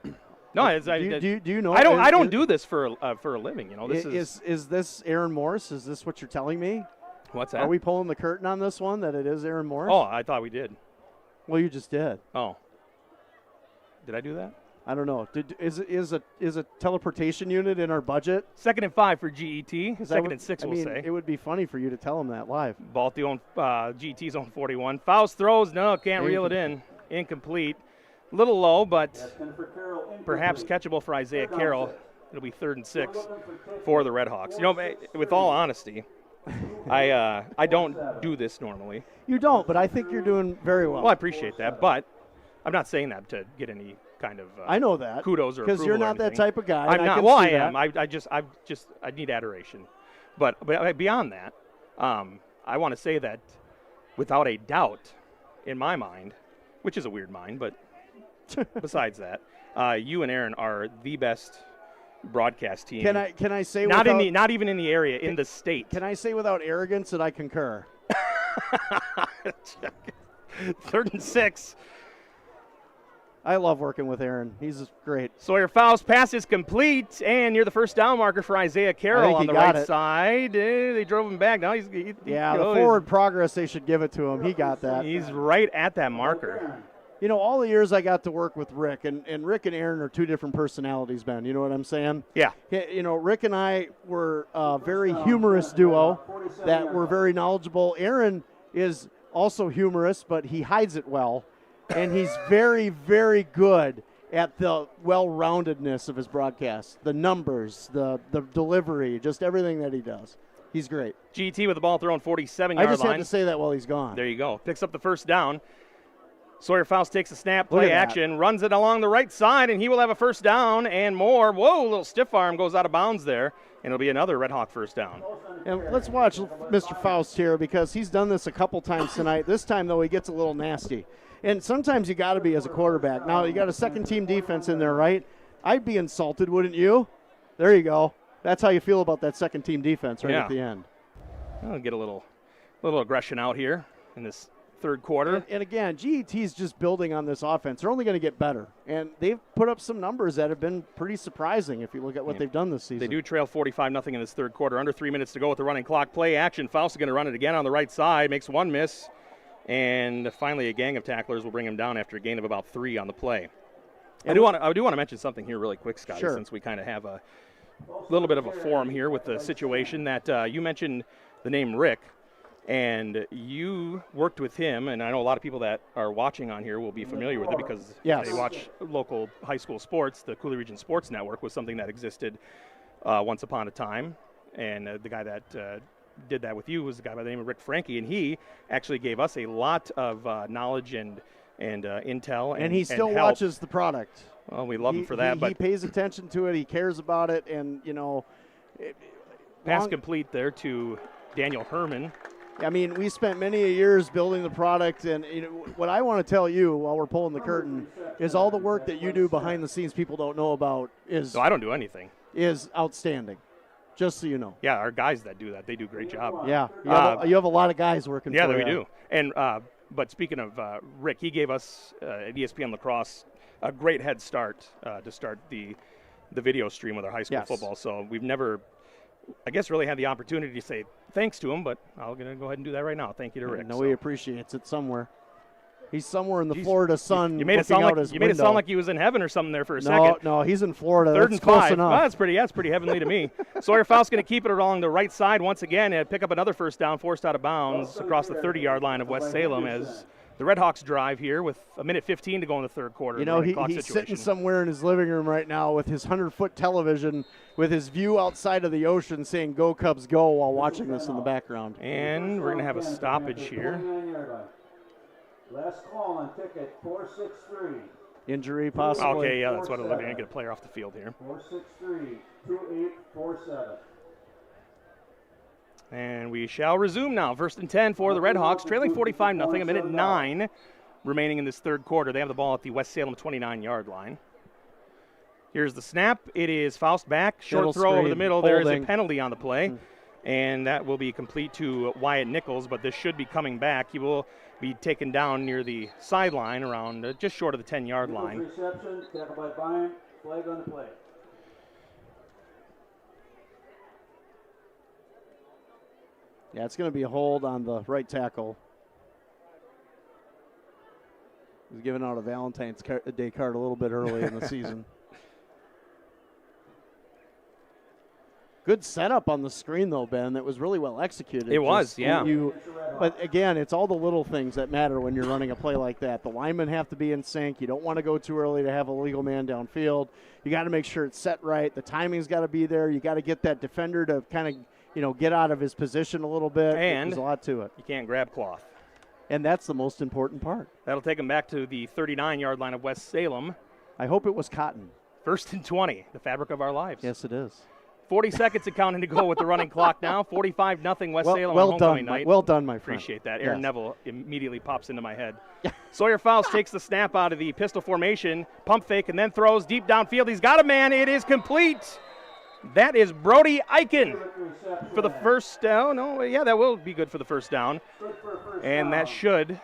No, do you know? I don't do this for a living. You know, this is this Aaron Morris? Is this what you're telling me? What's that? Are we pulling the curtain on this one that it is Aaron Morris? Oh, I thought we did. Well, you just did. Oh. Did I do that? I don't know. Is a teleportation unit in our budget? 2nd and 5 for G-E-T. 2nd and 6, we'll say. It would be funny for you to tell him that live. Ball at the own G-E-T's own 41. Fouls, throws, no, can't reel it in. Incomplete. A little low, but perhaps catchable for Isaiah Carroll. It'll be 3rd and 6 for the Redhawks. You know, with all honesty, I don't do this normally. You don't, but I think you're doing very well. Well, I appreciate that, but I'm not saying that to get any kind of I know that kudos or because you're not that type of guy. I'm not. Well, I am. I need adoration, but beyond that, I want to say that without a doubt, in my mind, which is a weird mind, but besides that, you and Aaron are the best broadcast team. Can I say not even in the area, in the state? Can I say without arrogance that I concur? 3rd and 6. I love working with Aaron. He's great. Sawyer Faust pass is complete, and near the first down marker for Isaiah Carroll on the right side. They drove him back. Now the forward progress, they should give it to him. He got that. He's right at that marker. You know, all the years I got to work with Rick, and Rick and Aaron are two different personalities, Ben. You know what I'm saying? Yeah. You know, Rick and I were a very humorous duo that were very knowledgeable. Aaron is also humorous, but he hides it well. And he's very, very good at the well-roundedness of his broadcast, the numbers, the delivery, just everything that he does. He's great. G-E-T with the ball thrown 47-yard line. I just had to say that while he's gone. There you go. Picks up the first down. Sawyer Faust takes a snap, play action, runs it along the right side, and he will have a first down and more. Whoa, a little stiff arm goes out of bounds there, and it'll be another Red Hawk first down. And let's watch Mr. Faust here because he's done this a couple times tonight. This time, though, he gets a little nasty. And sometimes you got to be as a quarterback. Now, you got a second-team defense in there, right? I'd be insulted, wouldn't you? There you go. That's how you feel about that second-team defense right at the end. I'll get a little aggression out here in this third quarter. And again, G-E-T is just building on this offense. They're only going to get better. And they've put up some numbers that have been pretty surprising if you look at what they've done this season. They do trail 45-0 in this third quarter. Under 3 minutes to go with the running clock. Play action. Faust is going to run it again on the right side. Makes one miss. And finally, a gang of tacklers will bring him down after a gain of about 3 on the play. I do want to mention something here really quick, Scotty, since we kind of have a little bit of a forum here with the situation that you mentioned the name Rick, and you worked with him, and I know a lot of people that are watching on here will be familiar with it because they watch local high school sports. The Coulee Region Sports Network was something that existed once upon a time, and the guy that did that with you was a guy by the name of Rick Frankie, and he actually gave us a lot of knowledge and intel. And he still watches the product. Well, we love him for that. But he pays attention to it. He cares about it. And, you know. Pass complete there to Daniel Herman. I mean, we spent many years building the product. And you know, what I want to tell you while we're pulling the curtain is all the work that you do behind the scenes people don't know about is. No, I don't do anything. Is outstanding. Just so you know. Yeah, our guys that do that, they do a great job. Yeah, you have a lot of guys working for you. Yeah, we do. And but speaking of Rick, he gave us at ESPN La Crosse a great head start to start the video stream with our high school football. So we've never, I guess, really had the opportunity to say thanks to him, but I'm going to go ahead and do that right now. Thank you to Rick. No, he appreciates it somewhere. He's somewhere in the Florida sun. You made it sound like he was in heaven or something there for a second. No, he's in Florida. Third That's and 5. close enough. Well, that's pretty heavenly to me. Sawyer Faust going to keep it along the right side once again and pick up another first down, forced out of bounds across the 30-yard line of West Salem as the Redhawks drive here with 1:15 to go in the third quarter. You know, he's sitting somewhere in his living room right now with his 100-foot television with his view outside of the ocean saying, "Go Cubs, go," while watching this in the background. And we're going to have a stoppage here. Last call on ticket 463. Injury possibly. Okay, yeah, that's what I'm looking at. Get a player off the field here. 4-6-3-2-8-4-7. And we shall resume now. 1st and 10 for the Redhawks, trailing 45-0. A minute 9 remaining in this third quarter. They have the ball at the West Salem 29-yard line. Here's the snap. It is Faust back. Short Middle throw over screen, the middle. There is a holding. penalty on the play. And that will be complete to Wyatt Nichols, but this should be coming back. He will be taken down near the sideline around just short of the 10-yard line. Reception, tackle by Bryant, flag on the play. Yeah, it's going to be a hold on the right tackle. He's giving out a Valentine's Day card a little bit early in the season. Good setup on the screen, though, Ben. That was really well executed. It was, yeah. But, again, it's all the little things that matter when you're running a play like that. The linemen have to be in sync. You don't want to go too early to have a legal man downfield. You got to make sure it's set right. The timing's got to be there. You got to get that defender to kind of, get out of his position a little bit. And there's a lot to it. You can't grab cloth. And that's the most important part. That'll take him back to the 39-yard line of West Salem. I hope it was cotton. 1st and 20, the fabric of our lives. Yes, it is. 40 seconds and counting to go with the running clock now. 45-0 West Salem well on homecoming done, night. well done, my friend. Appreciate that. Aaron Yes. Neville immediately pops into my head. Sawyer Faust takes the snap out of the pistol formation, pump fake, and then throws deep downfield. He's got a man. It is complete. That is Brody Eichen for the first down. That will be good for the first down. And that should.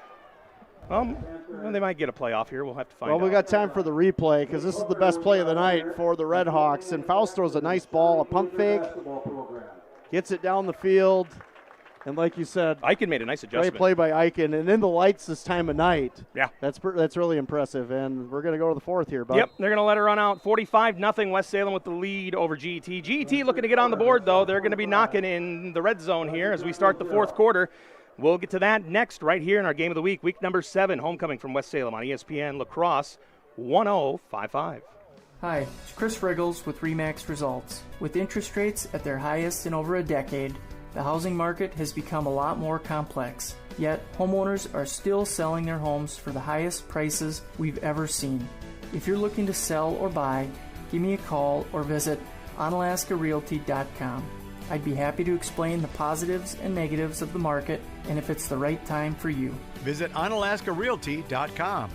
They might get a playoff here. We'll have to find out. Well, we got time for the replay because this is the best play of the night for the Redhawks. And Faust throws a nice ball, a pump fake, gets it down the field. And like you said, Eichen made a nice adjustment. Great play by Eichen. And in the lights this time of night. Yeah. That's really impressive. And we're going to go to the fourth here, bud. Yep, they're going to let her run out. 45-0 West Salem with the lead over G-E-T. G-E-T looking to get on the board, though. They're going to be knocking in the red zone here as we start the fourth quarter. We'll get to that next right here in our Game of the Week, week number 7, homecoming from West Salem on ESPN La Crosse, 1055. Hi, it's Chris Riggles with RE/MAX Results. With interest rates at their highest in over a decade, the housing market has become a lot more complex. Yet, homeowners are still selling their homes for the highest prices we've ever seen. If you're looking to sell or buy, give me a call or visit onalaskarealty.com. I'd be happy to explain the positives and negatives of the market and if it's the right time for you. Visit onalaskarealty.com.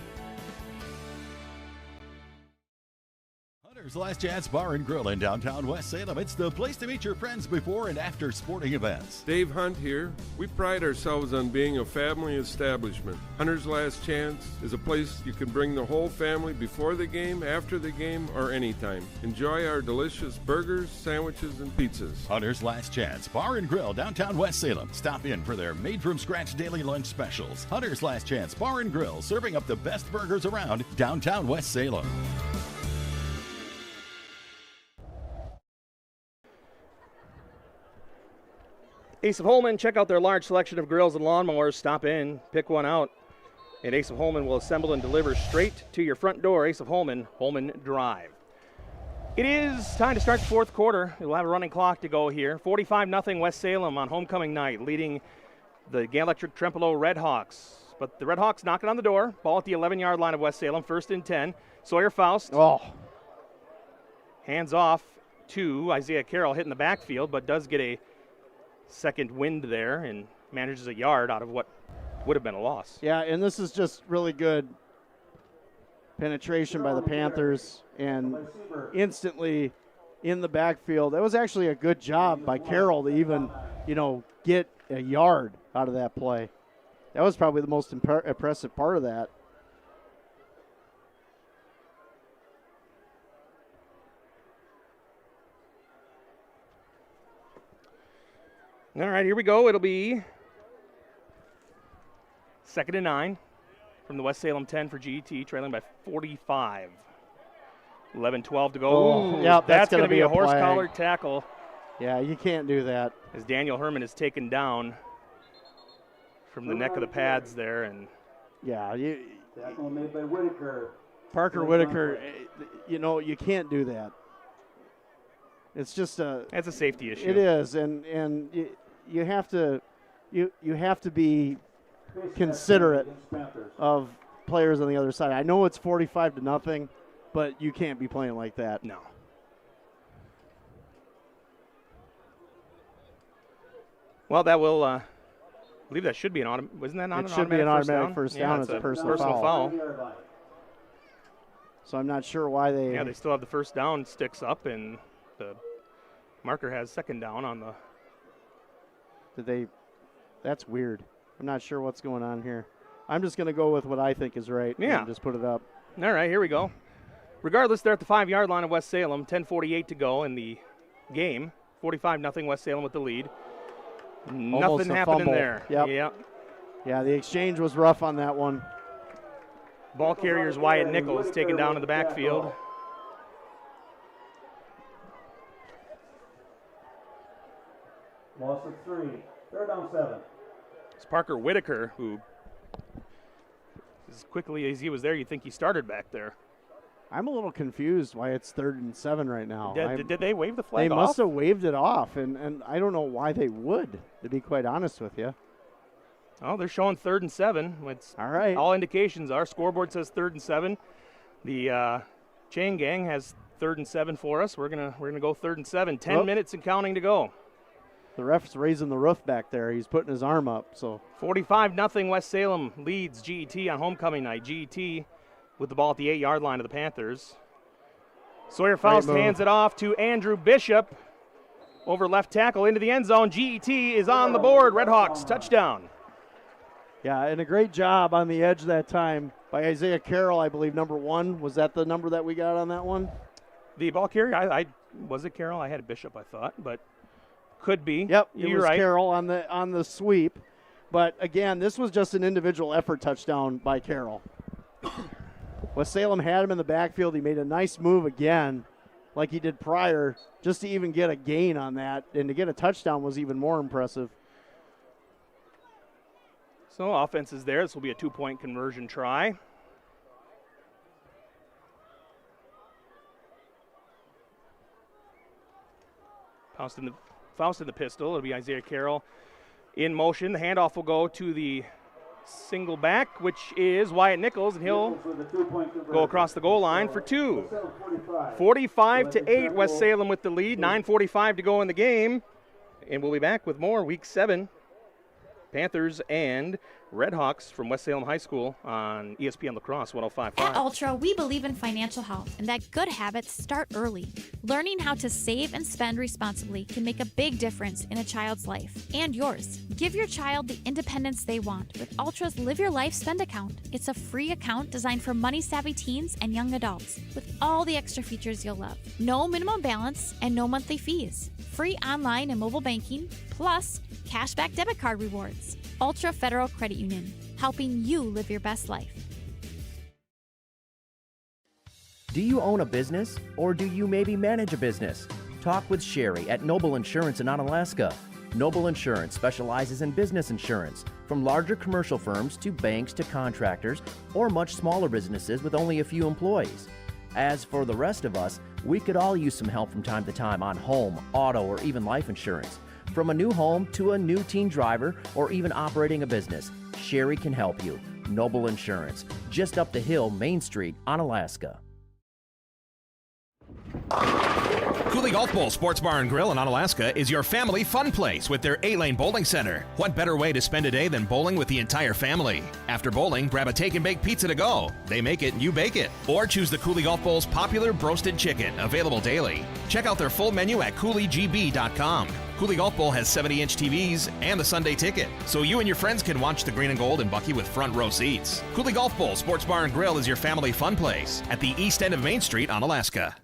Hunter's Last Chance Bar and Grill in downtown West Salem. It's the place to meet your friends before and after sporting events. Dave Hunt here. We pride ourselves on being a family establishment. Hunter's Last Chance is a place you can bring the whole family before the game, after the game, or anytime. Enjoy our delicious burgers, sandwiches, and pizzas. Hunter's Last Chance Bar and Grill, downtown West Salem. Stop in for their made-from-scratch daily lunch specials. Hunter's Last Chance Bar and Grill, serving up the best burgers around downtown West Salem. Ace of Holman, check out their large selection of grills and lawnmowers. Stop in, pick one out, and Ace of Holman will assemble and deliver straight to your front door. Ace of Holman, Holman Drive. It is time to start the fourth quarter. We'll have a running clock to go here. 45-0 West Salem on homecoming night, leading the Gale-Ettrick-Trempealeau Redhawks. But the Redhawks knocking on the door. Ball at the 11-yard line of West Salem, 1st and 10. Sawyer Faust. Hands off to Isaiah Carroll, hitting the backfield, but does get a second wind there and manages a yard out of what would have been a loss. Yeah, and this is just really good penetration by the Panthers and instantly in the backfield. That was actually a good job by Carroll to even, get a yard out of that play. That was probably the most impressive part of that. All right, here we go. It'll be 2nd and 9 from the West Salem 10 for G-E-T, trailing by 45. 11-12 to go. Yeah, that's going to be a horse flag. collar tackle. Yeah, you can't do that. As Daniel Herman is taken down from the neck of the pads there. And yeah, Tackle made by Whitaker. Parker Whitaker, you can't do that. It's just that's a safety issue. It is, and you have to be considerate of players on the other side. I know it's 45-0, but you can't be playing like that. No. Well, that will, I believe that should be an automatic. Wasn't that not an automatic first down? It should be an automatic first down. It's a personal foul. So I'm not sure why they. Yeah, they still have the first down sticks up, and the marker has second down on the. Did they? That's weird. I'm not sure what's going on here. I'm just going to go with what I think is right. Yeah. And just put it up. All right, here we go. Regardless, they're at the 5-yard line of West Salem. 10:48 to go in the game. 45-0 West Salem with the lead. Nothing happening there. Yep. Yeah, the exchange was rough on that one. Ball carrier's Wyatt Nichols taken down in the backfield. Loss of 3. 3rd down 7. It's Parker Whitaker, who, as quickly as he was there, you'd think he started back there. I'm a little confused why it's 3rd and 7 right now. Did they wave the flag off? They must off? have waved it off, and I don't know why they would, to be quite honest with you. Oh, they're showing 3rd and 7. It's all right. All indications are. Scoreboard says 3rd and 7. The chain gang has 3rd and 7 for us. We're gonna go 3rd and 7. 10 minutes and counting to go. The ref's raising the roof back there. He's putting his arm up. So 45-0 West Salem leads G-E-T on homecoming night. G-E-T with the ball at the 8-yard line of the Panthers. Sawyer Faust hands it off to Andrew Bishop over left tackle into the end zone. G-E-T is on the board. Redhawks touchdown. Yeah, and a great job on the edge that time by Isaiah Carroll, I believe, number 1. Was that the number that we got on that one? The ball carrier, was it Carroll? I had Bishop, I thought, but could be. Yep, You're it was right. Carroll on the sweep. But again, this was just an individual effort touchdown by Carroll. West Salem had him in the backfield. He made a nice move again, like he did prior, just to even get a gain on that. And to get a touchdown was even more impressive. So offense is there. This will be a 2-point conversion try. Faust in the pistol. It'll be Isaiah Carroll in motion. The handoff will go to the single back, which is Wyatt Nichols, and he'll go across the goal line for 2. 45-8, West Salem with the lead. 9:45 to go in the game. And we'll be back with more Week 7. Panthers and Redhawks from West Salem High School on ESPN La Crosse 105.5. At Ultra, we believe in financial health and that good habits start early. Learning how to save and spend responsibly can make a big difference in a child's life and yours. Give your child the independence they want with Ultra's Live Your Life Spend account. It's a free account designed for money-savvy teens and young adults with all the extra features you'll love. No minimum balance and no monthly fees. Free online and mobile banking, plus cashback debit card rewards. Ultra Federal Credit Union, helping you live your best life. Do you own a business, or do you maybe manage a business? Talk with Sherry at Noble Insurance in Onalaska. Noble Insurance specializes in business insurance, from larger commercial firms to banks to contractors, or much smaller businesses with only a few employees. As for the rest of us, we could all use some help from time to time on home, auto, or even life insurance. From a new home to a new teen driver or even operating a business, Sherry can help you. Noble Insurance, just up the hill, Main Street, Onalaska. Coulee Golf Bowl Sports Bar and Grill in Onalaska is your family fun place with their 8-lane bowling center. What better way to spend a day than bowling with the entire family? After bowling, grab a take and bake pizza to go. They make it and you bake it. Or choose the Coulee Golf Bowl's popular broasted chicken, available daily. Check out their full menu at CouleeGB.com. Coulee Golf Bowl has 70-inch TVs and the Sunday ticket, so you and your friends can watch the green and gold and Bucky with front row seats. Coulee Golf Bowl Sports Bar and Grill is your family fun place at the east end of Main Street, Onalaska.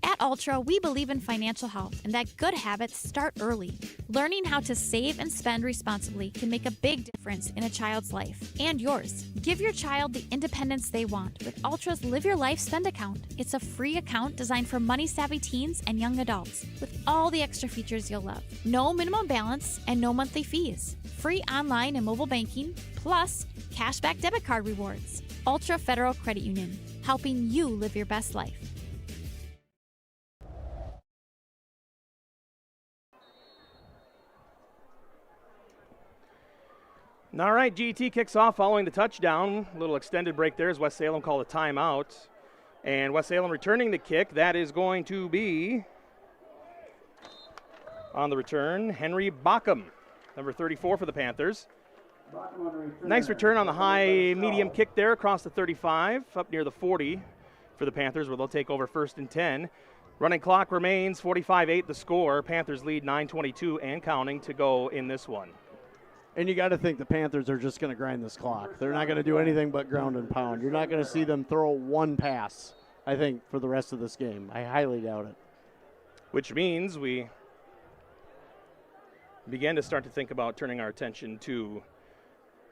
At Ultra, we believe in financial health and that good habits start early. Learning how to save and spend responsibly can make a big difference in a child's life and yours. Give your child the independence they want with Ultra's Live Your Life Spend account. It's a free account designed for money-savvy teens and young adults with all the extra features you'll love. No minimum balance and no monthly fees. Free online and mobile banking, plus cashback debit card rewards. Ultra Federal Credit Union, helping you live your best life. All right, G-E-T kicks off following the touchdown. A little extended break there as West Salem called a timeout. And West Salem returning the kick. That is going to be, on the return, Henry Bockham, number 34 for the Panthers. Nice return on the high medium kick there across the 35, up near the 40 for the Panthers, where they'll take over 1st and 10. Running clock remains 45-8 the score. Panthers lead 9:22 and counting to go in this one. And you got to think the Panthers are just going to grind this clock. They're not going to do anything but ground and pound. You're not going to see them throw one pass, I think, for the rest of this game. I highly doubt it. Which means we begin to start to think about turning our attention to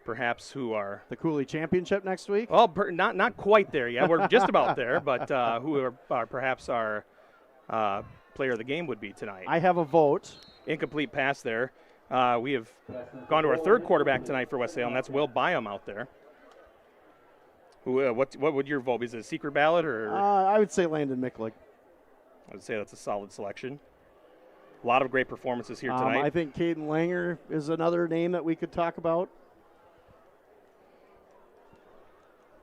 perhaps who are the Coulee Championship next week. Well, not quite there yet. We're just about there, but who are perhaps our player of the game would be tonight. I have a vote. Incomplete pass there. We have gone to our third quarterback tonight for West Salem. That's Will Byam out there. Who? What would your vote be? Is it a secret ballot or? I would say Landon Micklig. I would say that's a solid selection. A lot of great performances here tonight. I think Caden Langer is another name that we could talk about.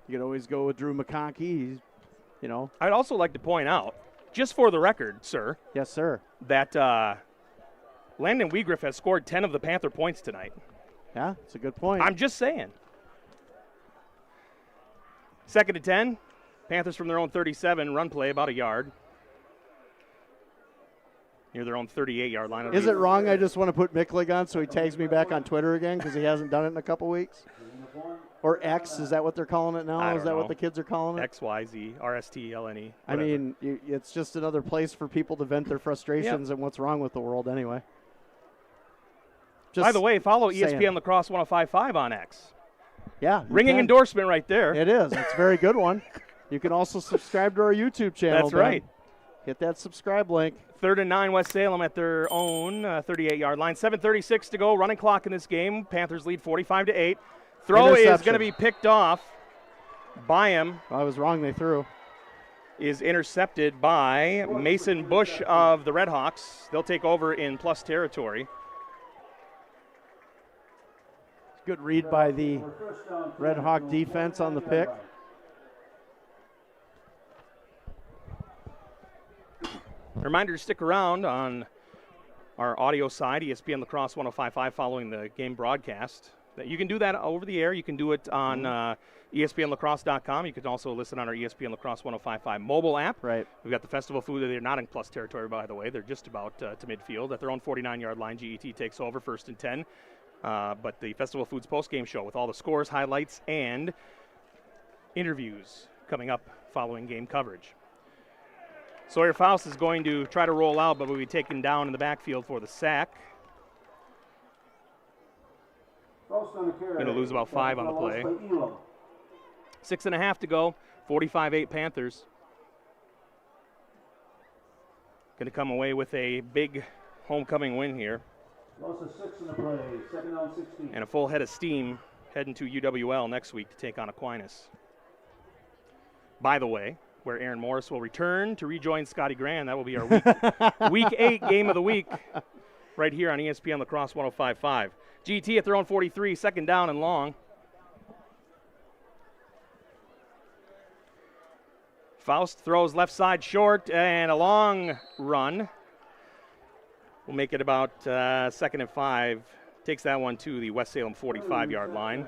You could always go with Drew McConkey. I'd also like to point out, just for the record, sir. Yes, sir. That Landon Wiegriff has scored 10 of the Panther points tonight. Yeah, it's a good point. I'm just saying. 2nd and 10. Panthers from their own 37. Run play about a yard. Near their own 38-yard line. Is it wrong I just want to put Micklig on so he tags me back on Twitter again because he hasn't done it in a couple weeks? Or X, is that what they're calling it now? Is that what the kids are calling it? XYZ, RSTLNE. I mean, it's just another place for people to vent their frustrations and what's wrong with the world anyway. By the way, follow ESPN La Crosse 105.5 on X. Yeah. Ringing endorsement right there. It is. It's a very good one. You can also subscribe to our YouTube channel. That's right. Hit that subscribe link. 3rd and 9, West Salem at their own 38-yard line. 7:36 to go. Running clock in this game. Panthers lead 45-8. Throw is going to be picked off. Byam. I was wrong. They threw. Is intercepted by Mason Bush of the Redhawks. They'll take over in plus territory. Good read by the Red Hawk defense on the pick. Reminder to stick around on our audio side, ESPN La Crosse 105.5, following the game broadcast. You can do that over the air. You can do it on ESPNLacrosse.com. You can also listen on our ESPN La Crosse 105.5 mobile app. Right. We've got the Festival Food. They're not in plus territory, by the way. They're just about to midfield. At their own 49-yard line, G-E-T takes over 1st and 10. But the Festival Foods postgame show with all the scores, highlights, and interviews coming up following game coverage. Sawyer Faust is going to try to roll out, but will be taken down in the backfield for the sack. Going to lose about 5 on the play. 6.5 to go. 45-8 Panthers. Going to come away with a big homecoming win here. Loss of 6 in the play. 2nd down 16. And a full head of steam heading to UWL next week to take on Aquinas. By the way, where Aaron Morris will return to rejoin Scotty Grand. That will be our week 8 game of the week right here on ESPN La Crosse 105.5. G-E-T at their own 43, 2nd down and long. Faust throws left side short and a long run. We'll make it about 2nd and 5. Takes that one to the West Salem 45-yard line.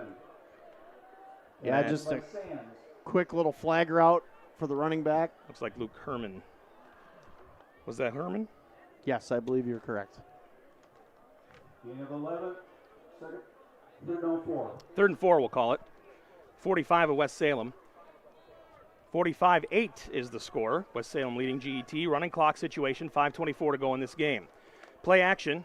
Yeah, just a quick little flag route for the running back. Looks like Luke Herman. Was that Herman? Yes, I believe you're correct. Gain of 11. 3rd down 4. 3rd and 4, we'll call it. 45 of West Salem. 45-8 is the score. West Salem leading G-E-T. Running clock situation, 5:24 to go in this game. Play action.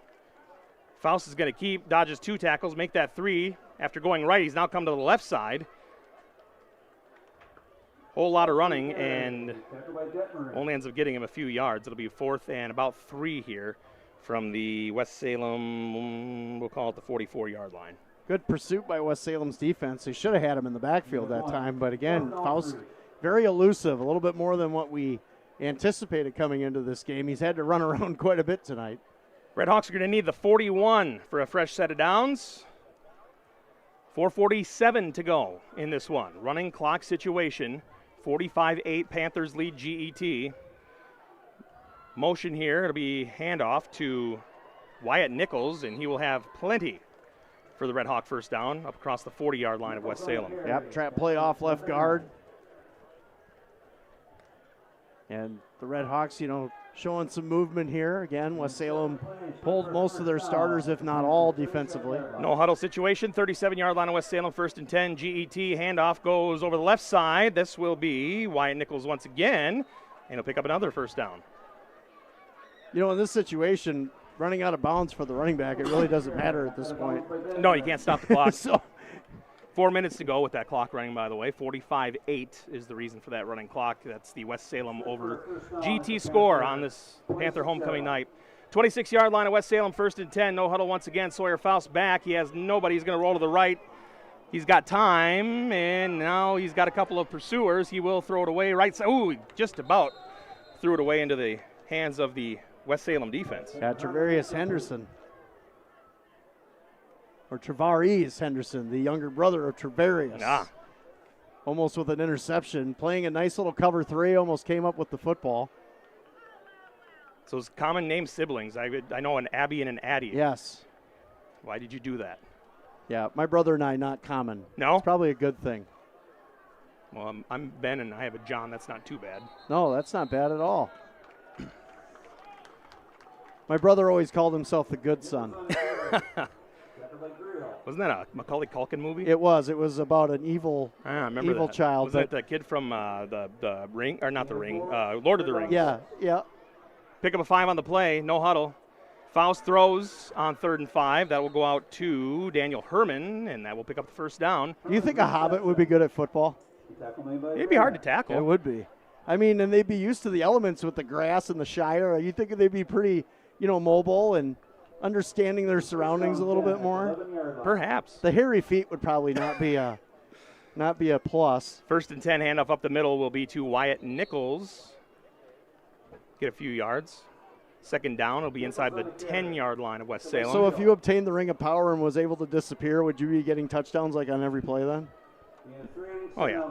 Faust is going to keep, dodges 2 tackles, make that 3. After going right, he's now come to the left side. Whole lot of running, and only ends up getting him a few yards. It'll be 4th and about 3 here from the West Salem, we'll call it the 44-yard line. Good pursuit by West Salem's defense. They should have had him in the backfield that time, but again, Faust very elusive, a little bit more than what we anticipated coming into this game. He's had to run around quite a bit tonight. Redhawks are going to need the 41 for a fresh set of downs. 4:47 to go in this one. Running clock situation. 45-8 Panthers lead G-E-T. Motion here. It'll be handoff to Wyatt Nichols, and he will have plenty for the Red Hawk first down up across the 40-yard line of West Salem. Yep, trap play off left guard. And the Red Hawks, showing some movement here. Again, West Salem pulled most of their starters, if not all, defensively. No huddle situation, 37-yard line of West Salem, 1st and 10. G-E-T handoff goes over the left side. This will be Wyatt Nichols once again, and he'll pick up another first down. In this situation, running out of bounds for the running back, it really doesn't matter at this point. No, you can't stop the clock. So 4 minutes to go with that clock running, by the way. 45-8 is the reason for that running clock. That's the West Salem over GT score on this Panther homecoming night. 26-yard line of West Salem, 1st and 10. No huddle once again. Sawyer Faust back. He has nobody. He's going to roll to the right. He's got time, and now he's got a couple of pursuers. He will throw it away right side. Ooh, just about threw it away into the hands of the West Salem defense. Yeah, Travarius Henderson. Or Travarius Henderson, the younger brother of Travarius. Yeah. Almost with an interception. Playing a nice little cover 3, almost came up with the football. So it's common name siblings. I know an Abby and an Addie. Yes. Why did you do that? Yeah, my brother and I, not common. No? It's probably a good thing. Well, I'm Ben and I have a John. That's not too bad. No, that's not bad at all. My brother always called himself the good son. Wasn't that a Macaulay Culkin movie? It was. It was about an evil, I remember evil that. child. Wasn't it the kid from the Ring, or not the Ring, Lord of the Rings? Yeah, yeah. Pick up a 5 on the play, no huddle. Faust throws on 3rd and 5. That will go out to Daniel Herman, and that will pick up the first down. Do you think a Hobbit would be good at football? It'd be hard to tackle. It would be. I mean, and they'd be used to the elements with the grass and the Shire. You think they'd be pretty, mobile and understanding their surroundings a little bit more? Perhaps. The hairy feet would probably not be a plus. 1st and 10, handoff up the middle will be to Wyatt Nichols. Get a few yards. 2nd down will be inside the 10-yard line of West Salem. So if you obtained the Ring of Power and was able to disappear, would you be getting touchdowns like on every play then? Oh, yeah.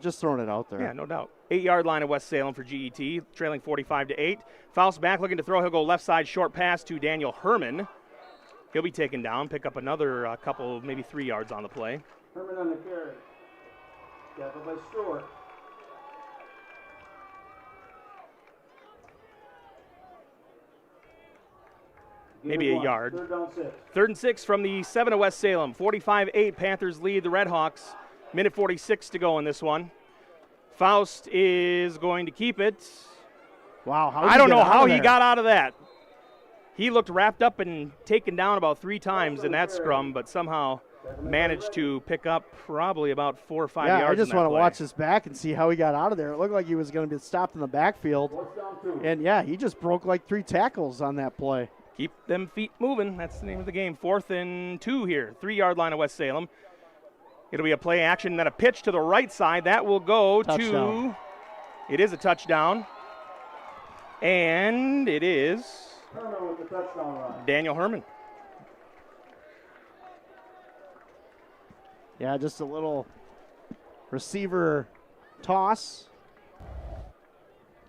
Just throwing it out there. Yeah, no doubt. 8-yard line of West Salem for GET, trailing 45-8. Faust back looking to throw. He'll go left side, short pass to Daniel Herman. He'll be taken down, pick up another couple, maybe 3 yards on the play. Herman on the carry. Tackled by Stewart. Maybe a yard. 3rd down 6. 3rd and 6 from the 7 of West Salem. 45-8, Panthers lead the Red Hawks. Minute 46 to go in this one. Faust is going to keep it. Wow, I don't know how he got out of that. He looked wrapped up and taken down about 3 times in that scrum, but somehow managed to pick up probably about 4 or 5 yards. I just want to watch this back and see how he got out of there. It looked like he was going to be stopped in the backfield. And, yeah, he just broke like 3 tackles on that play. Keep them feet moving. That's the name of the game. 4th and 2 here. 3-yard line of West Salem. It'll be a play action, then a pitch to the right side. That will go touchdown. It is a touchdown. And it is Herman with the touchdown run. Daniel Herman. Yeah, just a little receiver toss.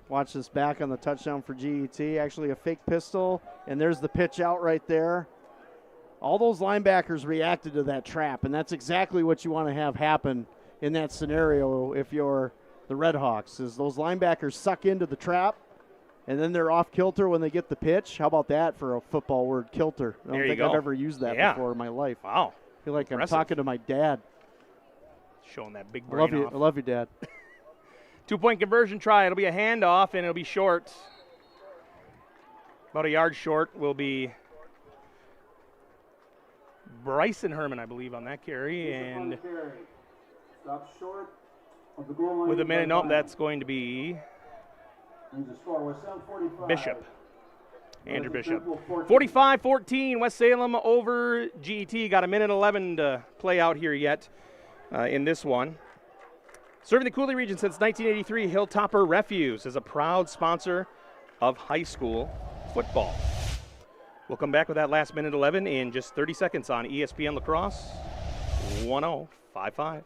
Watch this back on the touchdown for GET. Actually a fake pistol, and there's the pitch out right there. All those linebackers reacted to that trap, and that's exactly what you want to have happen in that scenario if you're the Red Hawks, is those linebackers suck into the trap, and then they're off kilter when they get the pitch. How about that for a football word, kilter? I don't think I've ever used that before in my life. Wow. I feel like I'm talking to my dad. Showing that big brain off. I love you, Dad. 2-point conversion try. It'll be a handoff, and it'll be short. About a yard short will be Bryson Herman, I believe, on that carry. And Stop short of the goal line. with a minute, nope, that's going to be Bishop. Andrew Bishop. 45-14, West Salem over GET. Got a minute 11 to play out here yet in this one. Serving the Coulee region since 1983, Hilltopper Refuse is a proud sponsor of high school football. We'll come back with that last minute 11 in just 30 seconds on ESPN La Crosse. 1055.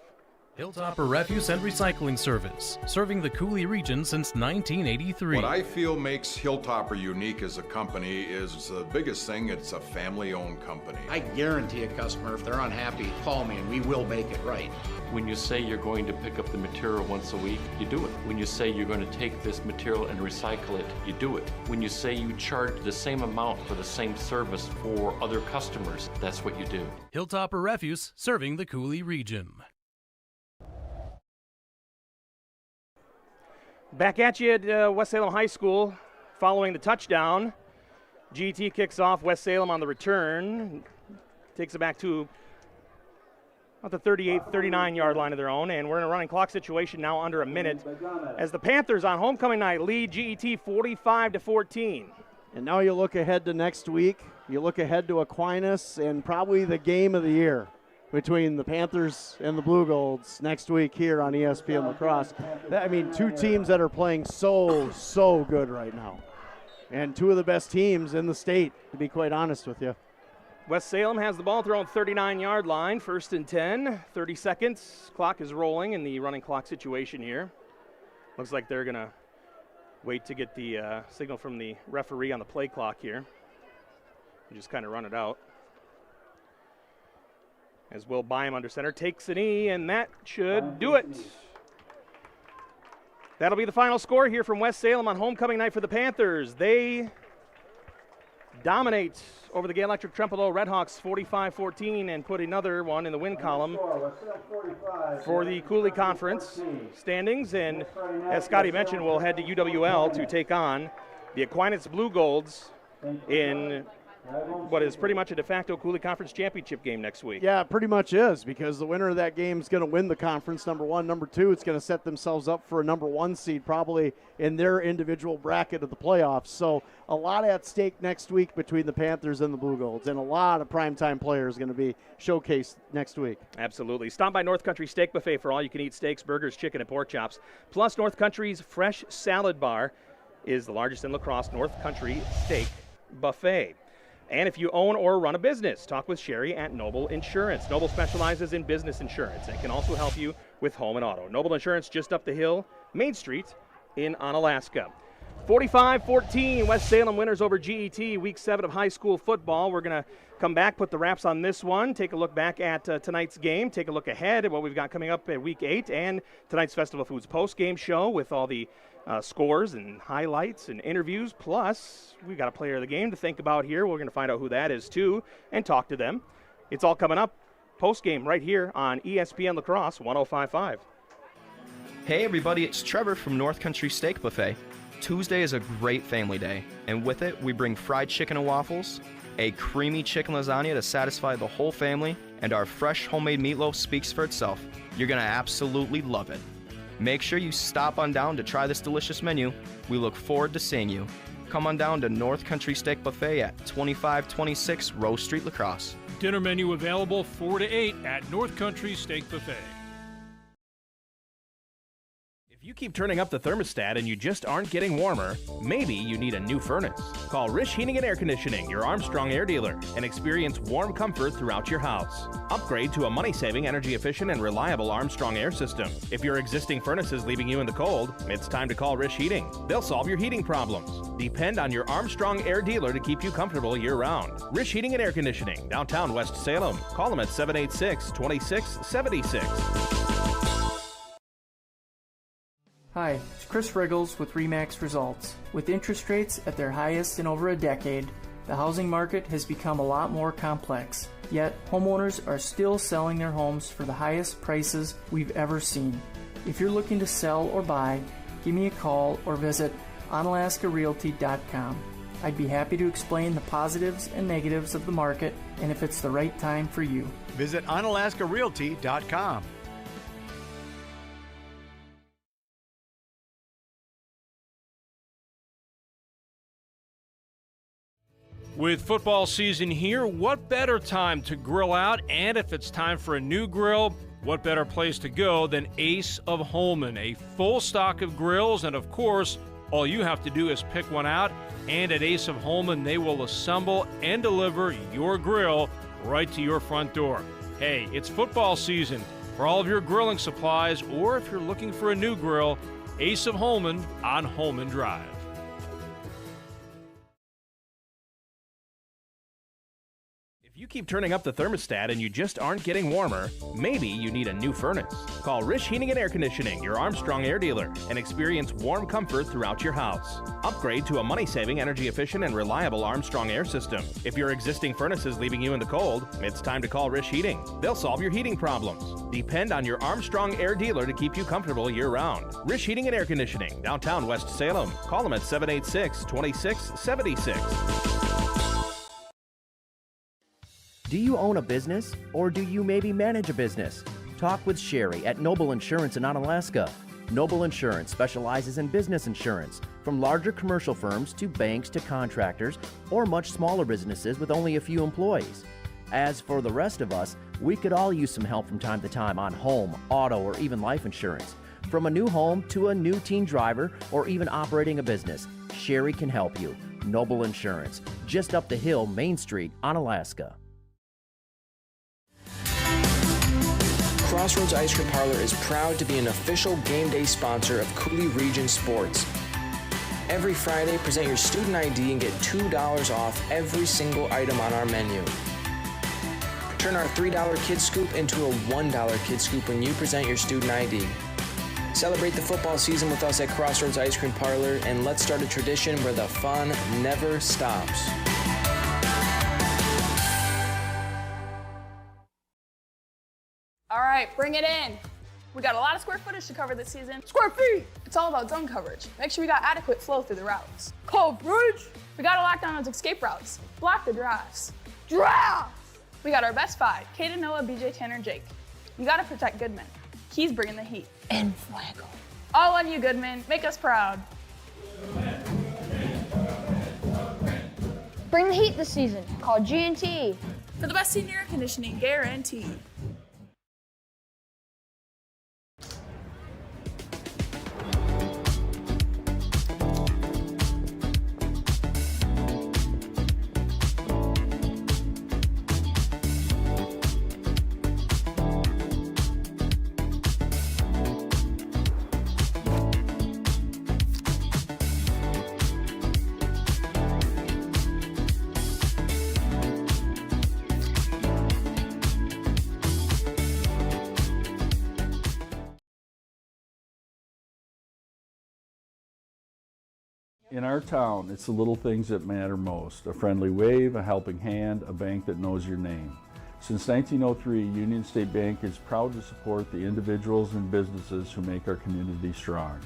Hilltopper Refuse and Recycling Service, serving the Coulee region since 1983. What I feel makes Hilltopper unique as a company is the biggest thing, it's a family-owned company. I guarantee a customer, if they're unhappy, call me and we will make it right. When you say you're going to pick up the material once a week, you do it. When you say you're going to take this material and recycle it, you do it. When you say you charge the same amount for the same service for other customers, that's what you do. Hilltopper Refuse, serving the Coulee region. Back at you at West Salem High School following the touchdown. G-E-T kicks off. West Salem on the return. Takes it back to about the 38, 39-yard line of their own, and we're in a running clock situation now under a minute as the Panthers on homecoming night lead G-E-T 45-14. And now you look ahead to next week. You look ahead to Aquinas and probably the game of the year between the Panthers and the Blue Golds next week here on ESPN La Crosse. I mean, two teams that are playing so good right now. And two of the best teams in the state, to be quite honest with you. West Salem has the ball at their own 39-yard line, 1st and 10, 30 seconds. Clock is rolling in the running clock situation here. Looks like they're going to wait to get the signal from the referee on the play clock here and just kind of run it out. As Will Byam under center takes a knee, and that should do it. That'll be the final score here from West Salem on homecoming night for the Panthers. They dominate over the Gale-Ettrick-Trempealeau Redhawks 45-14 and put another one in the win column for the Coulee Conference standings. And as Scotty mentioned, we'll head to UWL to take on the Aquinas Blue Golds in what is pretty much a de facto Coulee Conference championship game next week. Yeah, it pretty much is, because the winner of that game is going to win the conference, number one. Number two, it's going to set themselves up for a number one seed probably in their individual bracket of the playoffs. So a lot at stake next week between the Panthers and the Blue Golds, and a lot of primetime players going to be showcased next week. Absolutely. Stop by North Country Steak Buffet for all you can eat steaks, burgers, chicken, and pork chops. Plus, North Country's Fresh Salad Bar is the largest in La Crosse North Country Steak Buffet. And if you own or run a business, talk with Sherry at Noble Insurance. Noble specializes in business insurance and can also help you with home and auto. Noble Insurance just up the hill, Main Street in Onalaska. 45-14, West Salem winners over GET, Week 7 of high school football. We're going to come back, put the wraps on this one, take a look back at tonight's game, take a look ahead at what we've got coming up at Week 8, and tonight's Festival Foods post-game show with all the scores and highlights and interviews. Plus, we've got a player of the game to think about here. We're going to find out who that is, too, and talk to them. It's all coming up post-game right here on ESPN La Crosse 105.5. Hey, everybody, it's Trevor from North Country Steak Buffet. Tuesday is a great family day, and with it, we bring fried chicken and waffles, a creamy chicken lasagna to satisfy the whole family, and our fresh homemade meatloaf speaks for itself. You're going to absolutely love it. Make sure you stop on down to try this delicious menu. We look forward to seeing you. Come on down to North Country Steak Buffet at 2526 Rose Street, La Crosse. Dinner menu available 4 to 8 at North Country Steak Buffet. If you keep turning up the thermostat and you just aren't getting warmer, maybe you need a new furnace. Call Rish Heating and Air Conditioning, your Armstrong air dealer, and experience warm comfort throughout your house. Upgrade to a money-saving, energy-efficient, and reliable Armstrong air system. If your existing furnace is leaving you in the cold, it's time to call Rish Heating. They'll solve your heating problems. Depend on your Armstrong air dealer to keep you comfortable year-round. Rish Heating and Air Conditioning, downtown West Salem. Call them at 786-2676. Hi, it's Chris Riggles with RE/MAX Results. With interest rates at their highest in over a decade, the housing market has become a lot more complex. Yet, homeowners are still selling their homes for the highest prices we've ever seen. If you're looking to sell or buy, give me a call or visit onalaskarealty.com. I'd be happy to explain the positives and negatives of the market and if it's the right time for you. Visit onalaskarealty.com. With football season here, what better time to grill out? And if it's time for a new grill, what better place to go than Ace of Holman? A full stock of grills, and of course, all you have to do is pick one out. And at Ace of Holman, they will assemble and deliver your grill right to your front door. Hey, it's football season. For all of your grilling supplies, or if you're looking for a new grill, Ace of Holman on Holman Drive. If you keep turning up the thermostat and you just aren't getting warmer, maybe you need a new furnace. Call Rish Heating and Air Conditioning, your Armstrong air dealer, and experience warm comfort throughout your house. Upgrade to a money-saving, energy-efficient, and reliable Armstrong air system. If your existing furnace is leaving you in the cold, it's time to call Rish Heating. They'll solve your heating problems. Depend on your Armstrong air dealer to keep you comfortable year-round. Rish Heating and Air Conditioning, downtown West Salem. Call them at 786-2676. Do you own a business, or do you maybe manage a business? Talk with Sherry at Noble Insurance in Onalaska. Noble Insurance specializes in business insurance, from larger commercial firms to banks to contractors, or much smaller businesses with only a few employees. As for the rest of us, we could all use some help from time to time on home, auto, or even life insurance. From a new home to a new teen driver, or even operating a business, Sherry can help you. Noble Insurance, just up the hill, Main Street, Onalaska. Crossroads Ice Cream Parlor is proud to be an official game day sponsor of Coulee Region Sports. Every Friday, present your student ID and get $2 off every single item on our menu. Turn our $3 Kid Scoop into a $1 Kid Scoop when you present your student ID. Celebrate the football season with us at Crossroads Ice Cream Parlor, and let's start a tradition where the fun never stops. All right, bring it in. We got a lot of square footage to cover this season. Square feet! It's all about zone coverage. Make sure we got adequate flow through the routes. Coverage! We got to lock down those escape routes. Block the drafts. Drafts! We got our best five, Caden, Noah, BJ, Tanner, Jake. You got to protect Goodman. He's bringing the heat. And Fuego. All on you, Goodman. Make us proud. Bring the heat this season. Call G&T. For the best senior air conditioning, guaranteed. In our town, it's the little things that matter most. A friendly wave, a helping hand, a bank that knows your name. Since 1903, Union State Bank is proud to support the individuals and businesses who make our community strong.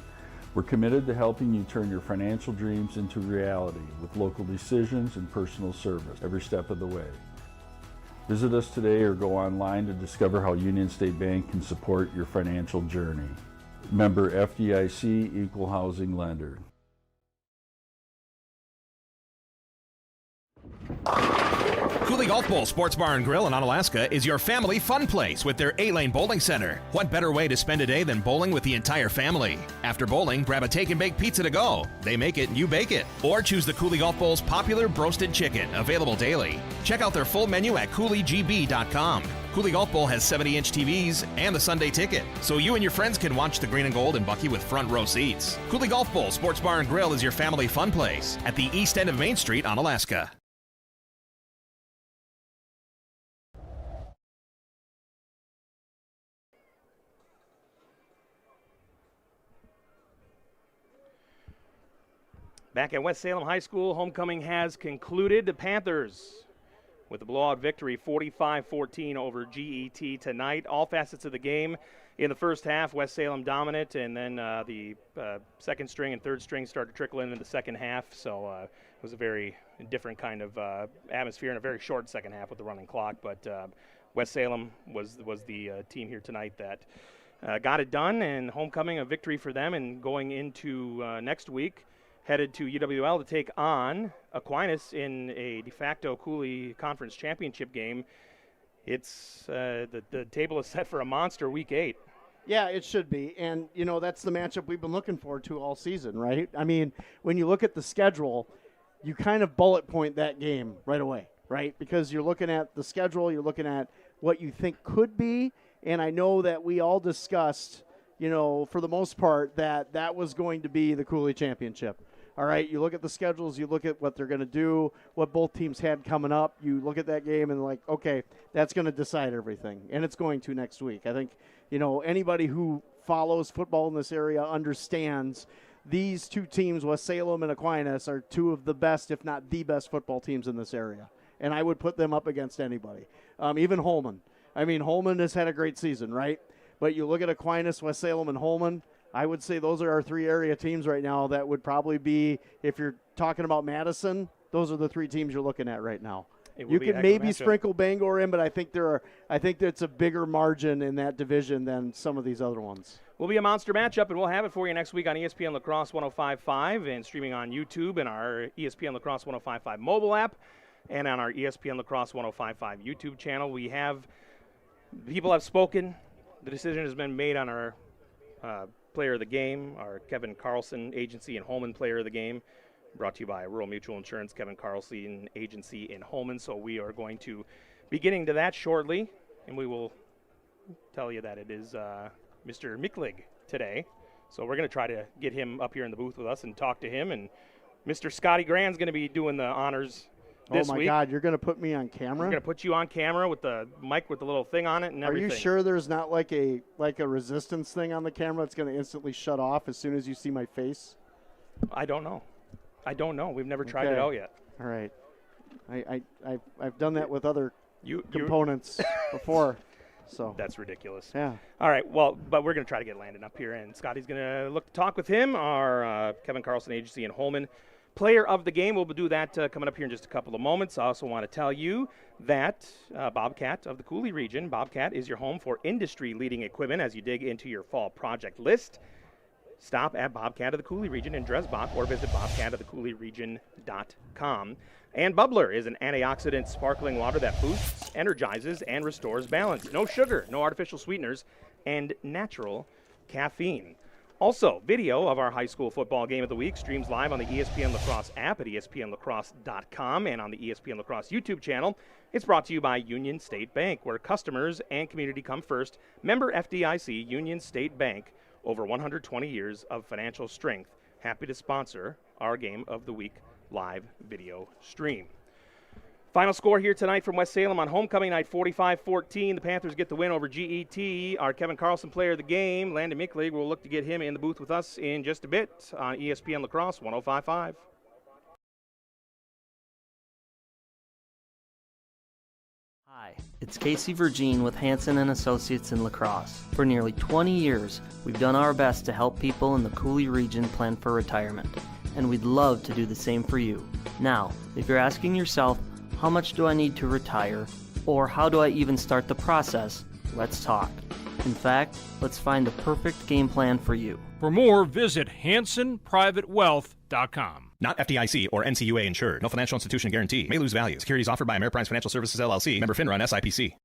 We're committed to helping you turn your financial dreams into reality with local decisions and personal service every step of the way. Visit us today or go online to discover how Union State Bank can support your financial journey. Member FDIC, Equal Housing Lender. Coulee Golf Bowl Sports Bar and Grill in Onalaska is your family fun place with their 8-lane bowling center. What better way to spend a day than bowling with the entire family? After bowling, grab a take and bake pizza to go. They make it and you bake it. Or choose the Coulee Golf Bowl's popular broasted chicken, available daily. Check out their full menu at CouleeGB.com. Coulee Golf Bowl has 70-inch TVs and the Sunday ticket, so you and your friends can watch the green and gold and Bucky with front row seats. Coulee Golf Bowl Sports Bar and Grill is your family fun place at the east end of Main Street, Onalaska. Back at West Salem High School, homecoming has concluded. The Panthers with a blowout victory, 45-14 over G-E-T tonight. All facets of the game in the first half, West Salem dominant, and then the second string and third string started to trickle in the second half. So it was a very different kind of atmosphere and a very short second half with the running clock. But West Salem was the team here tonight that got it done, and homecoming a victory for them. And going into next week, headed to UWL to take on Aquinas in a de facto Coulee Conference Championship game. It's the table is set for a monster Week 8. Yeah, it should be. And, you know, that's the matchup we've been looking forward to all season, right? I mean, when you look at the schedule, you kind of bullet point that game right away, right? Because you're looking at the schedule, you're looking at what you think could be. And I know that we all discussed, for the most part, that was going to be the Coulee Championship. All right, you look at the schedules, you look at what they're going to do, what both teams had coming up. You look at that game and like, okay, that's going to decide everything, and it's going to next week. I think, anybody who follows football in this area understands these two teams, West Salem and Aquinas, are two of the best, if not the best, football teams in this area. And I would put them up against anybody, even Holman. I mean, Holman has had a great season, right? But you look at Aquinas, West Salem, and Holman, I would say those are our three area teams right now that would probably be, if you're talking about Madison, those are the three teams you're looking at right now. You can maybe sprinkle Bangor in, but I think it's a bigger margin in that division than some of these other ones. Will be a monster matchup, and we'll have it for you next week on ESPN La Crosse 105.5 and streaming on YouTube and our ESPN La Crosse 105.5 mobile app and on our ESPN La Crosse 105.5 YouTube channel. People have spoken. The decision has been made on our player of the game, our Kevin Carlson agency and Holman player of the game, brought to you by Rural Mutual Insurance, Kevin Carlson agency in Holman. So we are going to be getting to that shortly, and we will tell you that it is Mr. Miklig today. So we're going to try to get him up here in the booth with us and talk to him. And Mr. Scotty Grand's going to be doing the honors this week. Oh, my God, you're going to put me on camera? We're going to put you on camera with the mic with the little thing on it and everything. Are you sure there's not like a resistance thing on the camera that's going to instantly shut off as soon as you see my face? I don't know. We've never tried it out yet. All right. I've done that with other components before. So that's ridiculous. Yeah. All right. Well, but we're going to try to get Landon up here, and Scotty's going to look to talk with him, our Kevin Carlson agency in Holman player of the game. We'll do that coming up here in just a couple of moments. I also want to tell you that Bobcat of the Coulee region, Bobcat is your home for industry-leading equipment as you dig into your fall project list. Stop at Bobcat of the Coulee region in Dresbach or visit bobcatofthecouleeregion.com. And Bubbler is an antioxidant sparkling water that boosts, energizes, and restores balance. No sugar, no artificial sweeteners, and natural caffeine. Also, video of our high school football game of the week streams live on the ESPN La Crosse app at espnlacrosse.com and on the ESPN La Crosse YouTube channel. It's brought to you by Union State Bank, where customers and community come first. Member FDIC, Union State Bank, over 120 years of financial strength. Happy to sponsor our game of the week live video stream. Final score here tonight from West Salem on homecoming night, 45-14. The Panthers get the win over G-E-T. Our Kevin Carlson player of the game, Landon Miklig, will look to get him in the booth with us in just a bit on ESPN La Crosse 105.5. Hi, it's Casey Vergine with Hansen & Associates in La Crosse. For nearly 20 years, we've done our best to help people in the Coulee region plan for retirement, and we'd love to do the same for you. Now, if you're asking yourself, how much do I need to retire? Or how do I even start the process? Let's talk. In fact, let's find the perfect game plan for you. For more, visit HansonPrivateWealth.com. Not FDIC or NCUA insured. No financial institution guarantee. May lose value. Securities offered by Ameriprise Financial Services, LLC. Member FINRA and SIPC.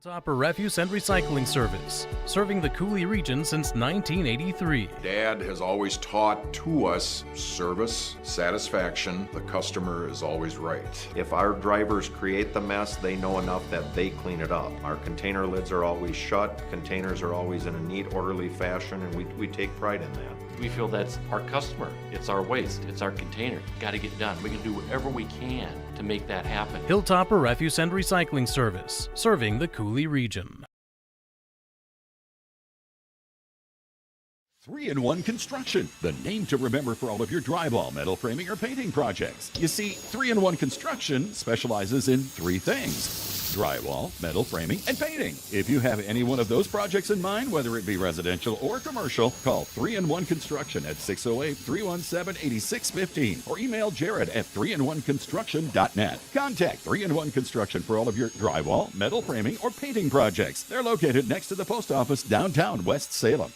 Hilltopper Refuse and Recycling Service, serving the Coulee region since 1983. Dad has always taught to us service, satisfaction. The customer is always right. If our drivers create the mess, they know enough that they clean it up. Our container lids are always shut, containers are always in a neat, orderly fashion, and we take pride in that. We feel that's our customer. It's our waste. It's our container. Got to get done. We can do whatever we can to make that happen. Hilltopper Refuse and Recycling Service, serving the Coulee region. 3-in-1 Construction, the name to remember for all of your drywall, metal framing, or painting projects. You see, 3-in-1 Construction specializes in three things: drywall, metal framing, and painting. If you have any one of those projects in mind, whether it be residential or commercial, call 3-in-1 Construction at 608-317-8615 or email Jared at 3in1construction.net. Contact 3-in-1 Construction for all of your drywall, metal framing, or painting projects. They're located next to the post office downtown West Salem.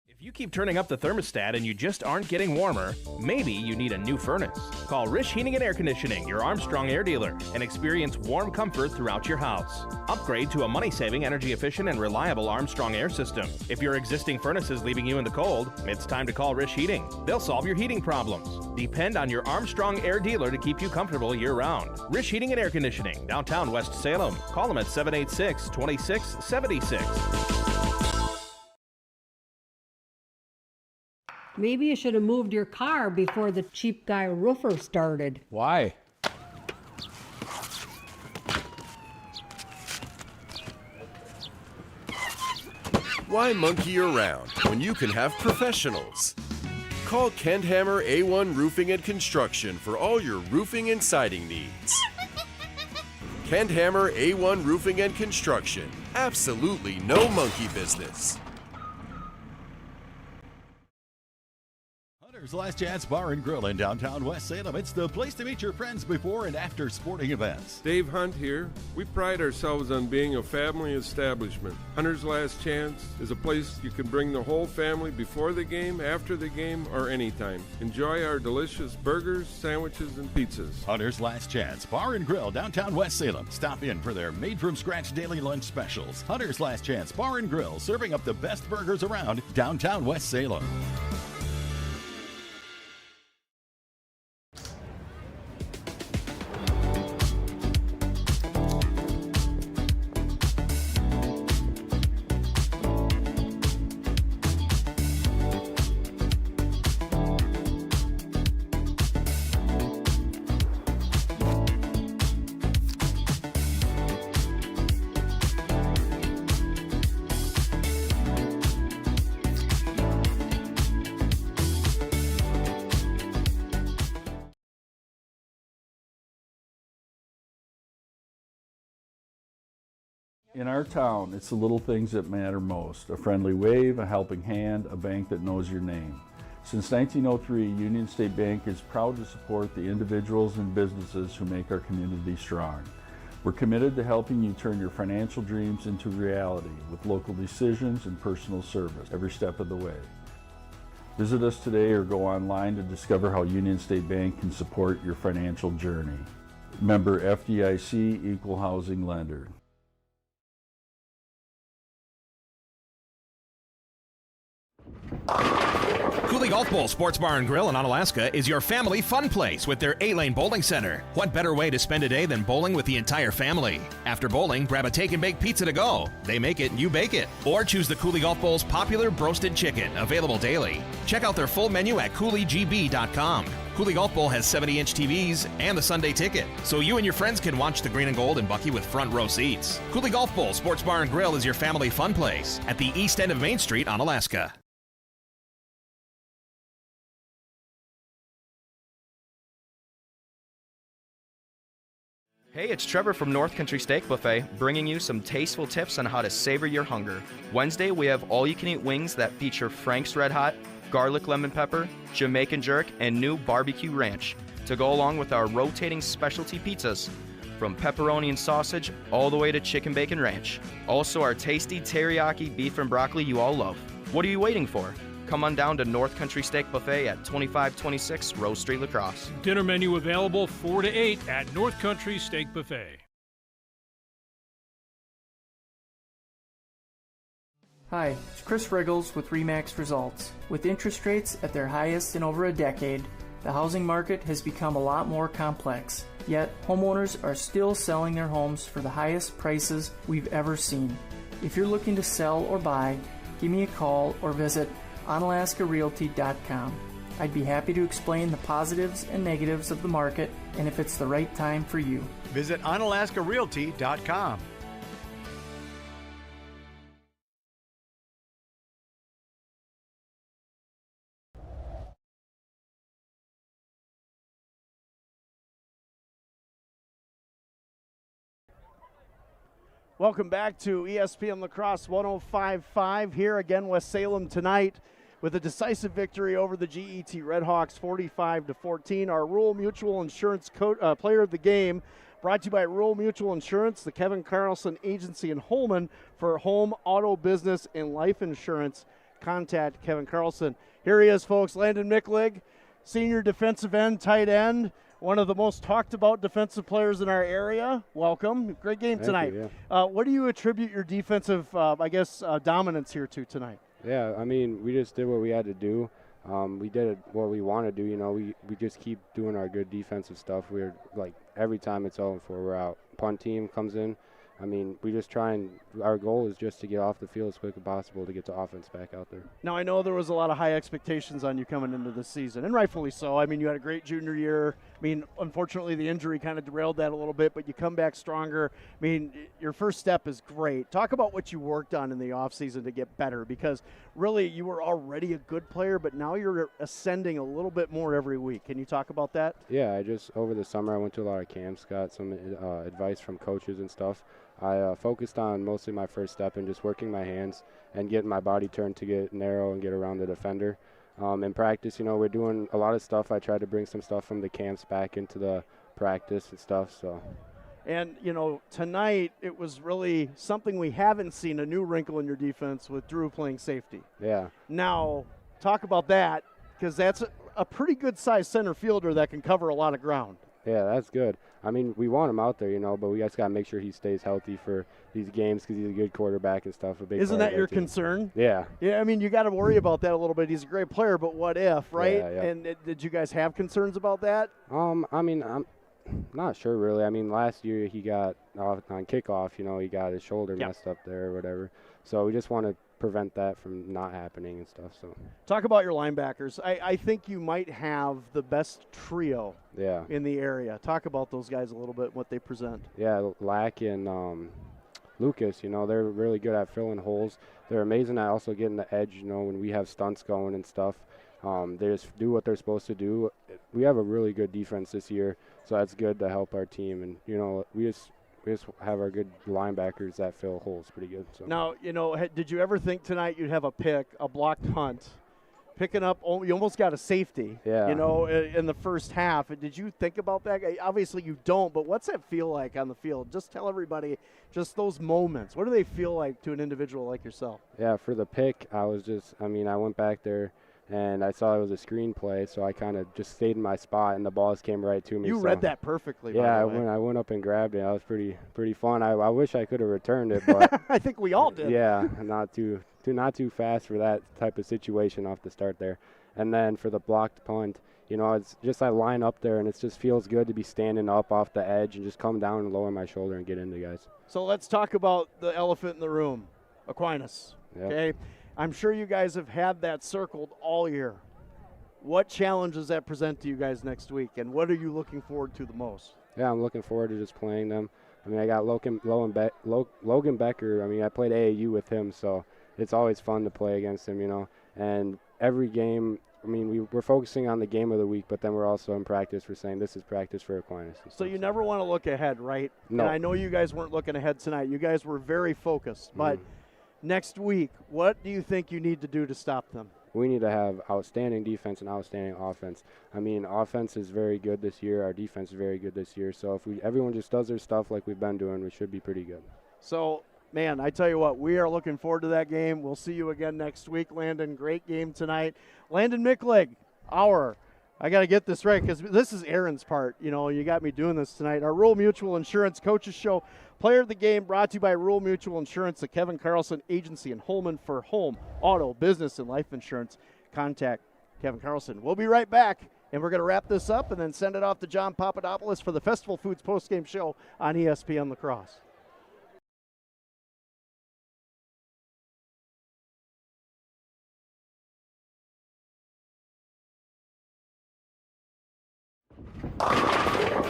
If You keep turning up the thermostat and you just aren't getting warmer, maybe you need a new furnace. Call Rish Heating and Air Conditioning, your Armstrong air dealer, and experience warm comfort throughout your house. Upgrade to a money-saving, energy-efficient, and reliable Armstrong air system. If your existing furnace is leaving you in the cold, it's time to call Rish Heating. They'll solve your heating problems. Depend on your Armstrong air dealer to keep you comfortable year-round. Rish Heating and Air Conditioning, downtown West Salem. Call them at 786-2676. Maybe you should have moved your car before the cheap guy roofer started. Why? Why monkey around when you can have professionals? Call Kendhammer A1 Roofing and Construction for all your roofing and siding needs. Kendhammer A1 Roofing and Construction. Absolutely no monkey business. Hunter's Last Chance Bar and Grill in downtown West Salem. It's the place to meet your friends before and after sporting events. Dave Hunt here. We pride ourselves on being a family establishment. Hunter's Last Chance is a place you can bring the whole family before the game, after the game, or anytime. Enjoy our delicious burgers, sandwiches, and pizzas. Hunter's Last Chance Bar and Grill, downtown West Salem. Stop in for their made-from-scratch daily lunch specials. Hunter's Last Chance Bar and Grill, serving up the best burgers around downtown West Salem. In our town, it's the little things that matter most. A friendly wave, a helping hand, a bank that knows your name. Since 1903, Union State Bank is proud to support the individuals and businesses who make our community strong. We're committed to helping you turn your financial dreams into reality with local decisions and personal service every step of the way. Visit us today or go online to discover how Union State Bank can support your financial journey. Member FDIC, Equal Housing Lender. Coulee Golf Bowl Sports Bar and Grill in Onalaska is your family fun place with their 8-lane bowling center. What better way to spend a day than bowling with the entire family? After bowling, grab a take and bake pizza to go. They make it, you bake it. Or choose the Coulee Golf Bowl's popular broasted chicken, available daily. Check out their full menu at CouleeGB.com. Coulee Golf Bowl has 70-inch TVs and the Sunday ticket, so you and your friends can watch the green and gold and Bucky with front row seats. Coulee Golf Bowl Sports Bar and Grill is your family fun place at the east end of Main Street, Onalaska. Hey, it's Trevor from North Country Steak Buffet, bringing you some tasteful tips on how to savor your hunger. Wednesday, we have all-you-can-eat wings that feature Frank's Red Hot, garlic lemon pepper, Jamaican jerk, and new barbecue ranch to go along with our rotating specialty pizzas, from pepperoni and sausage all the way to chicken bacon ranch. Also, our tasty teriyaki beef and broccoli you all love. What are you waiting for? Come on down to North Country Steak Buffet at 2526 Rose Street, La Crosse. Dinner menu available 4 to 8 at North Country Steak Buffet. Hi, it's Chris Riggles with RE/MAX Results. With interest rates at their highest in over a decade, the housing market has become a lot more complex. Yet, homeowners are still selling their homes for the highest prices we've ever seen. If you're looking to sell or buy, give me a call or visit onalaskarealty.com. I'd be happy to explain the positives and negatives of the market and if it's the right time for you. Visit onalaskarealty.com. Welcome back to ESPN La Crosse 105.5 here again, West Salem tonight with a decisive victory over the G-E-T Redhawks 45-14. Our Rural Mutual Insurance player of the game brought to you by Rural Mutual Insurance, the Kevin Carlson Agency in Holman for home, auto, business, and life insurance. contact Kevin Carlson. Here he is, folks, Landon Micklig, senior defensive end, tight end, one of the most talked about defensive players in our area. Welcome. Great game tonight. Thank you, What do you attribute your defensive, dominance here to tonight? Yeah, I mean, we just did what we had to do. We did what we want to do. You know, we just keep doing our good defensive stuff. We're like every time it's 0-4, we're out. Punt team comes in. I mean, we just try and our goal is just to get off the field as quick as possible to get the offense back out there. Now, I know there was a lot of high expectations on you coming into this season, and rightfully so. I mean, you had a great junior year. I mean, unfortunately, the injury kind of derailed that a little bit, but you come back stronger. I mean, your first step is great. Talk about what you worked on in the offseason to get better, because really you were already a good player, but now you're ascending a little bit more every week. Can you talk about that? Yeah, over the summer I went to a lot of camps, got some advice from coaches and stuff. I focused on mostly my first step and just working my hands and getting my body turned to get narrow and get around the defender. In practice, you know, we're doing a lot of stuff. I tried to bring some stuff from the camps back into the practice and stuff. So. And, you know, tonight it was really something we haven't seen, a new wrinkle in your defense with Drew playing safety. Yeah. Now, talk about that, because that's a pretty good-sized center fielder that can cover a lot of ground. Yeah, that's good. I mean, we want him out there, you know, but we just got to make sure he stays healthy for these games because he's a good quarterback and stuff. Isn't that your concern? Yeah. Yeah, I mean, you got to worry about that a little bit. He's a great player, but what if, right? Yeah. And did you guys have concerns about that? I mean, I'm not sure really. I mean, last year he got on kickoff, you know, he got his shoulder messed up there or whatever. So we just want to prevent that from not happening and stuff. So talk about your linebackers. I think you might have the best trio in the area. Talk about those guys a little bit, what they present. Yeah, Lack and Lucas, you know, they're really good at filling holes. They're amazing at also getting the edge, you know, when we have stunts going and stuff. They just do what they're supposed to do. We have a really good defense this year, so that's good to help our team. And, you know, we just have our good linebackers that fill holes pretty good. So. Now, you know, did you ever think tonight you'd have a blocked punt, picking up, you almost got a safety, you know, in the first half. Did you think about that? Obviously you don't, but what's that feel like on the field? Just tell everybody just those moments. What do they feel like to an individual like yourself? Yeah, for the pick, I went back there, and I saw it was a screen play, so I kind of just stayed in my spot, and the balls came right to me. You read that perfectly. Yeah, by the way. I went up and grabbed it. That was pretty fun. I wish I could have returned it, but I think we all did. Yeah, not too fast for that type of situation off the start there. And then for the blocked punt, you know, it's just I line up there, and it just feels good to be standing up off the edge and just come down and lower my shoulder and get into guys. So let's talk about the elephant in the room, Aquinas. Yep. Okay. I'm sure you guys have had that circled all year. What challenge does that present to you guys next week, and what are you looking forward to the most? Yeah, I'm looking forward to just playing them. I mean, I got Logan Becker. I mean, I played AAU with him, so it's always fun to play against him, you know. And every game, I mean, we're focusing on the game of the week, but then we're also in practice. We're saying this is practice for Aquinas. So you never want to look ahead, right? No. And I know you guys weren't looking ahead tonight. You guys were very focused, but next week, what do you think you need to do to stop them? We need to have outstanding defense and outstanding offense. I mean, offense is very good this year. Our defense is very good this year. So if everyone just does their stuff like we've been doing, we should be pretty good. So, man, I tell you what, we are looking forward to that game. We'll see you again next week, Landon. Great game tonight. Landon Micklig, I got to get this right because this is Aaron's part. You know, you got me doing this tonight. Our Rural Mutual Insurance Coaches Show, Player of the Game, brought to you by Rural Mutual Insurance, the Kevin Carlson Agency in Holman for home, auto, business, and life insurance. Contact Kevin Carlson. We'll be right back, and we're going to wrap this up and then send it off to John Papadopoulos for the Festival Foods postgame show on ESPN La Crosse.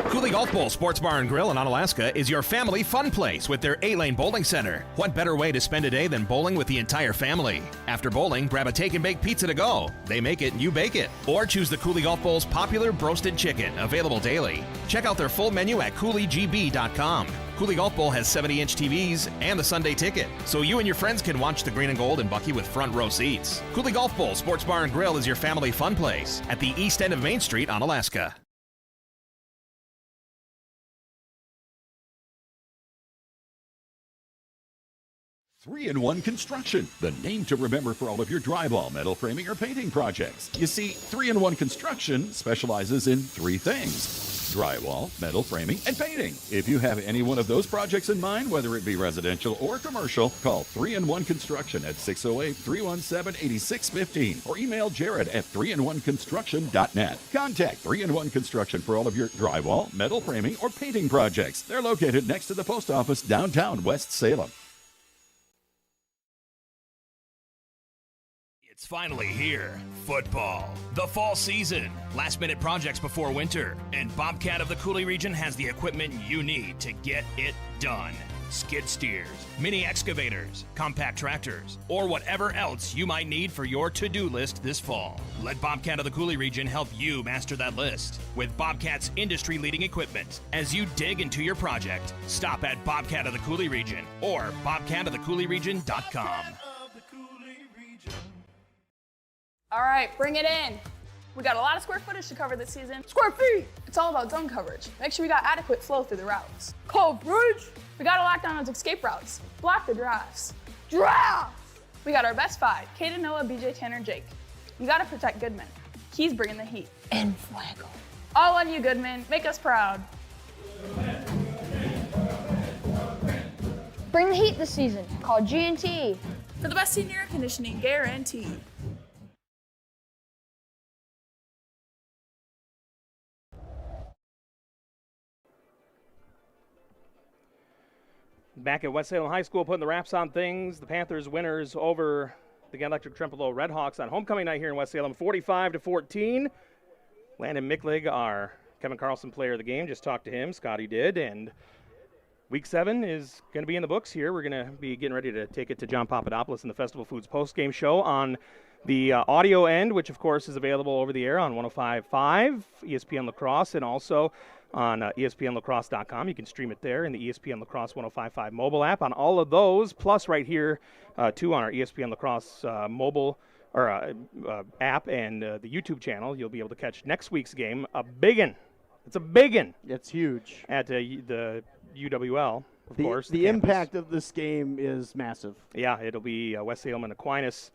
Coulee Golf Bowl Sports Bar and Grill in Onalaska is your family fun place with their 8-lane bowling center. What better way to spend a day than bowling with the entire family? After bowling, grab a take and bake pizza to go. They make it and you bake it. Or choose the Coulee Golf Bowl's popular broasted chicken, available daily. Check out their full menu at CouleeGB.com. Coulee Golf Bowl has 70-inch TVs and the Sunday ticket, so you and your friends can watch the green and gold and Bucky with front row seats. Coulee Golf Bowl Sports Bar and Grill is your family fun place at the east end of Main Street, Onalaska. 3-in-1 Construction, the name to remember for all of your drywall, metal framing, or painting projects. You see, 3-in-1 Construction specializes in 3 things: drywall, metal framing, and painting. If you have any one of those projects in mind, whether it be residential or commercial, call 3-in-1 Construction at 608-317-8615 or email Jared at 3in1construction.net. Contact 3-in-1 Construction for all of your drywall, metal framing, or painting projects. They're located next to the post office downtown West Salem. It's finally here. Football. The fall season. Last-minute projects before winter. And Bobcat of the Coulee region has the equipment you need to get it done. Skid steers, mini excavators, compact tractors, or whatever else you might need for your to-do list this fall. Let Bobcat of the Coulee region help you master that list with Bobcat's industry-leading equipment. As you dig into your project, stop at Bobcat of the Coulee region or bobcatofthecouleeregion.com. All right, bring it in. We got a lot of square footage to cover this season. Square feet! It's all about zone coverage. Make sure we got adequate flow through the routes. Coverage! We gotta lock down those escape routes. Block the drafts. Draft! We got our best 5, Caden, Noah, BJ, Tanner, Jake. You gotta protect Goodman. He's bringing the heat. En fuego. All on you, Goodman. Make us proud. Bring the heat this season. Call G&T. For the best senior air conditioning guaranteed. Back at West Salem High School, putting the wraps on things. The Panthers winners over the Gale-Ettrick-Trempealeau Redhawks on homecoming night here in West Salem, 45-14. Landon Micklig, our Kevin Carlson player of the game, just talked to him. Scotty did, and Week 7 is going to be in the books here. We're going to be getting ready to take it to John Papadopoulos in the Festival Foods postgame show on the audio end, which of course is available over the air on 105.5 ESPN La Crosse, and also on ESPNLacrosse.com. You can stream it there in the ESPN La Crosse 105.5 mobile app on all of those, plus right here, too, on our ESPN La Crosse mobile or app and the YouTube channel. You'll be able to catch next week's game, a biggin'. It's a biggin'. It's huge. At the UWL, of course. The impact of this game is massive. Yeah, it'll be West Salem and Aquinas.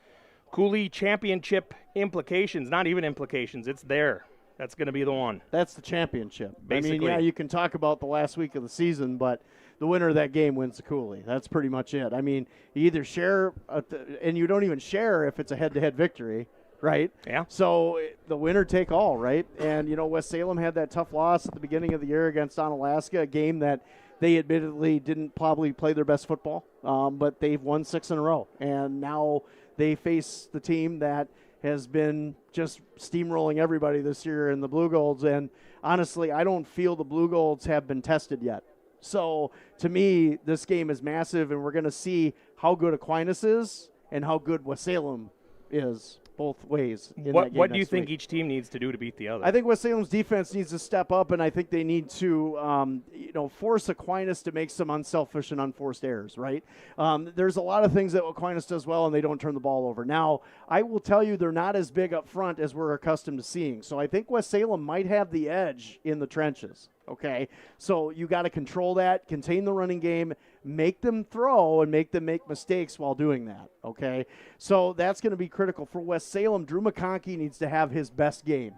Coulee championship implications, not even implications, it's there. That's going to be the one. That's the championship. Basically. I mean, yeah, you can talk about the last week of the season, but the winner of that game wins the Coulee. That's pretty much it. I mean, you either share, and you don't even share if it's a head-to-head victory, right? Yeah. So the winner take all, right? And, you know, West Salem had that tough loss at the beginning of the year against Onalaska, a game that they admittedly didn't probably play their best football, but they've won 6 in a row. And now they face the team that has been just steamrolling everybody this year in the Blue Golds. And honestly, I don't feel the Blue Golds have been tested yet. So to me, this game is massive, and we're going to see how good Aquinas is and how good West Salem is both ways. What do you think each team needs to do to beat the other? I think West Salem's defense needs to step up, and I think they need to, force Aquinas to make some unselfish and unforced errors, right? There's a lot of things that Aquinas does well, and they don't turn the ball over. Now, I will tell you they're not as big up front as we're accustomed to seeing. So I think West Salem might have the edge in the trenches, okay? So you got to control that, contain the running game, make them throw, and make them make mistakes while doing that, okay? So that's going to be critical. For West Salem, Drew McConkey needs to have his best game.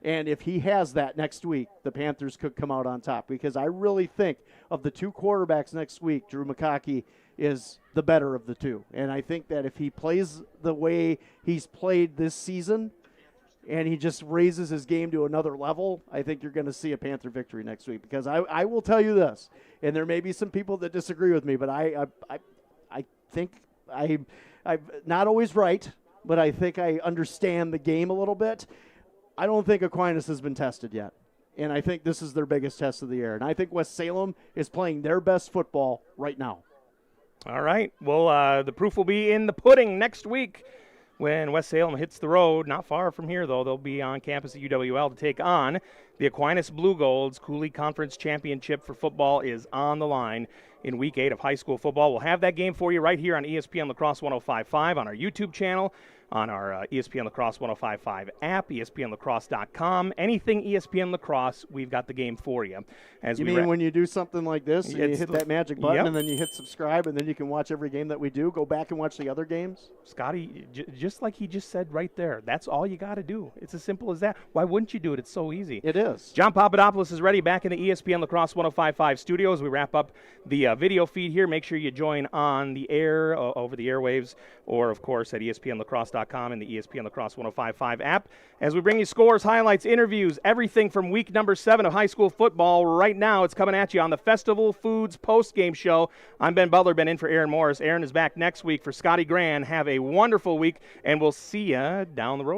And if he has that next week, the Panthers could come out on top, because I really think of the 2 quarterbacks next week, Drew McConkey is the better of the 2. And I think that if he plays the way he's played this season and he just raises his game to another level, I think you're going to see a Panther victory next week. Because I will tell you this, and there may be some people that disagree with me, but I think I'm not always right, but I think I understand the game a little bit. I don't think Aquinas has been tested yet, and I think this is their biggest test of the year. And I think West Salem is playing their best football right now. All right. Well, the proof will be in the pudding next week when West Salem hits the road. Not far from here, though. They'll be on campus at UWL to take on the Aquinas Blue Golds. Coulee Conference Championship for football is on the line in Week 8 of high school football. We'll have that game for you right here on ESPN La Crosse 105.5 on our YouTube channel, on our ESPN La Crosse 105.5 app, ESPNLacrosse.com. Anything ESPN La Crosse, we've got the game for you. You mean when you do something like this, and you hit that magic button, Yep. and then you hit subscribe, and then you can watch every game that we do, go back and watch the other games? Scotty, just like he just said right there, that's all you got to do. It's as simple as that. Why wouldn't you do it? It's so easy. It is. John Papadopoulos is ready back in the ESPN La Crosse 105.5 studio as we wrap up the video feed here. Make sure you join on the air, over the airwaves, or, of course, at ESPNLacrosse.com and the ESPN La Crosse 105.5 app as we bring you scores, highlights, interviews, everything from week number 7 of high school football. Right now, it's coming at you on the Festival Foods post-game show. I'm Ben Butler, been in for Aaron Morris. Aaron is back next week for Scotty Grand. Have a wonderful week, and we'll see you down the road.